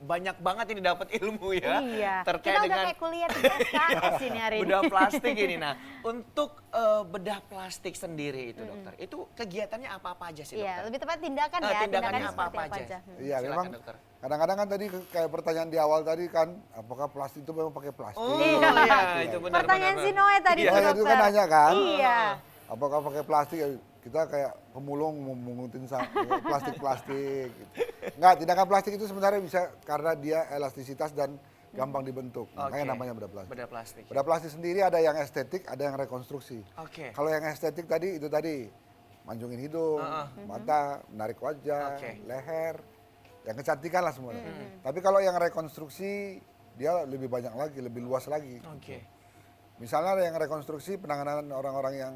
[SPEAKER 1] banyak banget ini dapat ilmu ya.
[SPEAKER 2] Iya.
[SPEAKER 1] Terkait
[SPEAKER 2] Kita udah
[SPEAKER 1] dengan
[SPEAKER 2] kayak kuliah 3 SKS ini hari ini.
[SPEAKER 1] bedah plastik ini. Nah, untuk bedah plastik sendiri itu dokter, itu kegiatannya apa-apa aja sih dokter?
[SPEAKER 2] Iya, lebih tepat tindakan ya.
[SPEAKER 1] Tindakannya
[SPEAKER 2] seperti
[SPEAKER 1] apa-apa aja?
[SPEAKER 4] Iya,
[SPEAKER 1] Silakan,
[SPEAKER 4] memang
[SPEAKER 1] dokter.
[SPEAKER 4] kadang-kadang kan tadi kayak pertanyaan di awal tadi kan, apakah plastik itu memang pakai plastik?
[SPEAKER 1] Oh
[SPEAKER 2] Iya.
[SPEAKER 1] iya, itu benar.
[SPEAKER 2] Pertanyaan
[SPEAKER 1] benar,
[SPEAKER 2] si
[SPEAKER 1] benar.
[SPEAKER 2] Noe tadi
[SPEAKER 1] Iya.
[SPEAKER 2] tuh,
[SPEAKER 4] Oh, itu
[SPEAKER 2] dokter.
[SPEAKER 4] kan nanya kan?
[SPEAKER 2] Iya.
[SPEAKER 4] Apakah pakai plastik? Kita kayak pemulung mengutin plastik-plastik. Gitu. Enggak, tindakan plastik itu sebenarnya bisa karena dia elastisitas dan gampang dibentuk. Makanya
[SPEAKER 1] Oke.
[SPEAKER 4] namanya bedah plastik.
[SPEAKER 1] Bedah plastik.
[SPEAKER 4] Bedah plastik sendiri ada yang estetik, ada yang rekonstruksi.
[SPEAKER 1] Oke.
[SPEAKER 4] Kalau yang estetik tadi itu tadi manjungin hidung, mata, menarik wajah,
[SPEAKER 1] Oke.
[SPEAKER 4] leher, yang kecantikan lah semuanya. Tapi kalau yang rekonstruksi dia lebih banyak lagi, lebih luas lagi.
[SPEAKER 1] Oke.
[SPEAKER 4] Misalnya ada yang rekonstruksi penanganan orang-orang yang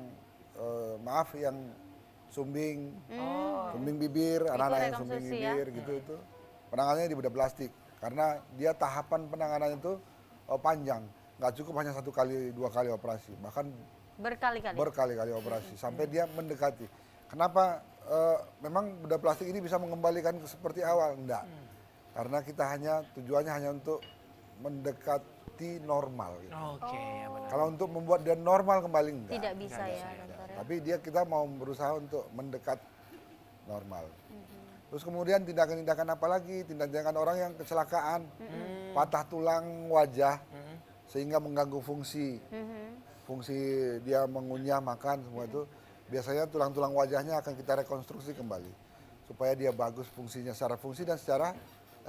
[SPEAKER 4] yang sumbing, sumbing bibir, anak-anak yang sumbing
[SPEAKER 2] rekonstruksi ya?
[SPEAKER 4] bibir gitu itu penanganannya di bedah plastik karena dia tahapan penanganan itu panjang, nggak cukup hanya 1 kali 2 kali operasi, bahkan
[SPEAKER 2] Berkali-kali.
[SPEAKER 4] berkali-kali operasi sampai dia mendekati. Kenapa memang bedah plastik ini bisa mengembalikan seperti awal? Enggak, karena kita tujuannya hanya untuk mendekati normal. Gitu.
[SPEAKER 1] Oke, ya benar.
[SPEAKER 4] Kalau untuk membuat dia normal kembali enggak.
[SPEAKER 2] Tidak bisa ya, dokter ya.
[SPEAKER 4] Tapi kita mau berusaha untuk mendekat normal. Terus kemudian tindakan-tindakan apa lagi? Tindakan orang yang kecelakaan, patah tulang wajah, sehingga mengganggu fungsi. Fungsi dia mengunyah, makan, semua itu. Biasanya tulang-tulang wajahnya akan kita rekonstruksi kembali. Supaya dia bagus fungsinya secara fungsi dan secara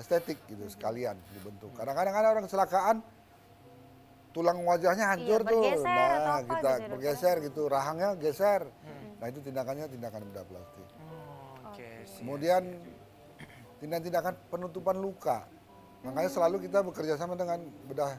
[SPEAKER 4] estetik gitu, sekalian dibentuk. Kadang-kadang ada orang kecelakaan, tulang wajahnya hancur tuh.
[SPEAKER 2] bergeser atau
[SPEAKER 4] Nah,
[SPEAKER 2] apa
[SPEAKER 4] kita
[SPEAKER 2] gitu ya, dokter?
[SPEAKER 4] bergeser gitu, rahangnya geser. Nah, itu tindakannya tindakan bedah plastik.
[SPEAKER 1] Oke.
[SPEAKER 4] Kemudian tindakan penutupan luka. Makanya selalu kita bekerja sama dengan bedah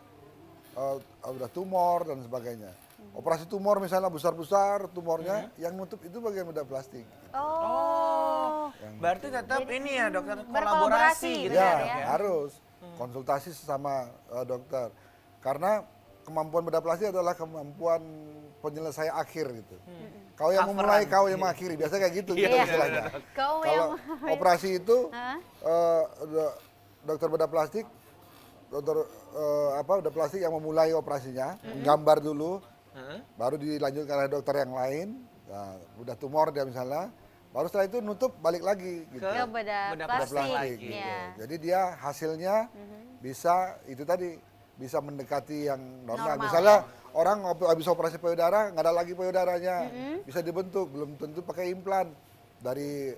[SPEAKER 4] tumor dan sebagainya. Operasi tumor misalnya besar-besar tumornya, yang nutup itu bagian bedah plastik.
[SPEAKER 2] Oh.
[SPEAKER 1] Berarti tetap ini ya dokter
[SPEAKER 2] Berkolaborasi
[SPEAKER 1] kolaborasi gitu
[SPEAKER 2] benar
[SPEAKER 1] ya,
[SPEAKER 2] ya.
[SPEAKER 1] dok ya.
[SPEAKER 4] Harus konsultasi sesama dokter. Karena kemampuan bedah plastik adalah kemampuan penyelesaian akhir gitu. Kau yang memulai, kau yang mengakhiri. Biasanya kayak gitu gitu istilahnya.
[SPEAKER 2] Kau
[SPEAKER 4] Kalau
[SPEAKER 2] yang
[SPEAKER 4] operasi itu
[SPEAKER 2] Hah?
[SPEAKER 4] dokter bedah plastik, bedah plastik yang memulai operasinya, menggambar dulu, baru dilanjutkan oleh dokter yang lain. Nah, udah tumor dia misalnya, baru setelah itu nutup balik lagi gitu.
[SPEAKER 2] ke bedah
[SPEAKER 1] Bedah
[SPEAKER 2] plastik.
[SPEAKER 1] plastik,
[SPEAKER 4] Gitu.
[SPEAKER 2] Iya.
[SPEAKER 4] Jadi dia hasilnya bisa itu tadi bisa mendekati yang normal.
[SPEAKER 2] Normal,
[SPEAKER 4] Misalnya orang habis operasi payudara nggak ada lagi payudaranya, bisa dibentuk, belum tentu pakai implan dari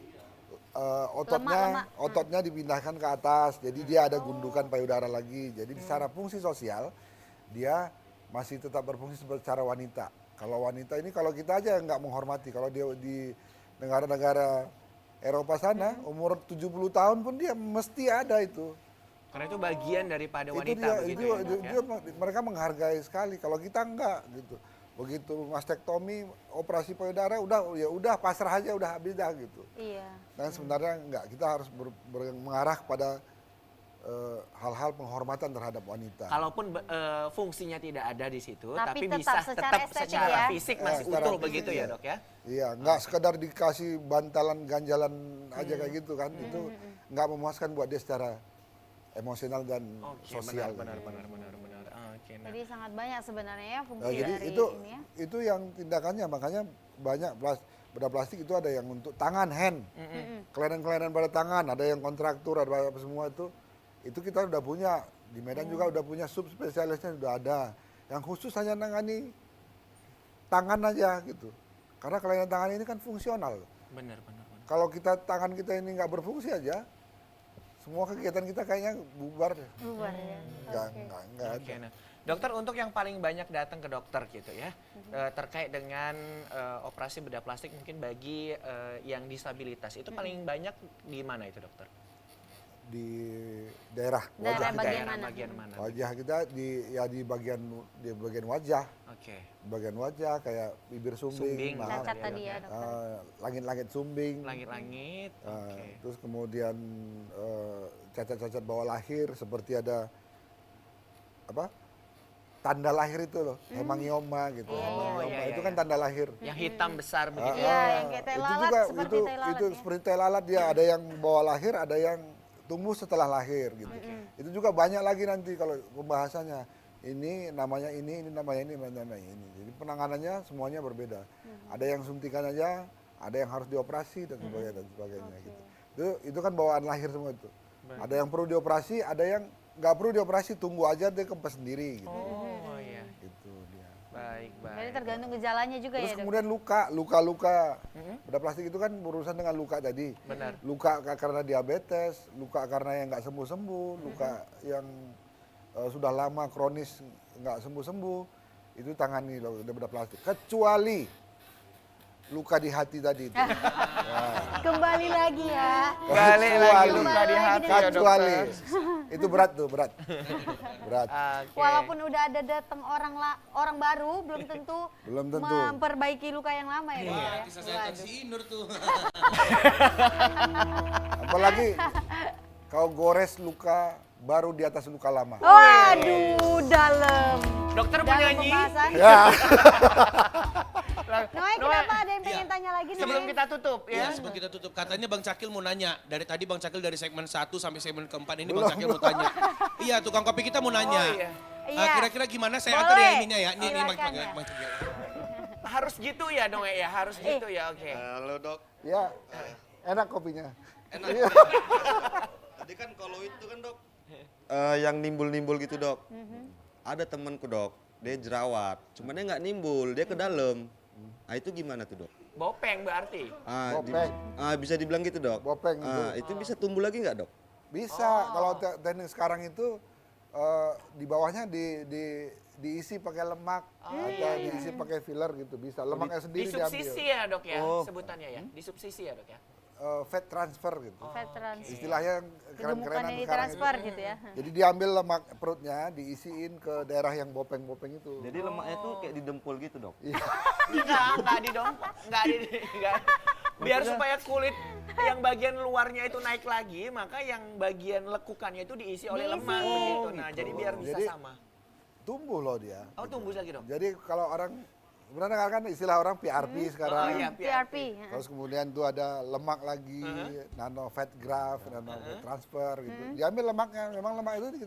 [SPEAKER 4] ototnya,
[SPEAKER 2] Lemak.
[SPEAKER 4] ototnya dipindahkan ke atas, jadi dia ada gundukan payudara lagi. Jadi secara fungsi sosial dia masih tetap berfungsi secara wanita. Kalau wanita ini kalau kita aja nggak menghormati, kalau dia di negara-negara Eropa sana umur 70 tahun pun dia mesti ada itu.
[SPEAKER 1] Karena itu bagian daripada
[SPEAKER 4] Itu
[SPEAKER 1] wanita
[SPEAKER 4] dia,
[SPEAKER 1] begitu
[SPEAKER 4] itu,
[SPEAKER 1] ya, dok, ya?
[SPEAKER 4] mereka menghargai sekali. Kalau kita enggak gitu. Begitu mastektomi, operasi payudara udah pasrah aja, udah habis dah gitu.
[SPEAKER 2] Iya.
[SPEAKER 4] Dan sebenarnya enggak, kita harus mengarah kepada hal-hal penghormatan terhadap wanita.
[SPEAKER 1] Kalaupun fungsinya tidak ada di situ,
[SPEAKER 2] Tapi
[SPEAKER 1] tapi,
[SPEAKER 2] tetap
[SPEAKER 1] bisa
[SPEAKER 2] secara
[SPEAKER 1] tetap
[SPEAKER 2] estetik
[SPEAKER 1] secara
[SPEAKER 2] ya.
[SPEAKER 1] fisik masih
[SPEAKER 4] Secara
[SPEAKER 1] utuh
[SPEAKER 4] fisik,
[SPEAKER 1] begitu ya
[SPEAKER 4] iya.
[SPEAKER 1] dok ya?
[SPEAKER 4] Iya, enggak sekedar dikasih bantalan ganjalan aja kayak gitu kan. Itu enggak memuaskan buat dia secara emosional dan
[SPEAKER 1] Oke,
[SPEAKER 4] sosial.
[SPEAKER 1] benar.
[SPEAKER 4] gitu.
[SPEAKER 1] Oke, nah.
[SPEAKER 2] Jadi sangat banyak sebenarnya ya fungsi
[SPEAKER 4] Nah, jadi
[SPEAKER 2] dari
[SPEAKER 4] itu
[SPEAKER 2] ini ya.
[SPEAKER 4] itu yang tindakannya, makanya banyak bedah plastik itu ada yang untuk tangan, hand, kelainan-kelainan pada tangan, ada yang kontraktur, ada apa semua itu kita udah punya di Medan juga udah punya subspesialisnya sudah ada, yang khusus hanya nangani tangan aja gitu, karena kelainan tangan ini kan fungsional.
[SPEAKER 1] Benar.
[SPEAKER 4] Kalau tangan kita ini nggak berfungsi aja, semua kegiatan kita kayaknya bubar deh.
[SPEAKER 2] Bubar ya.
[SPEAKER 4] Nggak ada.
[SPEAKER 1] Oke, nah. Dokter, untuk yang paling banyak datang ke dokter gitu ya, terkait dengan operasi bedah plastik mungkin bagi yang disabilitas, itu paling banyak di mana itu dokter?
[SPEAKER 4] Di daerah
[SPEAKER 2] Daerah
[SPEAKER 4] wajah kita.
[SPEAKER 2] bagian
[SPEAKER 1] Daerah
[SPEAKER 2] mana?
[SPEAKER 1] bagian mana?
[SPEAKER 4] Wajah kita di bagian wajah,
[SPEAKER 1] Oke.
[SPEAKER 4] bagian wajah kayak bibir
[SPEAKER 1] Sumbing,
[SPEAKER 4] sumbing, maaf.
[SPEAKER 2] Cacat
[SPEAKER 1] ya,
[SPEAKER 2] tadi
[SPEAKER 1] dok,
[SPEAKER 2] ya
[SPEAKER 1] ya.
[SPEAKER 2] dokter.
[SPEAKER 4] Langit-langit sumbing,
[SPEAKER 1] Langit-langit, oke.
[SPEAKER 4] terus kemudian cacat-cacat bawah lahir seperti ada apa? Tanda lahir itu loh, hemangioma gitu. Hemangioma
[SPEAKER 1] iya,
[SPEAKER 4] itu
[SPEAKER 1] iya,
[SPEAKER 4] kan tanda lahir.
[SPEAKER 1] Yang hitam besar begitu.
[SPEAKER 2] Iya, yang kayak tai
[SPEAKER 4] Itu
[SPEAKER 2] lalat,
[SPEAKER 4] juga
[SPEAKER 2] seperti tai lalat
[SPEAKER 4] itu
[SPEAKER 2] ya.
[SPEAKER 4] seperti tai lalat dia ada yang bawa lahir, ada yang tumbuh setelah lahir gitu. Itu juga banyak lagi nanti kalau pembahasannya. Ini namanya ini namanya ini, namanya ini. Jadi penanganannya semuanya berbeda. Ada yang suntikan aja, ada yang harus dioperasi dan sebagainya gitu. Itu kan bawaan lahir semua itu. Ada yang perlu dioperasi, ada yang nggak perlu dioperasi, tunggu aja dia kempes sendiri gitu.
[SPEAKER 1] Oh iya.
[SPEAKER 4] Gitu dia.
[SPEAKER 1] Baik,
[SPEAKER 2] Jadi
[SPEAKER 1] baik.
[SPEAKER 2] tergantung gejalanya juga
[SPEAKER 4] Terus
[SPEAKER 2] ya, Dok?
[SPEAKER 4] kemudian luka. Bedah plastik itu kan berurusan dengan luka tadi.
[SPEAKER 1] Benar.
[SPEAKER 4] Luka karena diabetes, luka karena yang nggak sembuh-sembuh, luka yang sudah lama kronis nggak sembuh-sembuh, itu tangani loh bedah plastik. Kecuali luka di hati tadi itu.
[SPEAKER 2] Kembali lagi ya.
[SPEAKER 1] Balik lagi
[SPEAKER 4] Kecuali.
[SPEAKER 1] luka di hati ya,
[SPEAKER 4] Kecuali.
[SPEAKER 1] dokter.
[SPEAKER 4] Itu berat tuh, berat. Berat.
[SPEAKER 1] Oke.
[SPEAKER 2] Walaupun udah ada datang orang baru, belum tentu,
[SPEAKER 4] Belum tentu.
[SPEAKER 2] memperbaiki luka yang lama ya, Dok, ya?
[SPEAKER 3] Kisah saya si Inur tuh.
[SPEAKER 4] Apalagi kau gores luka baru di atas luka lama.
[SPEAKER 2] Waduh, dalam.
[SPEAKER 1] Dokter mau
[SPEAKER 2] Dalam
[SPEAKER 1] nyanyi?
[SPEAKER 2] pembahasan.
[SPEAKER 4] Ya.
[SPEAKER 2] Noe, kenapa ada yang pengen tanya lagi, Noe?
[SPEAKER 1] Sebelum kita tutup
[SPEAKER 3] Ya,
[SPEAKER 1] ya.
[SPEAKER 3] sebelum kita tutup, katanya Bang Cakil mau nanya. Dari tadi Bang Cakil dari segmen 1 sampai segmen keempat ini Bang Cakil mau tanya. Iya, tukang kopi kita mau nanya.
[SPEAKER 1] Oh, iya.
[SPEAKER 2] Iya.
[SPEAKER 3] Kira-kira gimana saya antar ya
[SPEAKER 2] Boleh.
[SPEAKER 3] ininya ya. Nih Bang
[SPEAKER 2] Silakan,
[SPEAKER 3] Cakil.
[SPEAKER 2] ya.
[SPEAKER 3] Bang Cakil.
[SPEAKER 1] Harus gitu ya dong ya, harus gitu ya, oke.
[SPEAKER 5] Halo dok,
[SPEAKER 4] Ya. Enak kopinya.
[SPEAKER 5] enak. Tadi kan kalau itu kan dok, yang nimbul-nimbul gitu dok. Ada temanku dok, dia jerawat, cuman dia nggak nimbul, dia ke dalam. Ah itu gimana tuh dok?
[SPEAKER 1] Bopeng berarti.
[SPEAKER 4] Bopeng.
[SPEAKER 5] Bisa dibilang gitu dok.
[SPEAKER 4] Bopeng
[SPEAKER 5] Itu bisa tumbuh lagi nggak dok?
[SPEAKER 4] Bisa, kalau teknik sekarang itu di bawahnya diisi pakai lemak atau diisi pakai filler gitu bisa. Lemaknya sendiri
[SPEAKER 1] Disubsisi
[SPEAKER 4] diambil.
[SPEAKER 1] ya dok ya,
[SPEAKER 5] Oh.
[SPEAKER 1] sebutannya ya. Disubsisi ya dok ya.
[SPEAKER 4] Fat transfer gitu.
[SPEAKER 2] Fat transfer.
[SPEAKER 4] Istilahnya yang keren-kerenan
[SPEAKER 2] Kegemukannya
[SPEAKER 4] sekarang
[SPEAKER 2] ditransfer
[SPEAKER 4] itu.
[SPEAKER 2] gitu ya.
[SPEAKER 4] Jadi diambil lemak perutnya, diisiin ke daerah yang bopeng-bopeng itu.
[SPEAKER 5] Jadi lemaknya tuh kayak didempul gitu dok.
[SPEAKER 1] Enggak didompok, enggak. Biar supaya kulit yang bagian luarnya itu naik lagi, maka yang bagian lekukannya itu diisi oleh
[SPEAKER 2] Diisi.
[SPEAKER 1] lemak begitu. Nah, jadi biar bisa
[SPEAKER 4] Jadi-
[SPEAKER 1] sama.
[SPEAKER 4] Tumbuh loh dia.
[SPEAKER 1] Oh, tumbuh lagi dong.
[SPEAKER 4] Jadi kalau orang, sebenarnya kan istilah orang PRP sekarang.
[SPEAKER 1] Oh, iya.
[SPEAKER 2] PRP.
[SPEAKER 4] Terus kemudian tuh ada lemak lagi, nano fat graft, nano fat transfer gitu. Diambil lemaknya, memang lemak itu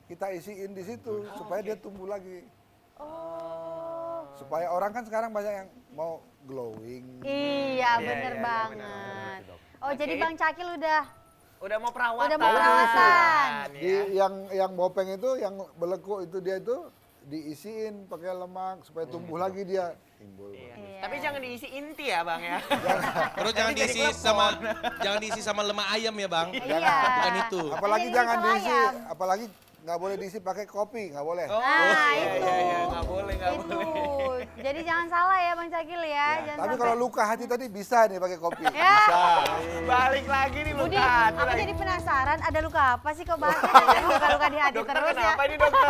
[SPEAKER 4] kita isiin di situ supaya dia tumbuh lagi. Supaya orang kan sekarang banyak yang mau glowing.
[SPEAKER 2] Iya, bener
[SPEAKER 1] iya,
[SPEAKER 2] banget. Oh,
[SPEAKER 1] Oke.
[SPEAKER 2] jadi Bang Cakil
[SPEAKER 1] Udah mau perawatan.
[SPEAKER 2] Udah mau perawatan.
[SPEAKER 4] Di yang bopeng itu, yang belekuk itu dia itu diisiin pakai lemak supaya tumbuh lagi dia. Timbul.
[SPEAKER 2] Iya.
[SPEAKER 1] Tapi jangan diisi inti ya bang ya.
[SPEAKER 3] Terus jangan
[SPEAKER 1] Nanti jadi
[SPEAKER 3] diisi
[SPEAKER 1] klepon.
[SPEAKER 3] jangan diisi sama lemak ayam ya Bang.
[SPEAKER 2] Iya.
[SPEAKER 3] Bukan itu.
[SPEAKER 4] Apalagi
[SPEAKER 2] Jadi
[SPEAKER 4] jangan
[SPEAKER 2] itu
[SPEAKER 4] diisi,
[SPEAKER 2] ayam.
[SPEAKER 4] apalagi nggak boleh diisi pakai kopi, nggak boleh.
[SPEAKER 1] Oh,
[SPEAKER 2] Nah,
[SPEAKER 1] iya,
[SPEAKER 2] itu.
[SPEAKER 1] iya, nggak boleh, nggak
[SPEAKER 2] Itu.
[SPEAKER 1] boleh.
[SPEAKER 2] Jadi jangan salah ya Bang Cakil ya. Jangan
[SPEAKER 4] Tapi
[SPEAKER 2] sampai-
[SPEAKER 4] kalau luka hati tadi bisa nih pakai kopi.
[SPEAKER 2] Ya.
[SPEAKER 4] Bisa.
[SPEAKER 1] Balik lagi nih
[SPEAKER 2] Budi,
[SPEAKER 1] luka hati
[SPEAKER 2] aku
[SPEAKER 1] lagi.
[SPEAKER 2] jadi penasaran ada luka apa sih kok bahasnya dari luka-luka di hati
[SPEAKER 1] Dokter
[SPEAKER 2] terus ya.
[SPEAKER 1] kenapa ini dokter?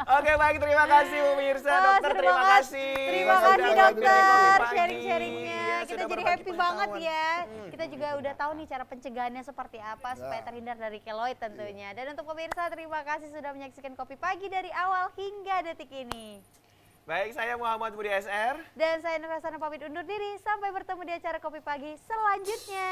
[SPEAKER 1] Oke baik, terima kasih pemirsa.
[SPEAKER 2] Oh,
[SPEAKER 1] Dokter terima kasih.
[SPEAKER 2] Terima
[SPEAKER 1] Sudah
[SPEAKER 2] kasih
[SPEAKER 1] hadir di
[SPEAKER 2] dokter
[SPEAKER 1] pagi.
[SPEAKER 2] sharing-sharingnya.
[SPEAKER 1] Iya,
[SPEAKER 2] Kita
[SPEAKER 1] sudah
[SPEAKER 2] jadi
[SPEAKER 1] berbagi
[SPEAKER 2] happy banget
[SPEAKER 1] pengetahuan.
[SPEAKER 2] ya. Kita juga udah tahu nih cara pencegahannya seperti apa supaya terhindar dari keloid tentunya. Dan untuk pemirsa terima kasih sudah menyaksikan Kopi Pagi dari awal hingga detik ini.
[SPEAKER 1] Baik, saya Muhammad Budi SR.
[SPEAKER 2] Dan saya Nur Hasanah pamit undur diri. Sampai bertemu di acara Kopi Pagi selanjutnya.